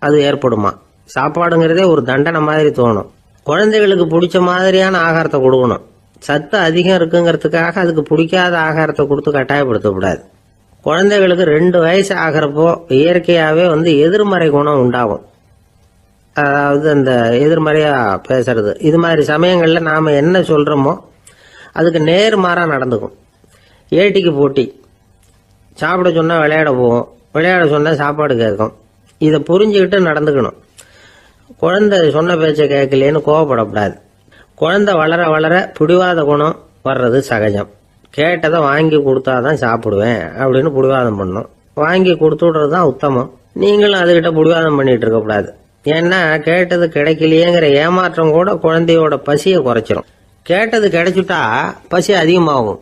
அது ஏற்படுமா. சாப்பாடுங்கிறதே ஒரு தண்டனை மாதிரி தோணும். குழந்தைகளுக்கு பிடிச்ச மாதிரியான ஆகாரத்தை கொடுக்கணும். சத்து அதிகம் இருக்குங்கிறதுக்காக அதுக்கு பிடிக்காத ஆகாரத்தை கொடுத்து கட்டாயப்படுத்தக்கூடாது. குழந்தைகளுக்கு 2 வயசு ஆகிறப்போ இயற்கையாகவே எதிர்மறை குணம் உண்டாகும். அதாவது அந்த எதிர்மறையா பேசுறது. இது மாதிரி சமயங்கள்ல நாம என்ன சொல்றோமோ அதுக்கு நேர்மாறா நடந்துக்கும். ஏட்டிக்கு போட்டி. சாப்பிட சொன்னா விளையாட போவோம், விளையாட சொன்னா சாப்பாடு கேட்கும். இதை புரிஞ்சுக்கிட்டு நடந்துக்கணும். குழந்தை சொன்ன பேச்சை கேட்கலேன்னு கோவப்படக்கூடாது. குழந்தை வளர வளர பிடிவாத குணம் வர்றது சகஜம். கேட்டதை வாங்கி கொடுத்தாதான் சாப்பிடுவேன் அப்படின்னு பிடிவாதம் பண்ணும். வாங்கி கொடுத்து விடுறது தான் உத்தமம். நீங்களும் அதுகிட்ட பிடிவாதம் பண்ணிட்டு இருக்கக்கூடாது. ஏன்னா கேட்டது கிடைக்கலையேங்கிற ஏமாற்றம் கூட குழந்தையோட பசியை குறைச்சிரும். கேட்டது கிடைச்சுட்டா பசி அதிகமாகும்.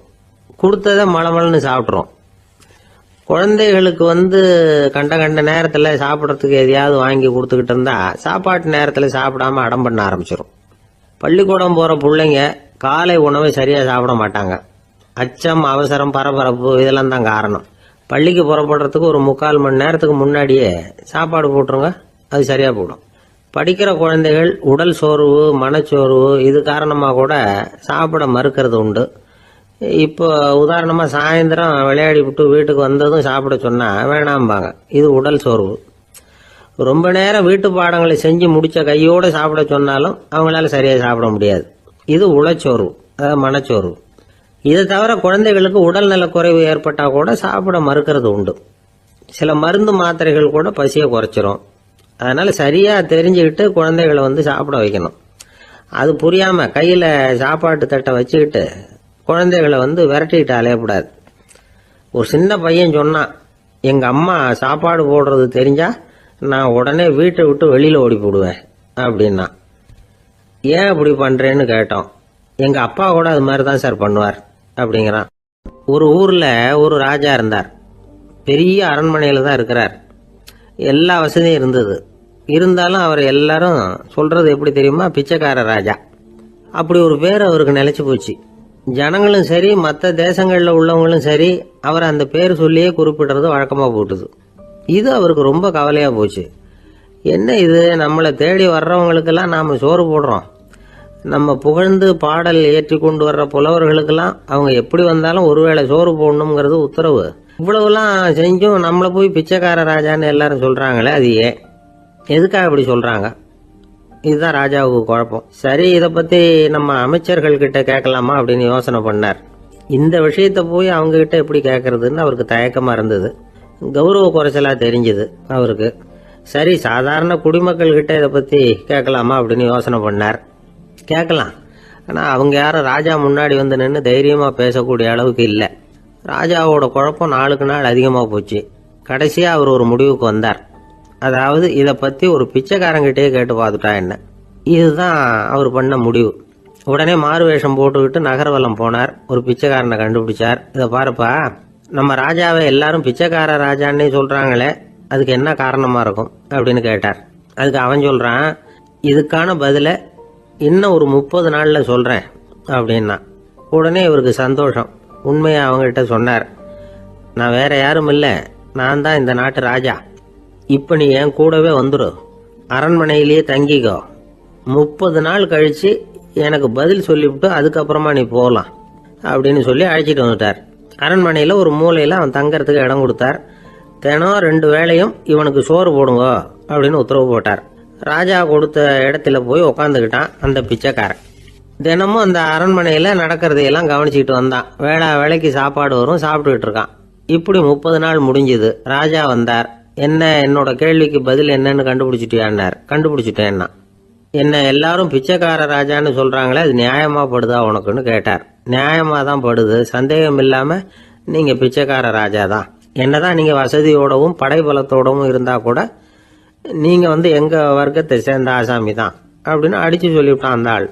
கொடுத்ததை மளமளன்னு சாப்பிட்றோம். குழந்தைகளுக்கு கண்ட கண்ட நேரத்தில் சாப்பிட்றதுக்கு எதையாவது வாங்கி கொடுத்துக்கிட்டு இருந்தா சாப்பாட்டு நேரத்தில் சாப்பிடாம அடம் பண்ண ஆரம்பிச்சிடும். பள்ளிக்கூடம் போகிற பிள்ளைங்க காலை உணவை சரியாக சாப்பிட மாட்டாங்க. அச்சம், அவசரம், பரபரப்பு இதெல்லாம் தான் காரணம். பள்ளிக்கு புறப்படுறதுக்கு ஒரு 3/4 மணி நேரத்துக்கு முன்னாடியே சாப்பாடு போட்டுருங்க, அது சரியாக போடும். படிக்கிற குழந்தைகள் உடல் சோர்வு, மனச்சோர்வு இது காரணமாக கூட சாப்பிட மறுக்கிறது உண்டு. இப்போ உதாரணமா சாயந்தரம் விளையாடி விட்டு வீட்டுக்கு வந்ததும் சாப்பிட சொன்னா வேணாம்பாங்க. இது உடல் சோர்வு. ரொம்ப நேரம் வீட்டு பாடங்களை செஞ்சு முடிச்ச கையோட சாப்பிட சொன்னாலும் அவங்களால சரியா சாப்பிட முடியாது. இது உளச்சோர்வு, அதாவது மனச்சோர்வு. இதை தவிர குழந்தைகளுக்கு உடல் நலக்குறைவு ஏற்பட்டா கூட சாப்பிட மறுக்கிறது உண்டு. சில மருந்து மாத்திரைகள் கூட பசியை குறைச்சிரும். அதனால சரியா தெரிஞ்சுக்கிட்டு குழந்தைகளை சாப்பிட வைக்கணும். அது புரியாம கையில சாப்பாட்டு தட்டை வச்சுக்கிட்டு குழந்தைகளை விரட்டிக்கிட்டு அலையக்கூடாது. ஒரு சின்ன பையன் சொன்னான், எங்க அம்மா சாப்பாடு போடுறது தெரிஞ்சா நான் உடனே வீட்டை விட்டு வெளியில ஓடி போடுவேன் அப்படின்னா. ஏன் அப்படி பண்றேன்னு கேட்டோம். எங்க அப்பா கூட அது மாதிரி தான் சார் பண்ணுவார் அப்படிங்கிறான். ஒரு ஊர்ல ஒரு ராஜா இருந்தார். பெரிய அரண்மனையில தான் இருக்கிறார். எல்லா வசதியும் இருந்தது. இருந்தாலும் அவர் எல்லாரும் சொல்றது எப்படி தெரியுமா, பிச்சைக்கார ராஜா. அப்படி ஒரு பேர் அவருக்கு நிலைச்சு போச்சு. ஜனங்களும் சரி, மற்ற தேசங்களில் உள்ளவங்களும் சரி, அவர் அந்த பேர் சொல்லியே குறிப்பிடுறது வழக்கமா போட்டுது. இது அவருக்கு ரொம்ப கவலையா போச்சு. என்ன இது, நம்மளை தேடி வர்றவங்களுக்கெல்லாம் நாம சோறு போடுறோம், நம்ம புகழ்ந்து பாடல் ஏற்றி கொண்டு வர்ற புலவர்களுக்கெல்லாம் அவங்க எப்படி வந்தாலும் ஒருவேளை சோறு போடணுங்கிறது உத்தரவு. இவ்வளவுலாம் செஞ்சும் நம்மளை போய் பிச்சைக்கார ராஜான்னு எல்லாரும் சொல்றாங்களே, அது ஏன், எதுக்காக இப்படி சொல்றாங்க? இதுதான் ராஜாவுக்கு குழப்பம். சரி, இதை பத்தி நம்ம அமைச்சர்கள் கிட்ட கேட்கலாமா அப்படின்னு யோசனை பண்ணார். இந்த விஷயத்த போய் அவங்க கிட்ட எப்படி கேட்கறதுன்னு அவருக்கு தயக்கமா இருந்தது. கௌரவ குறைச்சலா தெரிஞ்சது அவருக்கு. சரி, சாதாரண குடிமக்கள் கிட்ட இதை பத்தி கேட்கலாமா அப்படின்னு யோசனை பண்ணார். கேட்கலாம், ஆனா அவங்க யாரும் ராஜா முன்னாடி வந்து நின்று தைரியமா பேசக்கூடிய அளவுக்கு இல்லை. ராஜாவோட குழப்பம் நாளுக்கு நாள் அதிகமாக போச்சு. கடைசியா அவர் ஒரு முடிவுக்கு வந்தார். அதாவது இதை பத்தி ஒரு பிச்சைக்காரங்கிட்டே கேட்டு பார்த்துட்டா என்ன. இதுதான் அவர் பண்ண முடிவு. உடனே மாறு வேஷம் போட்டுக்கிட்டு நகர்வலம் போனார். ஒரு பிச்சைக்காரனை கண்டுபிடிச்சார். இதை பாருப்பா, நம்ம ராஜாவை எல்லாரும் பிச்சைக்கார ராஜான்னே சொல்றாங்களே, அதுக்கு என்ன காரணமா இருக்கும் அப்படின்னு கேட்டார். அதுக்கு அவன் சொல்றான், இதுக்கான பதில இன்னும் ஒரு 30 நாள்ல சொல்றேன் அப்படின்னா. உடனே இவருக்கு சந்தோஷம். உண்மையை அவங்ககிட்ட சொன்னார். நான் வேற யாரும் இல்லை, நான் தான் இந்த நாட்டு ராஜா. இப்ப நீ என் கூடவே வந்துடு, அரண்மனையிலேயே தங்கிக்கோ. 30 நாள் கழிச்சு எனக்கு பதில் சொல்லிவிட்டு அதுக்கப்புறமா நீ போகலாம் அப்படின்னு சொல்லி அழைச்சிட்டு வந்துட்டார். அரண்மனையில் ஒரு மூலையில் அவன் தங்கறதுக்கு இடம் கொடுத்தார். தினம் 2 வேளையும் இவனுக்கு சோறு போடுங்க அப்படின்னு உத்தரவு போட்டார். ராஜா கொடுத்த இடத்துல போய் உக்காந்துக்கிட்டான் அந்த பிச்சைக்காரன். தினமும் அந்த அரண்மனையில் நடக்கிறதையெல்லாம் கவனிச்சுக்கிட்டு வந்தான். வேளைக்கு சாப்பாடு வரும், சாப்பிட்டுக்கிட்டு இருக்கான். இப்படி 30 நாள் முடிஞ்சுது. ராஜா வந்தார். என்ன, என்னோட கேள்விக்கு பதில் என்னன்னு கண்டுபிடிச்சிட்டியான்னார். கண்டுபிடிச்சிட்டேன்னா. என்ன எல்லாரும் பிச்சைக்கார ராஜான்னு சொல்றாங்களே, அது நியாயமா படுதா உனக்குன்னு கேட்டார். நியாயமா தான் படுது, சந்தேகம் இல்லாம நீங்க பிச்சைக்கார ராஜா தான். என்னதான் நீங்க வசதியோடவும் படைபலத்தோடவும் இருந்தா கூட நீங்க எங்க வர்க்கத்தை சேர்ந்த ஆசாமி தான் அப்படின்னு அடிச்சு சொல்லிவிட்டான் அந்த ஆள்.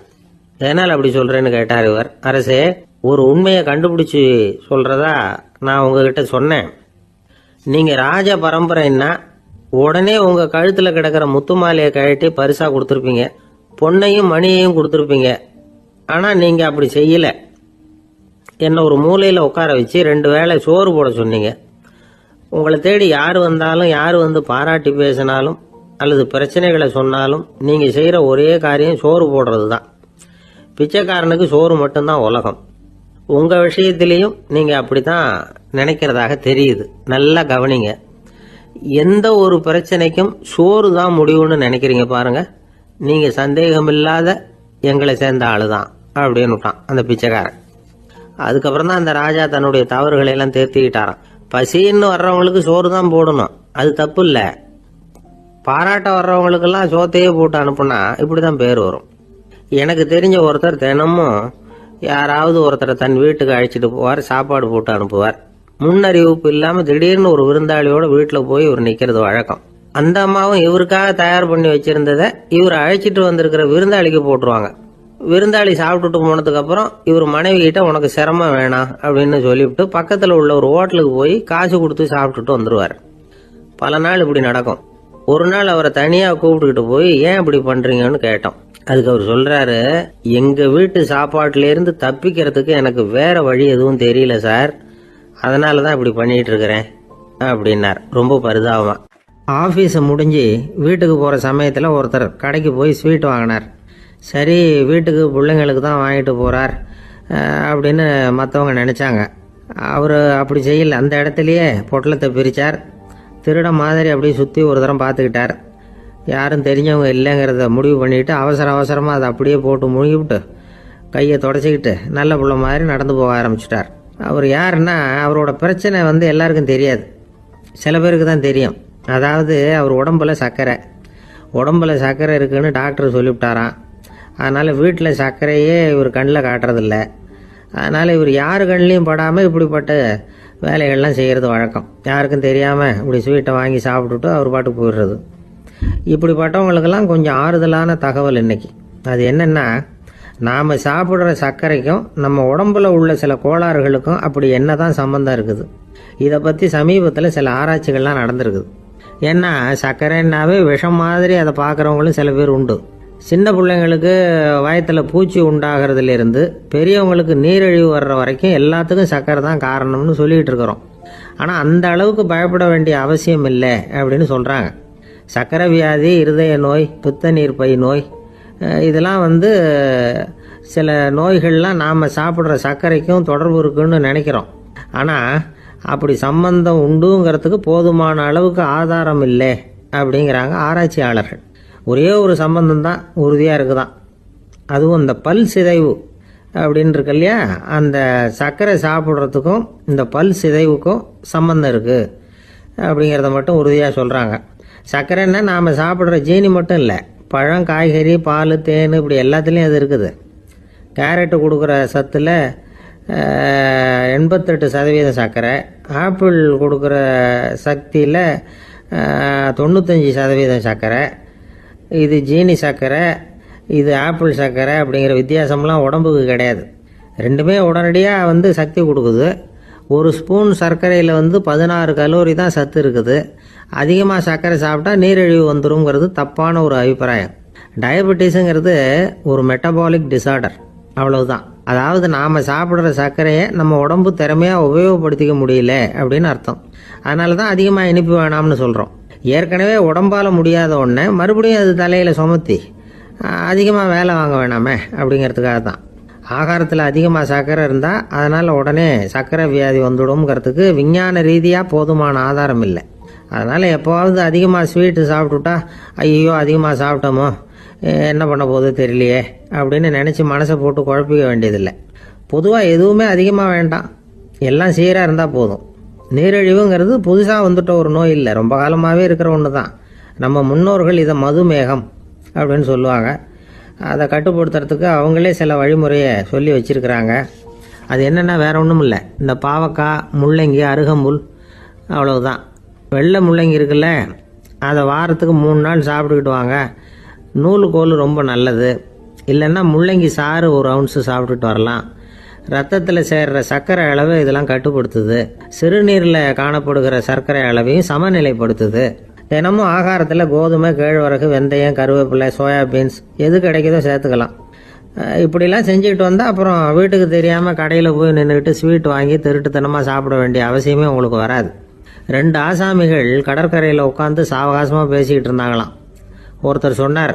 எதனால் அப்படி சொல்றேன்னு கேட்டார் இவர். அரசே, ஒரு உண்மையை கண்டுபிடிச்சு சொல்றதா நான் உங்ககிட்ட சொன்னேன். நீங்க ராஜ பரம்பரைன்னா உடனே உங்க கழுத்துல கிடக்கிற முத்து மாலையை கழட்டி பரிசா கொடுத்துருப்பீங்க, பொன்னையும் மணியையும் கொடுத்துருப்பீங்க. ஆனா நீங்க அப்படி செய்யல. என்ன ஒரு மூலையில உட்கார வச்சு 2 வேளை சோறு போட சொன்னீங்க. உங்களை தேடி யார் வந்தாலும், யார் பாராட்டி பேசினாலும் அல்லது பிரச்சனைகளை சொன்னாலும் நீங்க செய்யற ஒரே காரியம் சோறு போடுறது தான். பிச்சைக்காரனுக்கு சோறு மட்டும்தான் உலகம். உங்க விஷயத்திலையும் நீங்க அப்படித்தான் நினைக்கிறதாக தெரியுது. நல்லா கவனிங்க. எந்த ஒரு பிரச்சனைக்கும் சோறு தான் முடிவுன்னு நினைக்கிறீங்க பாருங்க. நீங்க சந்தேகமில்லாத எங்களை சேர்ந்த ஆளுதான் அப்படின்னு விட்டான் அந்த பிச்சைக்காரன். அதுக்கப்புறம் தான் அந்த ராஜா தன்னுடைய தவறுகளை எல்லாம் தேர்த்திக்கிட்டாராம். பசின்னு வர்றவங்களுக்கு சோறு தான் போடணும், அது தப்பு இல்லை. பாராட்ட வர்றவங்களுக்கெல்லாம் சோத்தையே போட்டு அனுப்புனா இப்படிதான் பேர் வரும். எனக்கு தெரிஞ்ச ஒருத்தர் தினமும் யாராவது ஒருத்தரை தன் வீட்டுக்கு அழைச்சிட்டு போவார், சாப்பாடு போட்டு அனுப்புவார். முன்னறிவிப்பு இல்லாம திடீர்னு ஒரு விருந்தாளியோட வீட்டுல போய் இவர் நிக்கிறது வழக்கம். அந்த அம்மாவும் இவருக்காக தயார் பண்ணி வச்சிருந்ததை இவர் அழைச்சிட்டு வந்திருக்கிற விருந்தாளிக்கு போட்டுருவாங்க. விருந்தாளி சாப்பிட்டுட்டு போனதுக்கு அப்புறம் இவர் மனைவி கிட்ட உனக்கு சிரமம் வேணாம் அப்படின்னு சொல்லிவிட்டு பக்கத்துல உள்ள ஒரு ஹோட்டலுக்கு போய் காசு கொடுத்து சாப்பிட்டுட்டு வந்துருவார். பல நாள் இப்படி நடக்கும். ஒரு நாள் அவரை தனியா கூப்பிட்டுக்கிட்டு போய் ஏன் இப்படி பண்றீங்கன்னு கேட்டோம். அதுக்கு அவர் சொல்றாரு, எங்க வீட்டு சாப்பாட்டுல இருந்து தப்பிக்கிறதுக்கு எனக்கு வேற வழி எதுவும் தெரியல சார், அதனாலதான் இப்படி பண்ணிட்டு இருக்கிறேன் அப்படின்னார் ரொம்ப பரிதாபமா. ஆபீஸ் முடிஞ்சு வீட்டுக்கு போற சமயத்துல ஒருத்தர் கடைக்கு போய் ஸ்வீட் வாங்கினார். சரி, வீட்டுக்கு பிள்ளைங்களுக்கு தான் வாங்கிட்டு போறார் அப்படின்னு மற்றவங்க நினைச்சாங்க. அவர் அப்படி செய்யல. அந்த இடத்துலயே பொட்டலத்தை பிரிச்சார். திருட மாதிரி அப்படியே சுற்றி ஒரு தரம் பார்த்துக்கிட்டார். யாரும் தெரிஞ்சவங்க இல்லைங்கிறத முடிவு பண்ணிட்டு அவசரமாக அதை அப்படியே போட்டு முழுகிவிட்டு கையை தொடச்சிக்கிட்டு நல்ல பிள்ளை மாதிரி நடந்து போக ஆரம்பிச்சிட்டார். அவர் யாருன்னா, அவரோட பிரச்சனை எல்லாருக்கும் தெரியாது, சில பேருக்கு தான் தெரியும். அதாவது அவர் உடம்புல சர்க்கரை இருக்குன்னு டாக்டர் சொல்லிவிட்டாராம். அதனால் வீட்டில் சர்க்கரையே இவர் கண்ணில் காட்டுறதில்ல. அதனால் இவர் யார் கண்ணிலையும் படாமல் இப்படிப்பட்ட வேலைகள்லாம் செய்கிறது வழக்கம். யாருக்கும் தெரியாமல் இப்படி ஸ்வீட்டை வாங்கி சாப்பிட்டுட்டு அவர் பாட்டுக்கு போயிடுறது. இப்படிப்பட்டவங்களுக்கெல்லாம் கொஞ்சம் ஆறுதலான தகவல் இன்னைக்கு. அது என்னென்னா, நாம் சாப்பிட்ற சர்க்கரைக்கும் நம்ம உடம்புல உள்ள சில கோளாறுகளுக்கும் அப்படி என்ன தான் சம்பந்தம் இருக்குது. இதை பற்றி சமீபத்தில் சில ஆராய்ச்சிகள்லாம் நடந்திருக்குது. ஏன்னா சர்க்கரைன்னாவே விஷம் மாதிரி அதை பார்க்குறவங்களும் சில பேர் உண்டு. சின்ன பிள்ளைங்களுக்கு வயத்தில் பூச்சி உண்டாகிறதுலேருந்து பெரியவங்களுக்கு நீரிழிவு வர்ற வரைக்கும் எல்லாத்துக்கும் சர்க்கரை தான் காரணம்னு சொல்லிகிட்டு இருக்கிறோம். ஆனால் அந்த அளவுக்கு பயப்பட வேண்டிய அவசியம் இல்லை அப்படின்னு சொல்கிறாங்க. சர்க்கரை வியாதி, இருதய நோய், பித்த நீர் பை நோய், இதெல்லாம் சில நோய்கள்லாம் நாம் சாப்பிட்ற சர்க்கரைக்கும் தொடர்பு இருக்குன்னு நினைக்கிறோம். ஆனால் அப்படி சம்பந்தம் உண்டுங்கிறதுக்கு போதுமான அளவுக்கு ஆதாரம் இல்லை அப்படிங்கிறாங்க ஆராய்ச்சியாளர்கள். ஒரே ஒரு சம்பந்தம் தான் உறுதியாக இருக்குதான். அதுவும் இந்த பல் சிதைவு அப்படின்னு இருக்கு இல்லையா, அந்த சர்க்கரை சாப்பிட்றதுக்கும் இந்த பல் சிதைவுக்கும் சம்பந்தம் இருக்குது அப்படிங்கிறத மட்டும் உறுதியாக சொல்கிறாங்க. சர்க்கரைன்னா நாம் சாப்பிட்ற ஜீனி மட்டும் இல்லை, பழம், காய்கறி, பால், தேன், இப்படி எல்லாத்துலேயும் அது இருக்குது. கேரட்டு கொடுக்குற சத்தில் 88% சர்க்கரை, ஆப்பிள் கொடுக்குற சக்தியில் 95% சர்க்கரை. இது ஜீனி சர்க்கரை, இது ஆப்பிள் சர்க்கரை அப்படிங்கிற வித்தியாசம்லாம் உடம்புக்கு கிடையாது. ரெண்டுமே உடனடியாக சக்தி கொடுக்குது. ஒரு ஸ்பூன் சர்க்கரையில் 16 கலோரி தான் சத்து இருக்குது. அதிகமாக சர்க்கரை சாப்பிட்டா நீரிழிவு வந்துருங்கிறது தப்பான ஒரு அபிப்பிராயம். டயபெட்டிஸுங்கிறது ஒரு மெட்டபாலிக் டிசார்டர், அவ்வளவுதான். அதாவது நாம் சாப்பிட்ற சர்க்கரையை நம்ம உடம்பு திறமையாக உபயோகப்படுத்திக்க முடியல அப்படின்னு அர்த்தம். அதனால தான் அதிகமாக இனிப்பு வேணாம்னு சொல்கிறோம். ஏற்கனவே உடம்பால் முடியாத ஒன்றை மறுபடியும் அது தலையில் சுமத்தி அதிகமாக வேலை வாங்க வேணாமே அப்படிங்கிறதுக்காக தான். ஆகாரத்தில் அதிகமாக சர்க்கரை இருந்தால் அதனால் உடனே சர்க்கரை வியாதி வந்துடும்ங்கிறதுக்கு விஞ்ஞான ரீதியாக போதுமான ஆதாரம் இல்லை. அதனால் எப்போவாவது அதிகமாக ஸ்வீட்டு சாப்பிட்டுட்டா ஐயோ அதிகமாக சாப்பிட்டோமோ என்ன பண்ண போகுது தெரியலையே அப்படின்னு நினச்சி மனசை போட்டு குழப்பிக்க வேண்டியதில்லை. பொதுவாக எதுவுமே அதிகமாக வேண்டாம், எல்லாம் சீராக இருந்தால் போதும். நீரிழிவுங்கிறது புதுசாக வந்துட்ட ஒரு நோய் இல்லை, ரொம்ப காலமாகவே இருக்கிற ஒன்று தான். நம்ம முன்னோர்கள் இதை மதுமேகம் அப்படின்னு சொல்லுவாங்க. அதை கட்டுப்படுத்துறதுக்கு அவங்களே சில வழிமுறையை சொல்லி வச்சுருக்கிறாங்க. அது என்னென்னா வேற ஒன்றும் இல்லை, இந்த பாவக்காய், முள்ளங்கி, அருகம்புல், அவ்வளவுதான். வெள்ளை முள்ளங்கி இருக்குல்ல, அதை வாரத்துக்கு 3 நாள் சாப்பிட்டுக்கிட்டு வாங்க. நூலுக்கோல் ரொம்ப நல்லது. இல்லைன்னா முள்ளங்கி சாறு 1 ounce சாப்பிட்டுட்டு வரலாம். ரத்தத்தில் சேர்கிற சர்க்கரை அளவை இதெல்லாம் கட்டுப்படுத்துது. சிறுநீரில் காணப்படுகிற சர்க்கரை அளவையும் சமநிலைப்படுத்துது. தினமும் ஆகாரத்தில் கோதுமை, கேழ்வரகு, வெந்தயம், கருவேப்பிலை, சோயாபீன்ஸ் எது கிடைக்குதோ சேர்த்துக்கலாம். இப்படிலாம் செஞ்சுக்கிட்டு வந்தால் அப்புறம் வீட்டுக்கு தெரியாமல் கடையில் போய் நின்றுக்கிட்டு ஸ்வீட் வாங்கி திருட்டுத்தனமாக சாப்பிட வேண்டிய அவசியமே உங்களுக்கு வராது. 2 ஆசாமிகள் கடற்கரையில் உட்காந்து சாவகாசமாக பேசிக்கிட்டு இருந்தாங்களாம். ஒருத்தர் சொன்னார்,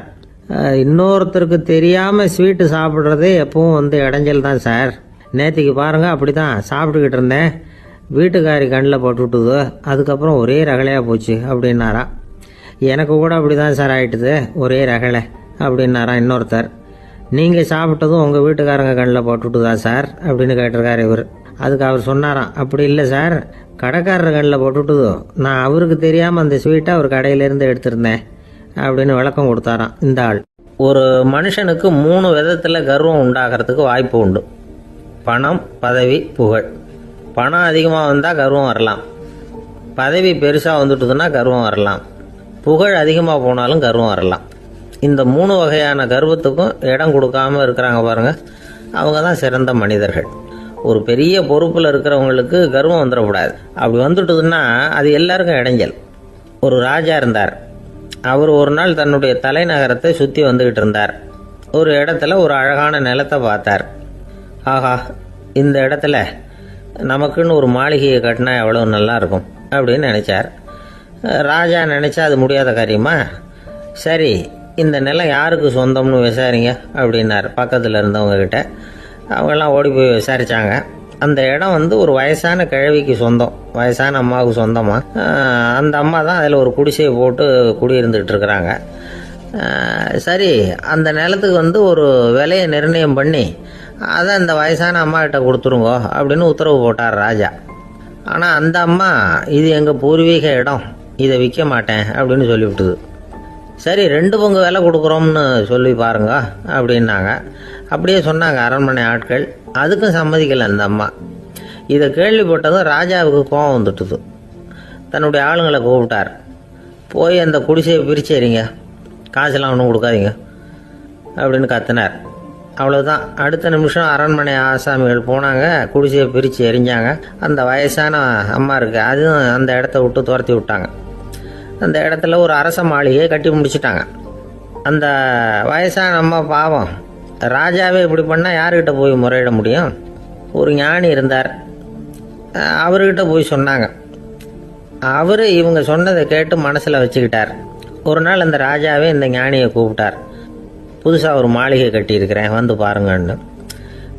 இன்னொருத்தருக்கு தெரியாமல் ஸ்வீட்டு சாப்பிட்றதே எப்பவும் இடைஞ்சல் தான் சார். நேற்றுக்கு பாருங்கள் அப்படி தான் சாப்பிட்டுக்கிட்டு இருந்தேன், வீட்டுக்காரி கண்ணில் போட்டுவிட்டுது, அதுக்கப்புறம் ஒரே ரகலையாக போச்சு அப்படின்னாரா. எனக்கு கூட அப்படி தான் சார் ஆகிட்டுது, ஒரே ரகலை அப்படின்னாரா இன்னொருத்தர். நீங்கள் சாப்பிட்டதும் உங்கள் வீட்டுக்காரங்க கண்ணில் போட்டுவிட்டுதா சார் அப்படின்னு கேட்டிருக்காரு இவர். அதுக்கு அவர் சொன்னாராம், அப்படி இல்லை சார், கடைக்காரர் கண்ணில் போட்டுவிட்டுதோ, நான் அவருக்கு தெரியாமல் அந்த ஸ்வீட்டை அவர் கடையிலேருந்து எடுத்திருந்தேன் அப்படின்னு விளக்கம் கொடுத்தாராம் இந்த ஆள். ஒரு மனுஷனுக்கு 3 விதத்தில் கர்வம் உண்டாகிறதுக்கு வாய்ப்பு உண்டு. பணம், பதவி, புகழ். பணம் அதிகமாக வந்தால் கர்வம் வரலாம், பதவி பெருசாக வந்துட்டுதுன்னா கர்வம் வரலாம், புகழ் அதிகமாக போனாலும் கர்வம் வரலாம். இந்த 3 வகையான கர்வத்துக்கும் இடம் கொடுக்காம இருக்கிறாங்க பாருங்கள், அவங்க தான் சிறந்த மனிதர்கள். ஒரு பெரிய பொறுப்பில் இருக்கிறவங்களுக்கு கர்வம் வந்துடக்கூடாது. அப்படி வந்துட்டுதுன்னா அது எல்லாருக்கும் இடைஞ்சல். ஒரு ராஜா இருந்தார். அவர் ஒரு நாள் தன்னுடைய தலைநகரத்தை சுற்றி வந்துக்கிட்டு இருந்தார். ஒரு இடத்துல ஒரு அழகான நிலத்தை பார்த்தார். ஆஹா, இந்த இடத்துல நமக்குன்னு ஒரு மாளிகையை கட்டினா எவ்வளோ நல்லா இருக்கும் அப்படின்னு நினச்சார். ராஜா நினச்சா அது முடியாத காரியமா? சரி, இந்த நிலம் யாருக்கு சொந்தம்னு விசாரிங்க அப்படின்னார் பக்கத்தில் இருந்தவங்கக்கிட்ட. அவங்கெல்லாம் ஓடி போய் விசாரித்தாங்க. அந்த இடம் ஒரு வயசான கிழவிக்கு சொந்தம், வயசான அம்மாவுக்கு சொந்தமாக. அந்த அம்மா தான் அதில் ஒரு குடிசையை போட்டு குடியிருந்துகிட்டு இருக்கிறாங்க. சரி, அந்த நிலத்துக்கு ஒரு விலையை நிர்ணயம் பண்ணி அதை அந்த வயசான அம்மாக்கிட்ட கொடுத்துருங்கோ அப்படின்னு உத்தரவு போட்டார் ராஜா. ஆனால் அந்த அம்மா, இது எங்கள் பூர்வீக இடம், இதை விற்க மாட்டேன் அப்படின்னு சொல்லிவிட்டுது. சரி, 2 பங்கு விலை கொடுக்குறோம்னு சொல்லி பாருங்க அப்படின்னாங்க. அப்படியே சொன்னாங்க அரண்மனை ஆட்கள். அதுக்கும் சம்மதிக்கலை அந்த அம்மா. இதை கேள்விப்பட்டதும் ராஜாவுக்கு கோபம் வந்துட்டுது. தன்னுடைய ஆளுங்களை கூப்பிட்டார். போய் அந்த குடிசையை பிரிச்சேரிங்க, காசெல்லாம் ஒன்றும் கொடுக்காதீங்க அப்படின்னு கத்தினார். அவ்வளோதான். அடுத்த நிமிஷம் அரண்மனை ஆசாமிகள் போனாங்க, குடிசையை பிரித்து எரிஞ்சாங்க. அந்த வயசான அம்மா இருக்கு, அதுவும் அந்த இடத்த விட்டு துரத்தி விட்டாங்க. அந்த இடத்துல ஒரு அரச மாளிகையை கட்டி முடிச்சிட்டாங்க. அந்த வயசான அம்மா பாவம், ராஜாவே இப்படி பண்ணால் யாருக்கிட்ட போய் முறையிட முடியும்? ஒரு ஞானி இருந்தார், அவர்கிட்ட போய் சொன்னாங்க. அவர் இவங்க சொன்னதை கேட்டு மனசில் வச்சுக்கிட்டார். ஒரு நாள் அந்த ராஜாவே இந்த ஞானியை கூப்பிட்டார். புதுசாக ஒரு மாளிகை கட்டியிருக்கிறேன், வந்து பாருங்கன்னு.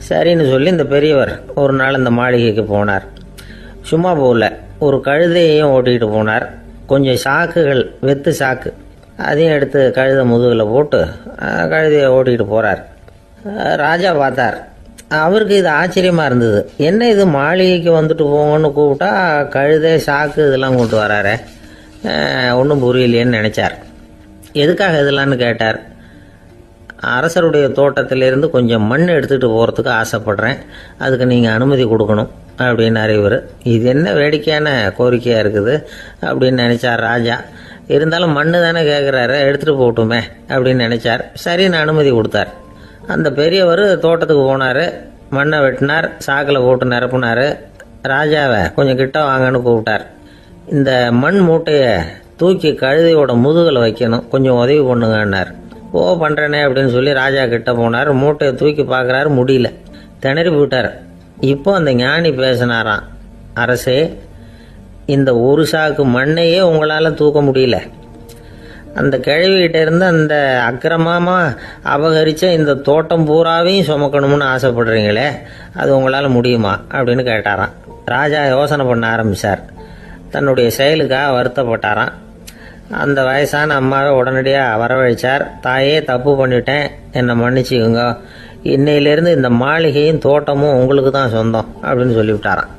சரின்னு சொல்லி இந்த பெரியவர் ஒரு நாள் இந்த மாளிகைக்கு போனார். சும்மா போகல, ஒரு கழுதையையும் ஓட்டிகிட்டு போனார். கொஞ்சம் சாக்குகள், வெத்து சாக்கு, அதையும் எடுத்து கழுதை முதுகில் போட்டு கழுதையை ஓட்டிகிட்டு போகிறார். ராஜா பார்த்தார். அவருக்கு இது ஆச்சரியமாக இருந்தது. என்ன இது மாளிகைக்கு வந்துட்டு போங்கன்னு கூப்பிட்டா கழுதை சாக்கு இதெல்லாம் கொண்டு வராரே, ஒன்றும் புரியலையேன்னு நினச்சார். எதுக்காக இதெல்லாம்னு கேட்டார். அரசருடைய தோட்டத்திலேருந்து கொஞ்சம் மண் எடுத்துகிட்டு போகிறதுக்கு ஆசைப்பட்றேன், அதுக்கு நீங்கள் அனுமதி கொடுக்கணும் அப்படின்னாரு இவர். இது என்ன வேடிக்கையான கோரிக்கையாக இருக்குது அப்படின்னு நினச்சார் ராஜா. இருந்தாலும் மண்ணு தானே கேட்குறாரு, எடுத்துகிட்டு போகட்டுமே அப்படின்னு நினச்சார். சரின்னு அனுமதி கொடுத்தார். அந்த பெரியவர் தோட்டத்துக்கு போனார், மண்ணை வெட்டினார், சாக்கில் போட்டு நிரப்புனார். ராஜாவை கொஞ்சம் கிட்ட வாங்கன்னு கூப்பிட்டார். இந்த மண் மூட்டையை தூக்கி கழுதையோட முதுகில் வைக்கணும், கொஞ்சம் உதவி பண்ணுங்கன்னார். பண்ணுறேனே அப்படின்னு சொல்லி ராஜா கிட்ட போனார். மூட்டையை தூக்கி பார்க்குறாரு, முடியல, திணறி போயிட்டார். இப்போ அந்த ஞானி பேசினாராம். அரசே, இந்த ஒரு சாக்கு மண்ணையே உங்களால் தூக்க முடியல, அந்த கிழவிகிட்ட இருந்து அந்த அக்கிரமமாக அபகரித்த இந்த தோட்டம் பூராவையும் சுமக்கணும்னு ஆசைப்படுறீங்களே, அது உங்களால் முடியுமா அப்படின்னு கேட்டாராம். ராஜா யோசனை பண்ண ஆரம்பித்தார். தன்னுடைய செயலுக்காக வருத்தப்பட்டாராம். அந்த வயசான அம்மாவை உடனடியாக வரவழைச்சார். தாயே, தப்பு பண்ணிட்டேன், என்னை மன்னிச்சுக்குங்க, இன்னையிலேருந்து இந்த மாளிகையும் தோட்டமும் உங்களுக்கு தான் சொந்தம் அப்படின்னு சொல்லிவிட்டாராம்.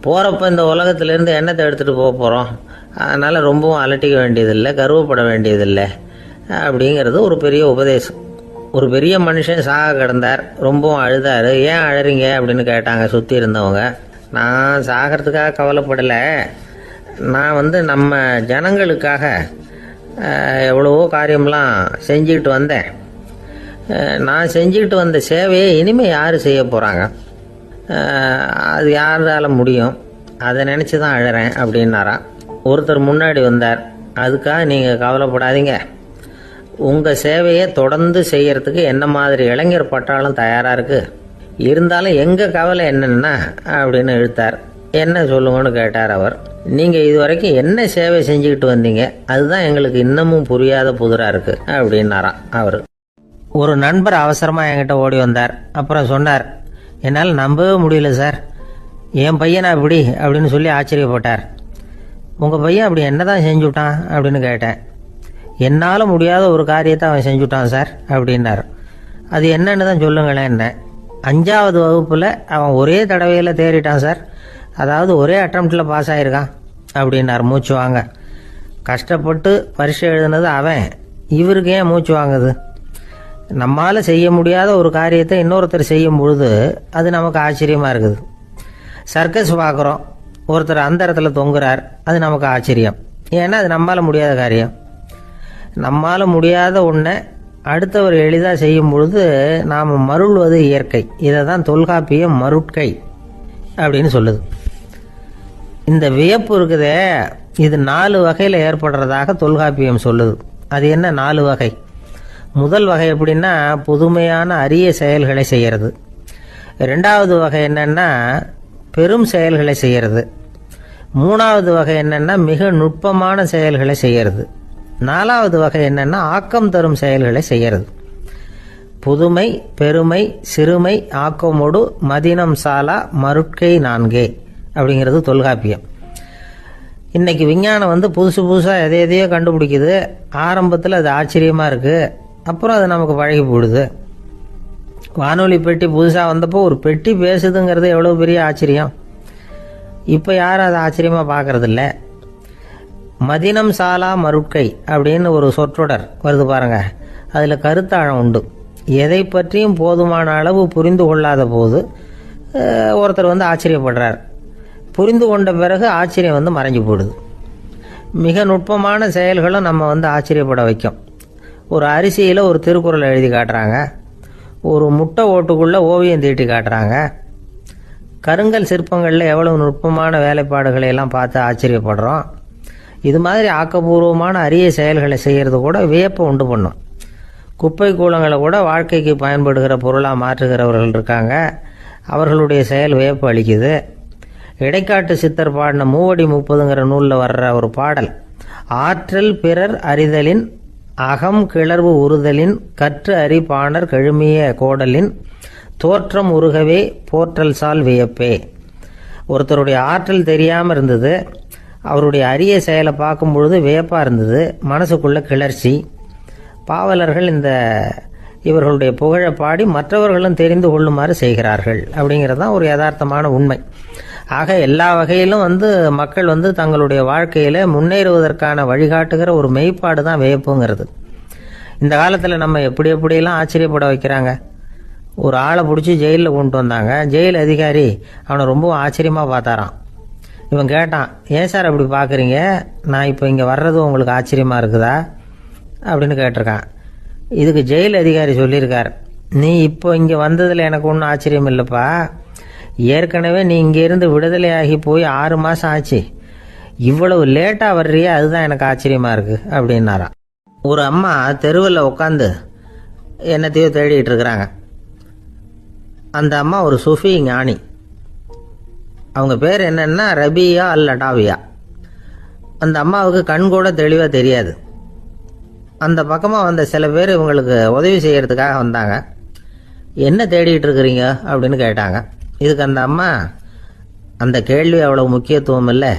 போகிறப்ப இந்த உலகத்திலேருந்து எண்ணத்தை எடுத்துகிட்டு போக போகிறோம், அதனால் ரொம்பவும் அலட்டிக்க வேண்டியதில்லை, கர்வப்பட வேண்டியதில்லை அப்படிங்கிறது ஒரு பெரிய உபதேசம். ஒரு பெரிய மனுஷன் சாக கிடந்தார், ரொம்பவும் அழுதார். ஏன் அழறீங்க அப்படின்னு கேட்டாங்க சுற்றி இருந்தவங்க. நான் சாகிறதுக்காக கவலைப்படலை, நான் நம்ம ஜனங்களுக்காக எவ்வளவோ காரியம்லாம் செஞ்சுக்கிட்டு வந்தேன். நான் செஞ்சுக்கிட்டு வந்த சேவையை இனிமேல் யார் செய்ய போகிறாங்க, அது யாரால் முடியும், அதை நினச்சி தான் அழறேன் அப்படின்னாராம். ஒருத்தர் முன்னாடி வந்தார். அதுக்காக நீங்கள் கவலைப்படாதீங்க, உங்கள் சேவையை தொடர்ந்து செய்யறதுக்கு என்ன மாதிரி இளைஞர் பட்டாலும் தயாராக இருக்குது, இருந்தாலும் எங்கள் கவலை என்னென்னா அப்படின்னு இழுத்தார். என்ன சொல்லுங்கன்னு கேட்டார் அவர். நீங்கள் இது வரைக்கும் என்ன சேவை செஞ்சுக்கிட்டு வந்தீங்க, அதுதான் எங்களுக்கு இன்னமும் புரியாத புதிராக இருக்குது அப்படின்னாராம் அவர். ஒரு நண்பர் அவசரமாக என்கிட்ட ஓடி வந்தார். அப்புறம் சொன்னார், என்னால் நம்பவே முடியல சார், என் பையனா இப்படி அப்படின்னு சொல்லி ஆச்சரியப்பட்டார். உங்கள் பையன் அப்படி என்ன தான் செஞ்சுட்டான் அப்படின்னு கேட்டேன். என்னால் முடியாத ஒரு காரியத்தை அவன் செஞ்சுட்டான் சார் அப்படின்னார். அது என்னன்னு தான் சொல்லுங்களேன். என்ன 5வது வகுப்பில் அவன் ஒரே தடவையில் தேறிட்டான் சார், அதாவது ஒரே அட்டம்ப்டில் பாஸ் ஆகிருக்கான் அப்படின்னார். மூச்சு வாங்க. கஷ்டப்பட்டு பரீட்சை எழுதுனது அவன், இவருக்கு ஏன் மூச்சு வாங்குது? நம்மால் செய்ய முடியாத ஒரு காரியத்தை இன்னொருத்தர் செய்யும் பொழுது அது நமக்கு ஆச்சரியமாக இருக்குது. சர்க்கஸ் பார்க்குறோம், ஒருத்தர் அந்த இடத்துல தொங்குறார், அது நமக்கு ஆச்சரியம், ஏன்னா அது நம்மால் முடியாத காரியம். நம்மால் முடியாத ஒன்றை அடுத்தவர் எளிதாக செய்யும் பொழுது நாம் மருள்வது இயற்கை. இதை தான் தொல்காப்பியம் மருட்கை அப்படின்னு சொல்லுது. இந்த வியப்பு இருக்குதே, இது 4 வகையில் ஏற்படுறதாக தொல்காப்பியம் சொல்லுது. அது என்ன 4 வகை? முதல் வகை எப்படின்னா, புதுமையான அரிய செயல்களை செய்கிறது. 2வது வகை என்னன்னா, பெரும் செயல்களை செய்கிறது. 3வது வகை என்னன்னா, மிக நுட்பமான செயல்களை செய்கிறது. 4வது வகை என்னன்னா, ஆக்கம் தரும் செயல்களை செய்கிறது. புதுமை, பெருமை, சிறுமை, ஆக்கமோடு மதினம் சாலா மருட்கை 4 அப்படிங்கிறது தொல்காப்பியம். இன்னைக்கு விஞ்ஞானம் புதுசு புதுசாக எதையோ கண்டுபிடிக்குது. ஆரம்பத்தில் அது ஆச்சரியமாக இருக்குது, அப்புறம் அது நமக்கு பழகி போடுது. வானொலி பெட்டி புதுசாக வந்தப்போ ஒரு பெட்டி பேசுதுங்கிறது எவ்வளோ பெரிய ஆச்சரியம். இப்போ யாரும் அதை ஆச்சரியமாக பார்க்கறதில்ல. மதினம் சாலா மருட்கை அப்படின்னு ஒரு சொற்றொடர் வருது பாருங்க, அதில் கருத்தாழம் உண்டு. எதை பற்றியும் போதுமான அளவு புரிந்து கொள்ளாத போது ஒருத்தர் ஆச்சரியப்படுறார். புரிந்து கொண்ட பிறகு ஆச்சரியம் மறைஞ்சு போடுது. மிக நுட்பமான செயல்களும் நம்ம ஆச்சரியப்பட வைக்கும். ஒரு அரிசியில் ஒரு திருக்குறள் எழுதி காட்டுறாங்க, ஒரு முட்டை ஓட்டுக்குள்ளே ஓவியம் தீட்டி காட்டுறாங்க. கருங்கல் சிற்பங்களில் எவ்வளவு நுட்பமான வேலைப்பாடுகளை எல்லாம் பார்த்து ஆச்சரியப்படுறோம். இது மாதிரி ஆக்கப்பூர்வமான அரிய செயல்களை செய்கிறது கூட வியப்பை உண்டு பண்ணும். குப்பை கூலங்களை கூட வாழ்க்கைக்கு பயன்படுகிற பொருளாக மாற்றுகிறவர்கள் இருக்காங்க, அவர்களுடைய செயல் வியப்பு அளிக்குது. இடைக்காட்டு சித்தர் பாடின 30 நூலில் வர்ற ஒரு பாடல், ஆற்றல் பிறர் அறிதலின் அகம் கிளர்வு உறுதலின் கற்று அறி பாணர் கழுமிய கோடலின் தோற்றம் உருகவே போற்றல் சால் வியப்பே. ஒருத்தருடைய ஆற்றல் தெரியாமல் இருந்தது, அவருடைய அரிய செயலை பார்க்கும் பொழுது வியப்பாக இருந்தது, மனசுக்குள்ள கிளர்ச்சி. பாவலர்கள் இவர்களுடைய புகழை பாடி மற்றவர்களும் தெரிந்து கொள்ளுமாறு செய்கிறார்கள் அப்படிங்கிறது தான் ஒரு யதார்த்தமான உண்மை. ஆக எல்லா வகையிலும் மக்கள் தங்களுடைய வாழ்க்கையில் முன்னேறுவதற்கான வழிகாட்டுகிற ஒரு மெய்ப்பாடு தான் வியப்புங்கிறது. இந்த காலத்தில் நம்ம எப்படியெல்லாம் ஆச்சரியப்பட வைக்கிறாங்க. ஒரு ஆளை பிடிச்சி ஜெயிலில் கொண்டு வந்தாங்க. ஜெயில் அதிகாரி அவனை ரொம்ப ஆச்சரியமாக பார்த்தாரான். இவன் கேட்டான், ஏன் சார் அப்படி பார்க்குறீங்க, நான் இப்போ இங்கே வர்றது உங்களுக்கு ஆச்சரியமாக இருக்குதா அப்படின்னு கேட்டிருக்கான். இதுக்கு ஜெயில் அதிகாரி சொல்லியிருக்கார், நீ இப்போ இங்கே வந்ததில் எனக்கு ஒன்றும் ஆச்சரியம் இல்லைப்பா, ஏற்கனவே நீ இங்கேருந்து விடுதலையாகி போய் 6 மாதம் ஆச்சு, இவ்வளவு லேட்டாக வர்றியே அதுதான் எனக்கு ஆச்சரியமாக இருக்குது அப்படின்னாராம். ஒரு அம்மா தெருவில் உட்காந்து என்னத்தையோ தேடிட்டு இருக்கிறாங்க. அந்த அம்மா ஒரு சுஃபி ஞானி. அவங்க பேர் என்னன்னா ரபியா அல் அடாவியா. அந்த அம்மாவுக்கு கண் கூட தெளிவாக தெரியாது. அந்த பக்கமாக வந்த சில பேர் இவங்களுக்கு உதவி செய்கிறதுக்காக வந்தாங்க. என்ன தேடிட்டு இருக்கிறீங்க அப்படின்னு கேட்டாங்க. இதுக்கு அந்த அம்மா, அந்த கேள்வி அவ்வளோ முக்கியத்துவம் இல்லை,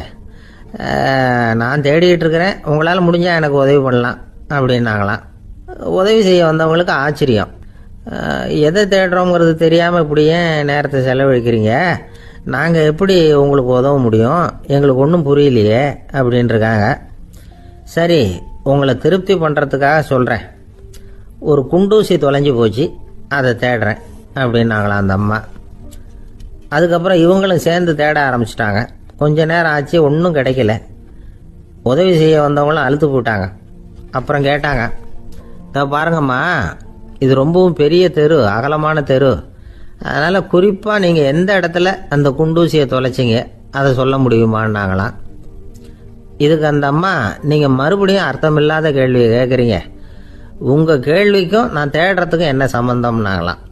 நான் தேடிட்டு இருக்கிறேன், உங்களால் முடிஞ்சால் எனக்கு உதவி பண்ணலாம் அப்படின்னாங்களாம். உதவி செய்ய வந்தவங்களுக்கு ஆச்சரியம். எதை தேடுறோங்கிறது தெரியாமல் இப்படி ஏன் நேரத்தை செலவழிக்கிறீங்க, நாங்கள் எப்படி உங்களுக்கு உதவ முடியும், எங்களுக்கு ஒன்றும் புரியலையே அப்படின்ட்டுருக்காங்க. சரி, உங்களை திருப்தி பண்ணுறதுக்காக சொல்கிறேன், ஒரு குண்டூசி தொலைஞ்சி போச்சு, அதை தேடுறேன் அப்படின்னாங்களாம் அந்த அம்மா. அதுக்கப்புறம் இவங்களும் சேர்ந்து தேட ஆரம்பிச்சிட்டாங்க. கொஞ்ச நேரம் ஆச்சு, ஒன்றும் கிடைக்கல. உதவி செய்ய வந்தவங்களும் அழுத்து போட்டாங்க. அப்புறம் கேட்டாங்க, இதை பாருங்கம்மா, இது ரொம்பவும் பெரிய தெரு, அகலமான தெரு, அதனால் குறிப்பாக நீங்கள் எந்த இடத்துல அந்த குண்டூசியை தொலைச்சிங்க அதை சொல்ல முடியுமான்னாங்களாம். இதுக்கு அந்த அம்மா, நீங்கள் மறுபடியும் அர்த்தமில்லாத கேள்வியை கேட்குறீங்க, உங்கள் கேள்விக்கும் நான் தேடுறதுக்கும் என்ன சம்மந்தம்னாங்களாம்.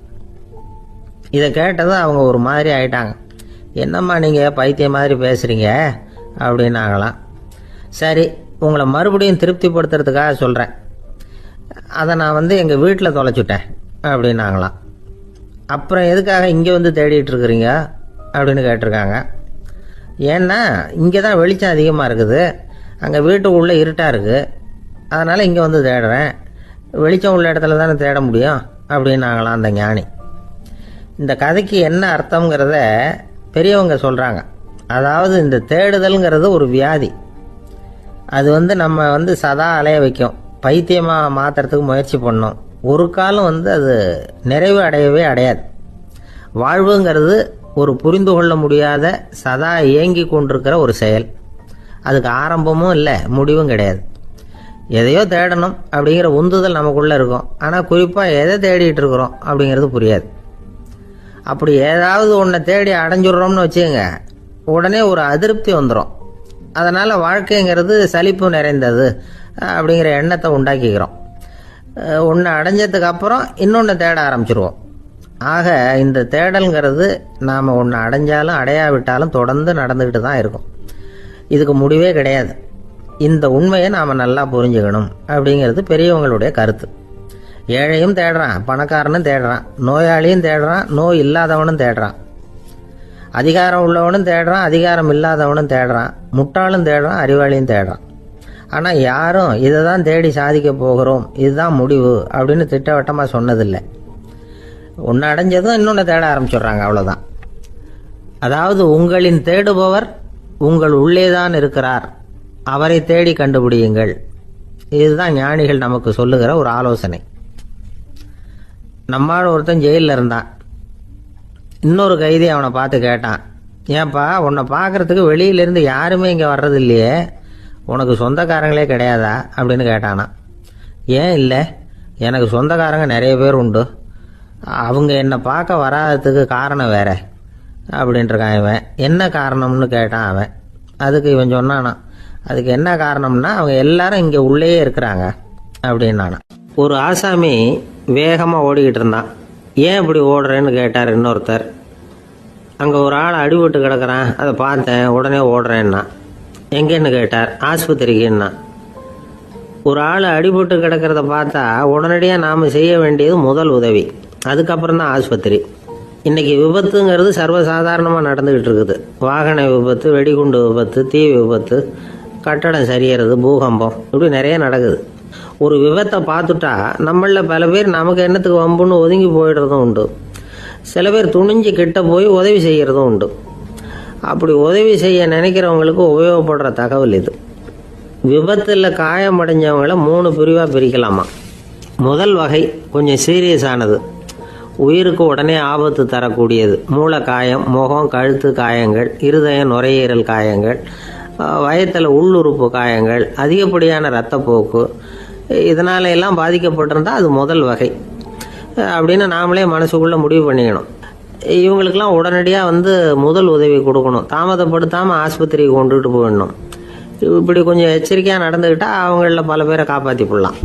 இதை கேட்டதும் அவங்க ஒரு மாதிரி ஆயிட்டாங்க. என்னம்மா நீங்கள் பைத்தியம் மாதிரி பேசுகிறீங்க அப்படின்னாங்களாம். சரி, உங்களை மறுபடியும் திருப்திப்படுத்துறதுக்காக சொல்கிறேன், அதை நான் எங்கள் வீட்டில் தொலைச்சுட்டேன் அப்படின்னாங்களாம். அப்புறம் எதுக்காக இங்கே தேடிட்டு இருக்கிறீங்க அப்படின்னு கேட்டிருக்காங்க. ஏன்னா இங்கே தான் வெளிச்சம் அதிகமாக இருக்குது, அங்கே வீட்டுக்குள்ளே இருட்டாக இருக்குது, அதனால் இங்கே தேடுறேன், வெளிச்சம் உள்ள இடத்துல தானே தேட முடியும் அப்படின்னாங்களாம் அந்த ஞானி. இந்த கதைக்கு என்ன அர்த்தங்கிறத பெரியவங்க சொல்கிறாங்க. அதாவது இந்த தேடுதல்ங்கிறது ஒரு வியாதி. அது நம்ம சதா அலைய வைக்கும், பைத்தியமாக மாற்றுறதுக்கு முயற்சி பண்ணோம். ஒரு காலம் அது நிறைவு அடையவே அடையாது. வாழ்வுங்கிறது ஒரு புரிந்து கொள்ள முடியாத சதா இயங்கி கொண்டிருக்கிற ஒரு செயல். அதுக்கு ஆரம்பமும் இல்லை, முடிவும் கிடையாது. எதையோ தேடணும் அப்படிங்கிற உந்துதல் நமக்குள்ளே இருக்கும், ஆனால் குறிப்பாக எதை தேடிட்டு இருக்கிறோம் அப்படிங்கிறது புரியாது. அப்படி ஏதாவது ஒன்றை தேடி அடைஞ்சிடுறோம்னு வச்சுக்கோங்க, உடனே ஒரு அதிருப்தி வந்துடும். அதனால் வாழ்க்கைங்கிறது சலிப்பு நிறைந்தது அப்படிங்கிற எண்ணத்தை உண்டாக்கிக்கிறோம். ஒன்று அடைஞ்சதுக்கு அப்புறம் இன்னொன்று தேட ஆரம்பிச்சிருவோம். ஆக இந்த தேடல்ங்கிறது நாம் ஒன்று அடைஞ்சாலும் அடையாவிட்டாலும் தொடர்ந்து நடந்துக்கிட்டு தான் இருக்கும். இதுக்கு முடிவே கிடையாது. இந்த உண்மையை நாம் நல்லா புரிஞ்சுக்கணும் அப்படிங்கிறது பெரியவங்களுடைய கருத்து. ஏழையும் தேடுறான், பணக்காரனும் தேடுறான், நோயாளியும் தேடுறான், நோய் இல்லாதவனும் தேடுறான், அதிகாரம் உள்ளவனும் தேடுறான், அதிகாரம் இல்லாதவனும் தேடுறான், முட்டாளும் தேடுறான், அறிவாளியும் தேடுறான். ஆனால் யாரும் இதை தான் தேடி சாதிக்க போகிறோம், இதுதான் முடிவு அப்படின்னு திட்டவட்டமாக சொன்னதில்லை. ஒன்று அடைஞ்சதும் இன்னொன்று தேட ஆரம்பிச்சிடுறாங்க, அவ்வளோதான். அதாவது உங்களின் தேடுபவர் உங்கள் உள்ளேதான் இருக்கிறார், அவரை தேடி கண்டுபிடியுங்கள். இதுதான் ஞானிகள் நமக்கு சொல்லுகிற ஒரு ஆலோசனை. நம்மால் ஒருத்தன் ஜெயிலில் இருந்தான். இன்னொரு கைதி அவனை பார்த்து கேட்டான், ஏன்பா உன்னை பார்க்குறதுக்கு வெளியிலேருந்து யாருமே இங்கே வர்றது இல்லையே, உனக்கு சொந்தக்காரங்களே கிடையாதா அப்படின்னு கேட்டானா. ஏன் இல்லை, எனக்கு சொந்தக்காரங்க நிறைய பேர் உண்டு, அவங்க என்னை பார்க்க வராததுக்கு காரணம் வேற அப்படின்ட்டுருக்கான் இவன். என்ன காரணம்னு கேட்டான் அவன். அதுக்கு இவன் சொன்னானா, அதுக்கு என்ன காரணம்னா அவங்க எல்லாரும் இங்கே உள்ளேயே இருக்கிறாங்க அப்படின்னானா. ஒரு ஆசாமி வேகமாக ஓடிக்கிட்டு இருந்தான். ஏன் இப்படி ஓடுறேன்னு கேட்டார் இன்னொருத்தர். அங்கே ஒரு ஆள் அடிபட்டு கிடக்கிறான், அதை பார்த்தேன், உடனே ஓடுறேன்னா. எங்கேன்னு கேட்டார். ஆஸ்பத்திரிக்குன்னா. ஒரு ஆள் அடிபட்டு கிடக்கிறத பார்த்தா உடனடியாக நாம் செய்ய வேண்டியது முதல் உதவி, அதுக்கப்புறம் தான் ஆஸ்பத்திரி. இன்னைக்கு விபத்துங்கிறது சர்வசாதாரணமாக நடந்துக்கிட்டு இருக்குது. வாகன விபத்து, வெடிகுண்டு விபத்து, தீ விபத்து, கட்டடம் சரியறது, பூகம்பம், இப்படி நிறைய நடக்குது. ஒரு விபத்தை பார்த்துட்டா நம்மளில் பல பேர் நமக்கு என்னத்துக்கு வம்புன்னு ஒதுங்கி போயிடுறதும் உண்டு. சில பேர் துணிஞ்சு கிட்ட போய் உதவி செய்கிறதும் உண்டு. அப்படி உதவி செய்ய நினைக்கிறவங்களுக்கு உபயோகப்படுற தகவல் இது. விபத்தில் காயமடைஞ்சவங்களை 3 பிரிவாக பிரிக்கலாமா. முதல் வகை கொஞ்சம் சீரியஸானது, உயிருக்கு உடனே ஆபத்து தரக்கூடியது. மூளை காயம், முகம், கழுத்து காயங்கள், இருதயம், நுரையீரல் காயங்கள், வயத்தில் உள்ளுறுப்பு காயங்கள், அதிகப்படியான இரத்தப்போக்கு, இதனால எல்லாம் பாதிக்கப்பட்டிருந்தால் அது முதல் வகை அப்படின்னு நாமளே மனசுக்குள்ளே முடிவு பண்ணிக்கணும். இவங்களுக்கெல்லாம் உடனடியாக முதல் உதவி கொடுக்கணும். தாமதப்படுத்தாமல் ஆஸ்பத்திரிக்கு கொண்டுகிட்டு போயிடணும். இப்படி கொஞ்சம் எச்சரிக்கையாக நடந்துக்கிட்டால் அவங்களில் பல பேரை காப்பாற்றி போடலாம்.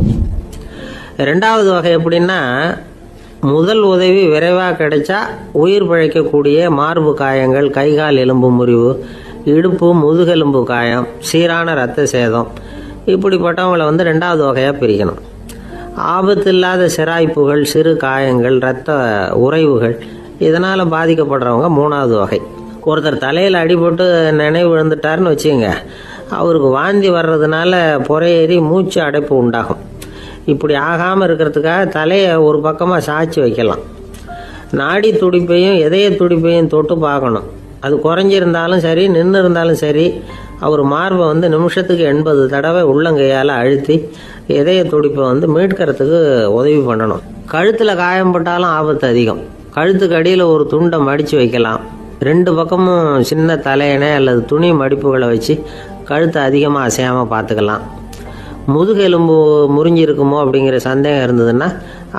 2வது வகை எப்படின்னா, முதல் உதவி விரைவாக கிடைச்சா உயிர் பிழைக்கக்கூடிய மார்பு காயங்கள், கைகால் எலும்பு முறிவு, இடுப்பு முதுகெலும்பு காயம், சீரான இரத்த சேதம், இப்படிப்பட்டவங்களை 2வது வகையாக பிரிக்கணும். ஆபத்து இல்லாத சிராய்ப்புகள், சிறு காயங்கள், இரத்த உறைவுகள், இதனால் பாதிக்கப்படுறவங்க 3வது வகை. ஒருத்தர் தலையில் அடிபட்டு நினைவு விழுந்துட்டாருன்னு வச்சுங்க, அவருக்கு வாந்தி வர்றதுனால புறையேறி மூச்சு அடைப்பு உண்டாகும். இப்படி ஆகாமல் இருக்கிறதுக்காக தலையை ஒரு பக்கமாக சாய்ச்சி வைக்கலாம். நாடி துடிப்பையும் இதய துடிப்பையும் தொட்டு பார்க்கணும். அது குறைஞ்சிருந்தாலும் சரி, நின்று இருந்தாலும் சரி, அவர் மார்பை நிமிஷத்துக்கு 80 தடவை உள்ளங்கையால் அழுத்தி இதய துடிப்பை மீட்கிறதுக்கு உதவி பண்ணணும். கழுத்தில் காயம்பட்டாலும் ஆபத்து அதிகம். கழுத்துக்கு அடியில் ஒரு துண்டை மடித்து வைக்கலாம். 2 பக்கமும் சின்ன தலையணை அல்லது துணி மடிப்புகளை வச்சு கழுத்தை அதிகமாக அசையாமல் பார்த்துக்கலாம். முதுகெலும்பு முறிஞ்சிருக்குமோ அப்படிங்கிற சந்தேகம் இருந்ததுன்னா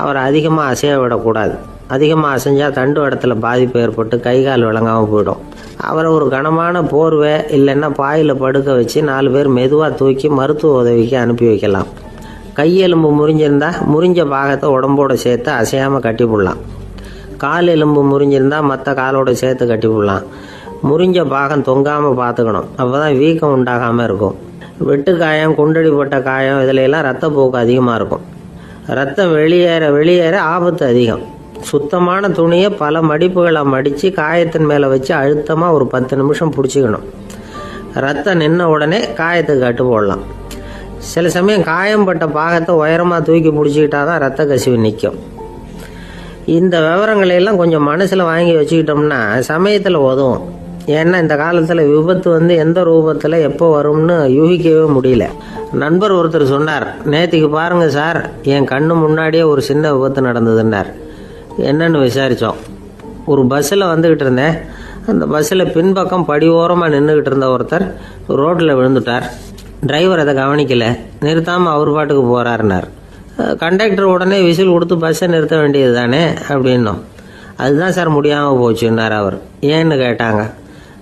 அவரை அதிகமாக அசைய விடக்கூடாது. அதிகமாக அசைஞ்சால் தண்டு இடத்துல பாதிப்பு ஏற்பட்டு கை கால் விளங்காமல் போயிடும். அவரை ஒரு கனமான போர்வை இல்லைன்னா பாயில் படுக்க வச்சு 4 பேர் மெதுவாக தூக்கி மருத்துவ உதவிக்கு அனுப்பி வைக்கலாம். கையெலும்பு முறிஞ்சிருந்தால் முறிஞ்ச பாகத்தை உடம்போடு சேர்த்து அசையாமல் கட்டி போடலாம். கால் எலும்பு முறிஞ்சிருந்தால் மற்ற காலோடு சேர்த்து கட்டி போடலாம். முறிஞ்ச பாகம் தொங்காமல் பார்த்துக்கணும். அப்போ தான் வீக்கம் உண்டாகாமல் இருக்கும். வெட்டு காயம், குண்டடிப்பட்ட காயம், இதிலெல்லாம் ரத்தப்போக்கு அதிகமாக இருக்கும். ரத்தம் வெளியேற ஆபத்து அதிகம். சுத்தமான துணியை பல மடிப்புகளை மடித்து காயத்தின் மேலே வச்சு அழுத்தமாக ஒரு 10 நிமிஷம் பிடிச்சிக்கணும். ரத்தம் நின்ன உடனே காயத்துக்கு கட்டு போடலாம். சில சமயம் காயம்பட்ட பாகத்தை உயரமாக தூக்கி பிடிச்சிக்கிட்டா தான் ரத்த கசிவு நிற்கும். இந்த விவரங்களையெல்லாம் கொஞ்சம் மனசில் வாங்கி வச்சுக்கிட்டோம்னா சமயத்தில் உதவும். ஏன்னா இந்த காலத்தில் விபத்து எந்த ரூபத்தில் எப்போ வரும்னு யூகிக்கவே முடியல. நண்பர் ஒருத்தர் சொன்னார், நேற்றுக்கு பாருங்கள் சார், என் கண்ணு முன்னாடியே ஒரு சின்ன விபத்து நடந்ததுன்னார். என்னன்னு விசாரித்தோம். ஒரு பஸ்ஸில் வந்துக்கிட்டு இருந்தேன். அந்த பஸ்ஸில் பின்பக்கம் படி ஓரமாக நின்றுக்கிட்டு இருந்த ஒருத்தர் ரோட்டில் விழுந்துட்டார். டிரைவர் அதை கவனிக்கலை, நிறுத்தாமல் அவர் பாட்டுக்கு போகிறாருனார். கண்டக்டர் உடனே விசில் கொடுத்து பஸ்ஸை நிறுத்த வேண்டியது தானே அப்படின்னோம். அதுதான் சார் முடியாமல் போச்சுன்னார் அவர். ஏன்னு கேட்டாங்க.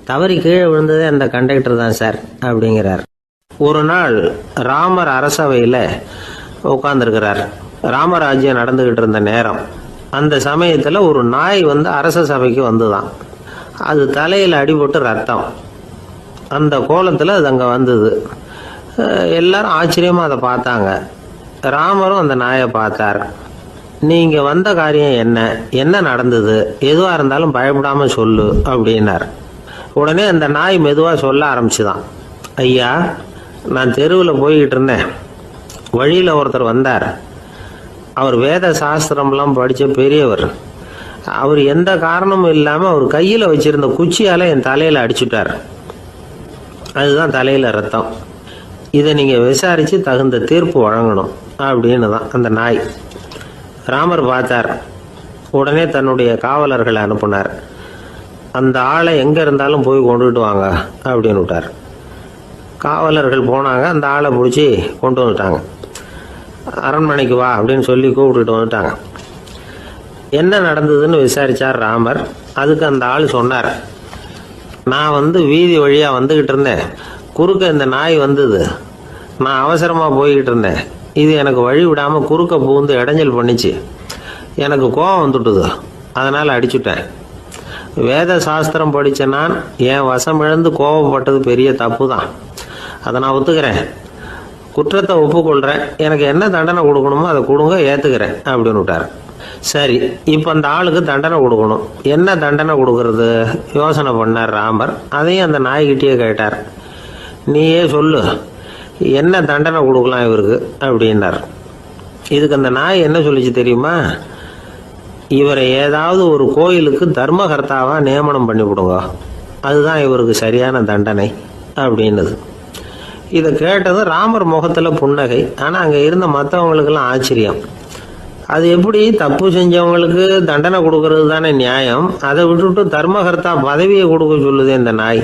தவறி கீழே விழுந்ததே அந்த கண்டக்டர் தான் சார் அப்படிங்கிறார். ஒரு நாள் ராமர் அரசவையில் உட்காந்துருக்கிறார். ராமராஜ்யம் நடந்துக்கிட்டு இருந்த நேரம். அந்த சமயத்தில் ஒரு நாய் அரச சபைக்கு வந்துதான். அது தலையில் அடிபட்டு ரத்தம். அந்த கோலத்தில் அது அங்கே வந்தது. எல்லாரும் ஆச்சரியமாக அதை பார்த்தாங்க. ராமரும் அந்த நாயை பார்த்தார். நீங்கள் வந்த காரியம் என்ன நடந்தது, எதுவாக இருந்தாலும் பயப்படாமல் சொல்லு அப்படின்னார். உடனே அந்த நாய் மெதுவாக சொல்ல ஆரம்பிச்சுதான். ஐயா, நான் தெருவில் போய்கிட்டு இருந்தேன். வழியில் ஒருத்தர் வந்தார். அவர் வேத சாஸ்திரம்லாம் படித்த பெரியவர். அவர் எந்த காரணமும் இல்லாமல் அவர் கையில் வச்சிருந்த குச்சியால் என் தலையில் அடிச்சுட்டார். அதுதான் தலையில் ரத்தம். இதை நீங்கள் விசாரித்து தகுந்த தீர்ப்பு வழங்கணும் அப்படின்னு தான் அந்த நாய். ராமர் பார்த்தார். உடனே தன்னுடைய காவலர்களை அனுப்புனார். அந்த ஆளை எங்கே இருந்தாலும் போய் கொண்டுகிட்டு வாங்க அப்படின்னு விட்டார். காவலர்கள் போனாங்க. அந்த ஆளை பிடிச்சி கொண்டு வந்துட்டாங்க. அரண்மனைக்கு வா அப்படின்னு சொல்லி கூப்பிட்டுட்டு வந்துட்டாங்க. என்ன நடந்ததுன்னு விசாரித்தார் ராமர். அதுக்கு அந்த ஆள் சொன்னார், நான் வீதி வழியாக வந்துக்கிட்டு இருந்தேன். குறுக்க இந்த நாய் வந்தது. நான் அவசரமாக போய்கிட்டு இருந்தேன். இது எனக்கு வழி விடாமல் குறுக்க பூந்து இடைஞ்சல் பண்ணிச்சு. எனக்கு கோபம் வந்துட்டுது. அதனால் அடிச்சுட்டேன். வேத சாஸ்திரம் படித்த நான் என் வசம் இழந்து கோபப்பட்டது பெரிய தப்பு தான். அதை நான் ஒத்துக்கிறேன். குற்றத்தை ஒப்புக்கொள்கிறேன். எனக்கு என்ன தண்டனை கொடுக்கணுமோ அதை கொடுங்க, ஏற்றுக்கிறேன் அப்படின்னு விட்டார். சரி, இப்போ அந்த ஆளுக்கு தண்டனை கொடுக்கணும். என்ன தண்டனை கொடுக்கறது யோசனை பண்ணார் ராமர். அதையும் அந்த நாய்கிட்டயே கேட்டார். நீயே சொல்லு, என்ன தண்டனை கொடுக்கலாம் இவருக்கு அப்படின்னார். இதுக்கு அந்த நாய் என்ன சொல்லிச்சு தெரியுமா? இவரை ஏதாவது ஒரு கோயிலுக்கு தர்மகர்த்தாவா நியமனம் பண்ணி விடுங்க, அதுதான் இவருக்கு சரியான தண்டனை அப்படின்னுது. இதை கேட்டதும் ராமர் முகத்தில் புன்னகை. ஆனால் அங்கே இருந்த மற்றவங்களுக்கெல்லாம் ஆச்சரியம். அது எப்படி, தப்பு செஞ்சவங்களுக்கு தண்டனை கொடுக்கறது தானே நியாயம், அதை விட்டுட்டு தர்மகர்த்தா பதவியை கொடுக்க சொல்லுது இந்த நாய்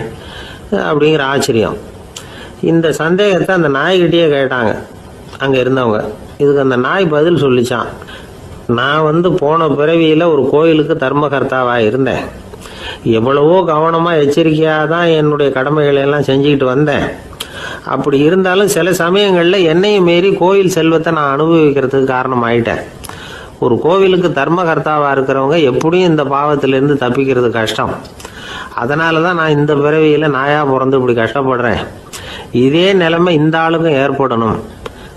அப்படிங்கிற ஆச்சரியம். இந்த சந்தேகத்தை அந்த நாய்கிட்டயே கேட்டாங்க அங்கே இருந்தவங்க. இதுக்கு அந்த நாய் பதில் சொல்லிச்சான். நான் போன பிறவியில் ஒரு கோயிலுக்கு தர்மகர்த்தாவாக இருந்தேன். எவ்வளவோ கவனமாக எச்சரிக்கையாக தான் என்னுடைய கடமைகளை எல்லாம் செஞ்சுக்கிட்டு வந்தேன். அப்படி இருந்தாலும் சில சமயங்களில் என்னையும் மீறி கோயில் செல்வத்தை நான் அனுபவிக்கிறதுக்கு காரணமாயிட்டேன். ஒரு கோவிலுக்கு தர்மகர்த்தாவாக இருக்கிறவங்க எப்படியும் இந்த பாவத்திலேருந்து தப்பிக்கிறது கஷ்டம். அதனால தான் நான் இந்த பிறவியில் நாயாக பிறந்து இப்படி கஷ்டப்படுறேன். இதே நிலைமை இந்த ஆளுக்கும் ஏற்படணும்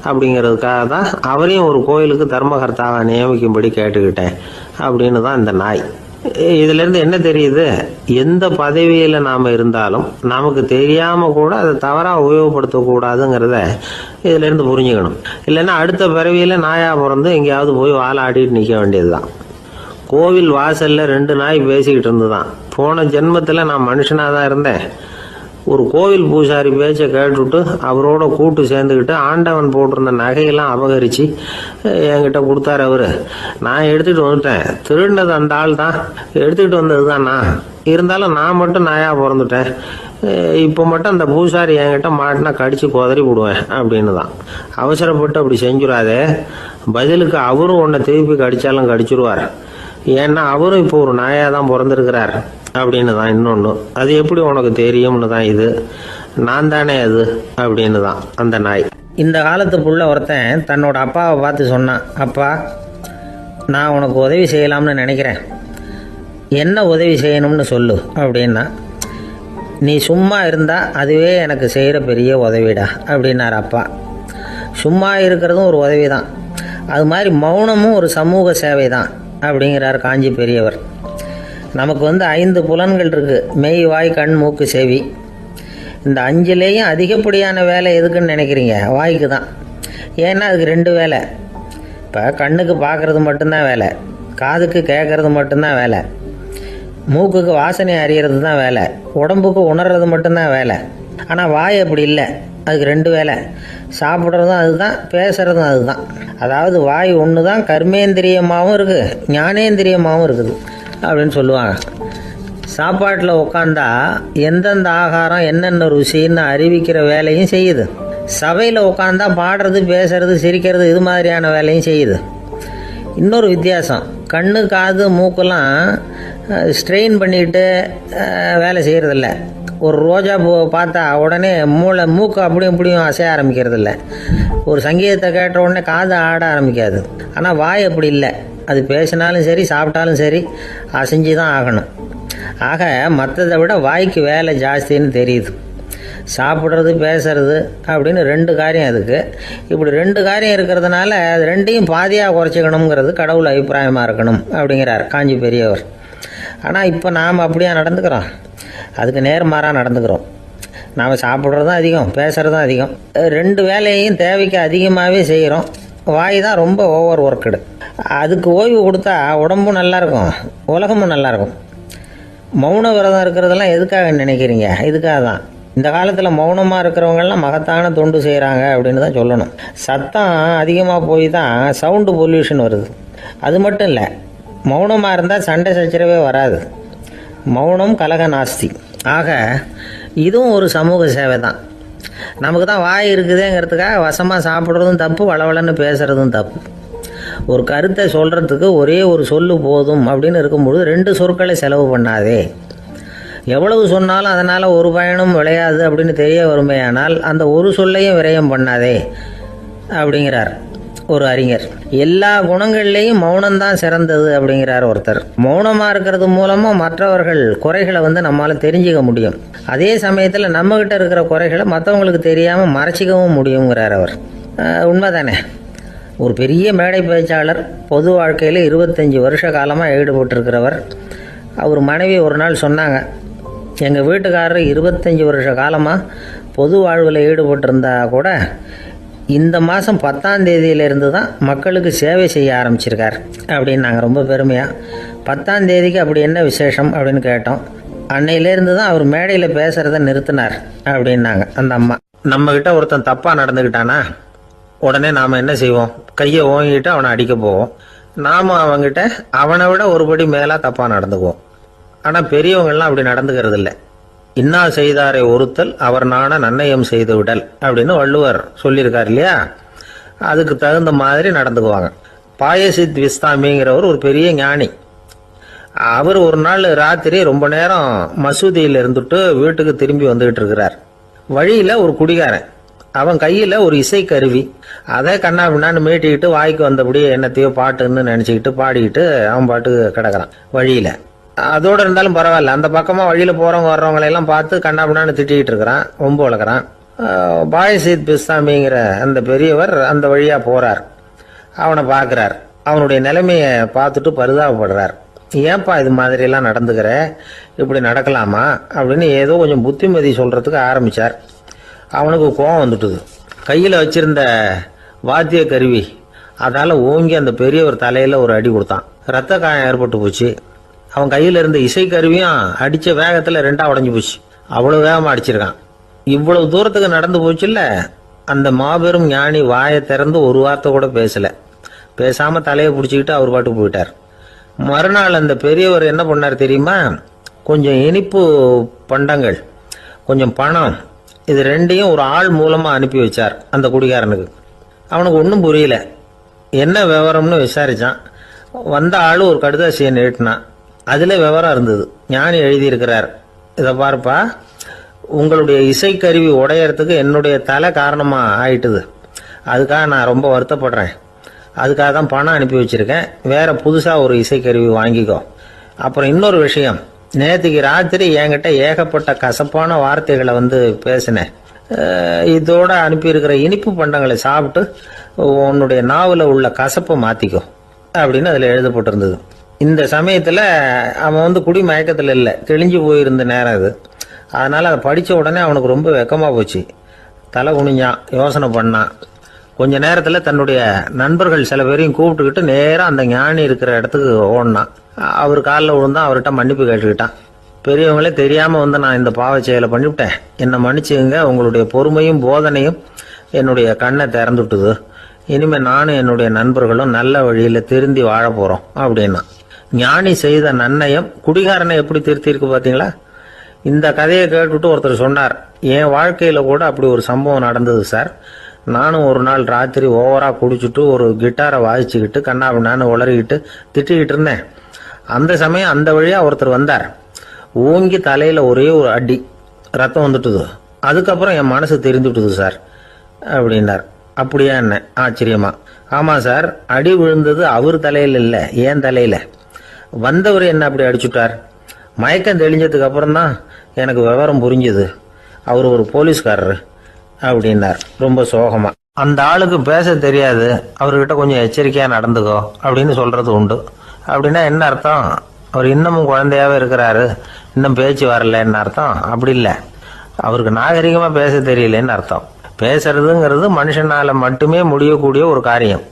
அப்படிங்கிறதுக்காக தான் அவரையும் ஒரு கோயிலுக்கு தர்மகர்த்தாவை நியமிக்கும்படி கேட்டுக்கிட்டேன் அப்படின்னு தான் இந்த நாய். இதிலிருந்து என்ன தெரியுது? எந்த பதவியில் நாம் இருந்தாலும் நமக்கு தெரியாமல் கூட அதை தவறாக உபயோகப்படுத்தக்கூடாதுங்கிறத இதிலேருந்து புரிஞ்சுக்கணும். இல்லைன்னா அடுத்த பிறவியில் நாயாக பிறந்து எங்கேயாவது போய் வாழாடிட்டு நிற்க வேண்டியது தான். கோவில் வாசலில் 2 நாய் பேசிக்கிட்டு இருந்துதான். போன ஜென்மத்தில் நான் மனுஷனாக தான் இருந்தேன். ஒரு கோவில் பூசாரி பேச்சை கேட்டுவிட்டு அவரோட கூட்டு சேர்ந்துக்கிட்டு ஆண்டவன் போட்டிருந்த நகையெல்லாம் அபகரித்து என்கிட்ட கொடுத்தாரு அவர். நான் எடுத்துகிட்டு வந்துட்டேன். திருடினது அந்த ஆள் தான், எடுத்துக்கிட்டு வந்தது தான் நான். இருந்தாலும் நான் மட்டும் நாயாக பிறந்துட்டேன். இப்போ மட்டும் அந்த பூசாரி என்கிட்ட மாட்டினா கடிச்சு குதறி விடுவேன் அப்படின்னு தான். அவசரப்பட்டு அப்படி செஞ்சுடாதே, பதிலுக்கு அவரும் உன்னை திருப்பி கடித்தாலும் கடிச்சிருவார். ஏன்னா அவரும் இப்போ ஒரு நாயாக தான் பிறந்திருக்கிறார் அப்படின்னு தான். இன்னொன்று, அது எப்படி உனக்கு தெரியும்னு தான். இது நான் தானே அது அப்படின்னு தான் அந்த நாய். இந்த காலத்துக்குள்ள ஒருத்தன் தன்னோட அப்பாவை பார்த்து சொன்னான், அப்பா நான் உனக்கு உதவி செய்யலாம்னு நினைக்கிறேன், என்ன உதவி செய்யணும்னு சொல்லு அப்படின்னா. நீ சும்மா இருந்தால் அதுவே எனக்கு செய்கிற பெரிய உதவிடா அப்படின்னார் அப்பா. சும்மா இருக்கிறதும் ஒரு உதவி தான், அது மாதிரி மௌனமும் ஒரு சமூக சேவை தான் அப்படிங்கிறார் காஞ்சி பெரியவர். நமக்கு 5 புலன்கள் இருக்குது, மெய் வாய் கண் மூக்கு செவி. இந்த 5லேயும் அதிகப்படியான வேலை எதுக்குன்னு நினைக்கிறீங்க? வாய்க்கு தான். ஏன்னா அதுக்கு 2 வேலை. இப்போ கண்ணுக்கு பார்க்குறது மட்டும்தான் வேலை, காதுக்கு கேட்குறது மட்டும்தான் வேலை, மூக்குக்கு வாசனை அறியறது தான் வேலை, உடம்புக்கு உணர்றது மட்டும்தான் வேலை. ஆனால் வாய் அப்படி இல்லை, அதுக்கு 2 வேலை. சாப்பிட்றதும் அதுதான், பேசுகிறதும் அதுதான். அதாவது வாய் ஒன்று தான் கர்மேந்திரியமாகவும் இருக்குது, ஞானேந்திரியமாகவும் இருக்குது அப்படின்னு சொல்லுவாங்க. சாப்பாட்டில் உட்காந்தா எந்தெந்த ஆகாரம் என்னென்ன ருசின்னு அறிவிக்கிற வேலையும் செய்யுது. சபையில் உட்காந்தா பாடுறது, பேசுறது, சிரிக்கிறது, இது மாதிரியான வேலையும் செய்யுது. இன்னொரு வித்தியாசம், கண்ணு காது மூக்கெல்லாம் ஸ்ட்ரெயின் பண்ணிக்கிட்டு வேலை செய்கிறதில்ல. ஒரு ரோஜா பூவை பார்த்தா உடனே மூக்கு அப்படியும் இப்படியும் அசைய ஆரம்பிக்கிறது இல்லை. ஒரு சங்கீதத்தை கேட்ட உடனே காது ஆட ஆரம்பிக்காது. ஆனால் வாய் அப்படி இல்லை, அது பேசினாலும் சரி சாப்பிட்டாலும் சரி அசைஞ்சு தான் ஆகணும். ஆக மற்றதை விட வாய்க்கு வேலை ஜாஸ்தின்னு தெரியுது. சாப்பிட்றது பேசுறது அப்படின்னு 2 காரியம் அதுக்கு. இப்படி 2 காரியம் இருக்கிறதுனால அது 2ஐயும் பாதியாக குறைச்சிக்கணுங்கிறது கடவுள் அபிப்பிராயமாக இருக்கணும் அப்படிங்கிறார் காஞ்சி பெரியவர். ஆனால் இப்போ நாம் அப்படியா நடந்துக்கிறோம்? அதுக்கு நேர்மாறாக நடந்துக்கிறோம். நாம் சாப்பிட்றதும் அதிகம், பேசுகிறதும் அதிகம். 2 வேலையையும் தேவைக்கு அதிகமாகவே செய்கிறோம். வாய் தான் ரொம்ப ஓவர் ஒர்க்குடு. அதுக்கு ஓய்வு கொடுத்தா உடம்பும் நல்லாயிருக்கும், உலகமும் நல்லாயிருக்கும். மௌன விரதம் இருக்கிறதெல்லாம் எதுக்காக நினைக்கிறீங்க? இதுக்காக தான். இந்த காலத்தில் மௌனமாக இருக்கிறவங்கெல்லாம் மகத்தான தொண்டு செய்கிறாங்க அப்படின்னு தான் சொல்லணும். சத்தம் அதிகமாக போய் தான் சவுண்டு பொல்யூஷன் வருது. அது மட்டும் இல்லை, மௌனமாக இருந்தால் சண்டை சச்சரவே வராது. மௌனம் கலக நாஸ்தி. ஆக இதுவும் ஒரு சமூக சேவை தான். நமக்கு தான் வாய் இருக்குதுங்கிறதுக்காக வசமாக சாப்பிட்றதும் தப்பு, வளவளன்னு பேசுகிறதும் தப்பு. ஒரு கருத்தை சொல்கிறதுக்கு ஒரே ஒரு சொல்லு போதும் அப்படின்னு இருக்கும்பொழுது 2 சொற்களை செலவு பண்ணாதே. எவ்வளவு சொன்னாலும் அதனால் ஒரு பயனும் விளையாது அப்படின்னு தெரிய வருமையானால் அந்த ஒரு சொல்லையும் விரயம் பண்ணாதே அப்படிங்கிறார் ஒரு அறிஞர். எல்லா குணங்கள்லேயும் மௌனம்தான் சிறந்தது அப்படிங்கிறார் ஒருத்தர். மௌனமாக இருக்கிறது மூலமாக மற்றவர்கள் குறைகளை நம்மளால் தெரிஞ்சிக்க முடியும். அதே சமயத்தில் நம்மகிட்ட இருக்கிற குறைகளை மற்றவங்களுக்கு தெரியாமல் மறைச்சிக்கவும் முடியுங்கிறார் அவர். உண்மைதானே? ஒரு பெரிய மேடை பேச்சாளர், பொது வாழ்க்கையில் 25 வருஷ காலமாக ஈடுபட்டிருக்கிறவர். அவர் மனைவி ஒரு நாள் சொன்னாங்க, எங்கள் வீட்டுக்காரர் 25 வருஷ காலமாக பொது வாழ்வில் ஈடுபட்டிருந்தா கூட இந்த மாதம் 10ஆம் தேதியிலேருந்து தான் மக்களுக்கு சேவை செய்ய ஆரம்பிச்சிருக்கார் அப்படின்னு நாங்கள் ரொம்ப பெருமையாக. 10ஆம் தேதிக்கு அப்படி என்ன விசேஷம் அப்படின்னு கேட்டோம். அன்னையிலேருந்து தான் அவர் மேடையில் பேசுகிறத நிறுத்தினார் அப்படின்னாங்க அந்த அம்மா. நம்மக்கிட்ட ஒருத்தன் தப்பாக நடந்துக்கிட்டானா உடனே நாம் என்ன செய்வோம்? கையை ஓங்கிட்டு அவனை அடிக்க போவோம். நாம் அவங்ககிட்ட அவனை விட ஒருபடி மேலாக தப்பாக நடந்துக்குவோம். ஆனால் பெரியவங்கள்லாம் அப்படி நடந்துக்கிறது இல்லை. இன்னா செய்தாரை ஒருத்தல் அவர் நாண நன்னயம் செய்து விடல் அப்படின்னு வள்ளுவர் சொல்லியிருக்கார் இல்லையா? அதுக்கு தகுந்த மாதிரி நடந்துக்குவாங்க. பாயசித் விஸ்தாமிங்கிறவர் ஒரு பெரிய ஞானி. அவர் ஒரு நாள் ராத்திரி ரொம்ப நேரம் மசூதியில் இருந்துட்டு வீட்டுக்கு திரும்பி வந்துகிட்டு இருக்கிறார். வழியில் ஒரு குடிகாரன், அவன் கையில் ஒரு இசைக்கருவி, அதை கண்ணா பின்னான்னு மீட்டிக்கிட்டு வாய்க்கு வந்தபடி என்னத்தையோ பாட்டுன்னு நினச்சிக்கிட்டு பாடிக்கிட்டு அவன் பாட்டுக்கு கிடக்கிறான் வழியில். அதோடு இருந்தாலும் பரவாயில்ல, அந்த பக்கமாக வழியில் போகிறவங்க வர்றவங்களையெல்லாம் பார்த்து கண்ணா பின்னான்னு திட்டிக்கிட்டு இருக்கிறான், ஒம்பு வளர்க்குறான். பாயசித் பிஸ்தாமிங்கிற அந்த பெரியவர் அந்த வழியாக போகிறார். அவனை பார்க்குறார். அவனுடைய நிலைமையை பார்த்துட்டு பரிதாபப்படுறார். ஏன்பா இது மாதிரியெல்லாம் நடந்துக்கிற, இப்படி நடக்கலாமா அப்படின்னு ஏதோ கொஞ்சம் புத்திமதி சொல்கிறதுக்கு ஆரம்பித்தார். அவனுக்கு கோபம் வந்துட்டுது. கையில் வச்சிருந்த வாத்திய கருவி அதால் ஓங்கி அந்த பெரியவர் தலையில் ஒரு அடி கொடுத்தான். ரத்த காயம் ஏற்பட்டு போச்சு. அவன் கையில் இருந்த இசைக்கருவியும் அடித்த வேகத்தில் 2ஆ உடஞ்சி போச்சு. அவ்வளோ வேகமாக அடிச்சிருக்கான். இவ்வளவு தூரத்துக்கு நடந்து போச்சுல்ல, அந்த மாபெரும் ஞானி வாயை திறந்து ஒரு வார்த்தை கூட பேசலை. பேசாமல் தலையை பிடிச்சிக்கிட்டு அவர் பாட்டு போயிட்டார். மறுநாள் அந்த பெரியவர் என்ன பண்ணார் தெரியுமா? கொஞ்சம் இனிப்பு பண்டங்கள், கொஞ்சம் பணம், இது 2ஐயும் ஒரு ஆள் மூலமாக அனுப்பி வச்சார் அந்த குடிகாரனுக்கு. அவனுக்கு ஒன்றும் புரியல. என்ன விவரம்னு விசாரித்தான். வந்த ஆள் ஒரு கடுதாசியை நீட்டினான். அதில் விவரம் இருந்தது. ஞானி எழுதியிருக்கிறார், இதை பாருப்பா, உங்களுடைய இசைக்கருவி உடையறதுக்கு என்னுடைய தலை காரணமாக ஆயிட்டுது. அதுக்காக நான் ரொம்ப வருத்தப்படுறேன். அதுக்காக தான் பணம் அனுப்பி வச்சுருக்கேன். வேறு புதுசாக ஒரு இசைக்கருவி வாங்கிக்கோ. அப்புறம் இன்னொரு விஷயம், நேற்றுக்கு ராத்திரி என்கிட்ட ஏகப்பட்ட கசப்பான வார்த்தைகளை பேசினேன். இதோடு அனுப்பியிருக்கிற இனிப்பு பண்டங்களை சாப்பிட்டு உன்னுடைய நாவில் உள்ள கசப்பை மாற்றிக்கோ அப்படின்னு அதில் எழுதப்பட்டிருந்தது. இந்த சமயத்தில் அவன் குடி மயக்கத்தில் இல்லை, தெளிஞ்சு போயிருந்த நேரம் இது. அதனால் அதை படித்த உடனே அவனுக்கு ரொம்ப வெக்கமாக போச்சு. தலை குனிஞ்சான், யோசனை பண்ணான். கொஞ்ச நேரத்தில் தன்னுடைய நண்பர்கள் சில பேரையும் கூப்பிட்டுக்கிட்டு நேராக அந்த ஞானி இருக்கிற இடத்துக்கு ஓடினான். அவர் காலில் விழுந்தான். அவர்கிட்ட மன்னிப்பு கேட்டுக்கிட்டான். பெரியவங்களே தெரியாமல் நான் இந்த பாவ செயலை பண்ணிவிட்டேன், என்னை மன்னிச்சுங்க. உங்களுடைய பொறுமையும் போதனையும் என்னுடைய கண்ணை திறந்துட்டுது. இனிமேல் நானும் என்னுடைய நண்பர்களும் நல்ல வழியில் திருந்தி வாழ போகிறோம் அப்படின்னா. ஞானி செய்த நன்னயம் குடிகாரனை எப்படி திருத்திருக்கு பார்த்தீங்களா? இந்த கதையை கேட்டுவிட்டு ஒருத்தர் சொன்னார், என் வாழ்க்கையில் கூட அப்படி ஒரு சம்பவம் நடந்தது சார். நானும் ஒரு நாள் ராத்திரி ஓவராக குடிச்சிட்டு ஒரு கிட்டாரை வாசிச்சுக்கிட்டு கண்ணாபின்னான்னு உளறிக்கிட்டு திட்டிக்கிட்டு இருந்தேன். அந்த சமயம் அந்த வழியாக ஒருத்தர் வந்தார். ஓங்கி தலையில் ஒரே ஒரு அடி, ரத்தம் வந்துட்டுது. அதுக்கப்புறம் என் மனசு தெரிந்துட்டுது சார் அப்படின்னார். அப்படியா என்ன ஆச்சரியமா? ஆமாம் சார், அடி விழுந்தது அவர் தலையில் இல்லை, என் தலையில். வந்தவர் என்ன அப்படி அடிச்சுட்டார். மயக்கம் தெளிஞ்சதுக்கு அப்புறம் தான் எனக்கு விவரம் புரிஞ்சுது. அவர் ஒரு போலீஸ்காரரு அப்படின்னார் ரொம்ப சோகமா. அந்த ஆளுக்கு பேச தெரியாது, அவர்கிட்ட கொஞ்சம் எச்சரிக்கையாக நடந்துக்கோ அப்படின்னு சொல்கிறது உண்டு. அப்படின்னா என்ன அர்த்தம்? அவர் இன்னமும் குழந்தையாகவே இருக்கிறாரு, இன்னும் பேச்சு வரலன்னு அர்த்தம்? அப்படி இல்லை, அவருக்கு நாகரிகமாக பேச தெரியலன்னு அர்த்தம். பேசுறதுங்கிறது மனுஷனால் மட்டுமே முடியக்கூடிய ஒரு காரியம்.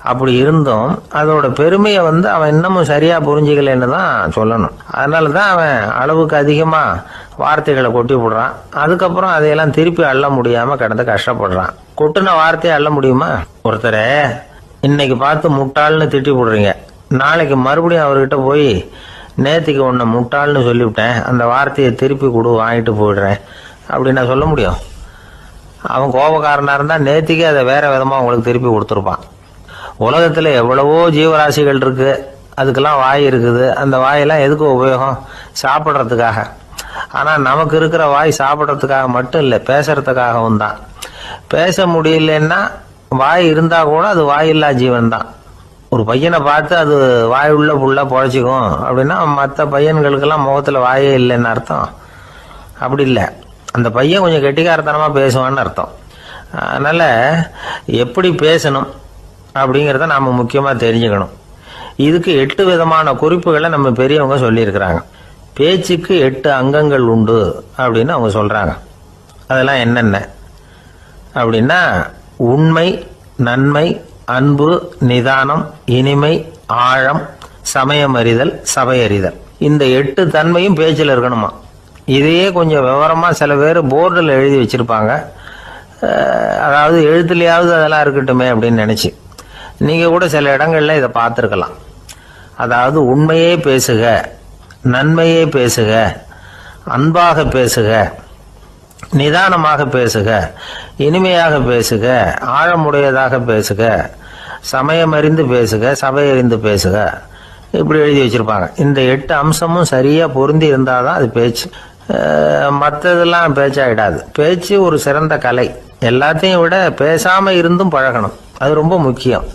அப்படி இருந்தும் அதோட பெருமையை அவன் இன்னமும் சரியாக புரிஞ்சிக்கலன்னு தான் சொல்லணும். அதனால தான் அவன் அளவுக்கு அதிகமாக வார்த்தைகளை கொட்டி விடுறான். அதுக்கப்புறம் அதையெல்லாம் திருப்பி அள்ள முடியாமல் கிடந்து கஷ்டப்படுறான். கொட்டின வார்த்தையை அள்ள முடியுமா? ஒருத்தரை இன்னைக்கு பார்த்து முட்டாள்னு திட்டி விடுறீங்க, நாளைக்கு மறுபடியும் அவர்கிட்ட போய் நேற்றுக்கு உன்னை முட்டாள்னு சொல்லிவிட்டேன், அந்த வார்த்தையை திருப்பி கொடு, வாங்கிட்டு போயிடுறேன் அப்படின்னு நான் சொல்ல முடியும்? அவன் கோபக்காரனாக இருந்தால் நேற்றுக்கே அதை வேறு விதமாக உங்களுக்கு திருப்பி கொடுத்துருப்பான். உலகத்தில் எவ்வளவோ ஜீவராசிகள் இருக்குது, அதுக்கெல்லாம் வாய் இருக்குது. அந்த வாயெல்லாம் எதுக்கு உபயோகம்? சாப்பிட்றதுக்காக. ஆனால் நமக்கு இருக்கிற வாய் சாப்பிட்றதுக்காக மட்டும் இல்லை, பேசுறதுக்காகவும் தான். பேச முடியலன்னா வாய் இருந்தால் கூட அது வாயில்லா ஜீவன் தான். ஒரு பையனை பார்த்து அது வாய் உள்ள புள்ள பொழைச்சிக்கும் அப்படின்னா மற்ற பையன்களுக்கெல்லாம் முகத்தில் வாயே இல்லைன்னு அர்த்தம்? அப்படி இல்லை, அந்த பையன் கொஞ்சம் கெட்டிக்காரத்தனமாக பேசுவான்னு அர்த்தம். அதனால் எப்படி பேசணும், அப்படிங்கிறத நாம முக்கியமா தெரிஞ்சுக்கணும். இதுக்கு 8 விதமான குறிப்புகளை நம்ம பெரியவங்க சொல்லியிருக்கிறாங்க. பேச்சுக்கு 8 அங்கங்கள் உண்டு அப்படின்னு அவங்க சொல்றாங்க. அதெல்லாம் என்னென்ன அப்படின்னா, உண்மை, நன்மை, அன்பு, நிதானம், இனிமை, ஆழம், சமயமறிதல், சபையறிதல். இந்த 8 தன்மையும் பேச்சில் இருக்கணுமா. இதையே கொஞ்சம் விவரமா சில பேர் போர்டில் எழுதி வச்சிருப்பாங்க. அதாவது எழுத்துலையாவது அதெல்லாம் இருக்கட்டுமே அப்படின்னு நினைச்சு நீங்க கூட சில இடங்கள்ல இதை பார்த்துருக்கலாம். அதாவது உண்மையே பேசுக, நன்மையே பேசுக, அன்பாக பேசுக, நிதானமாக பேசுக, இனிமையாக பேசுக, ஆழமுடையதாக பேசுக, சமயமறிந்து பேசுக, சபையறிந்து பேசுக, இப்படி எழுதி வச்சிருப்பாங்க. இந்த 8 அம்சமும் சரியா பொருந்தி இருந்தாதான் அது பேச்சு. மற்றதெல்லாம் பேச்சாயிடாது. பேச்சு ஒரு சிறந்த கலை. எல்லாத்தையும் விட பேசாம இருந்தும் பழகணும், அது ரொம்ப முக்கியம்.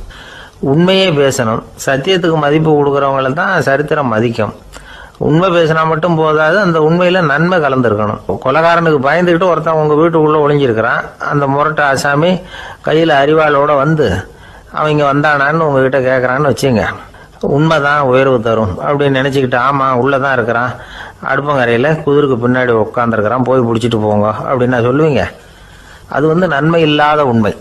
உண்மையே பேசணும். சத்தியத்துக்கு மதிப்பு கொடுக்கறவங்கள தான் சரித்திரம் மதிக்கும். உண்மை பேசினா மட்டும் போதாது, அந்த உண்மையில நன்மை கலந்துருக்கணும். கொலைகாரனுக்கு பயந்துக்கிட்டு ஒருத்தன் உங்க வீட்டுக்குள்ள ஒளிஞ்சிருக்கிறான். அந்த முரட்டு ஆசாமி கையில அரிவாளோட வந்து அவங்க வந்தானான்னு உங்ககிட்ட கேட்கறான்னு வச்சுங்க. உண்மைதான் உயர்வு தரும் அப்படின்னு நினைச்சுக்கிட்டு, ஆமா உள்ளதான் இருக்கிறான், அடுப்பங்கரையில குதிருக்கு பின்னாடி உட்காந்துருக்கிறான், போய் பிடிச்சிட்டு போங்க அப்படின்னு சொல்லுவீங்க. அது நன்மை இல்லாத உண்மை.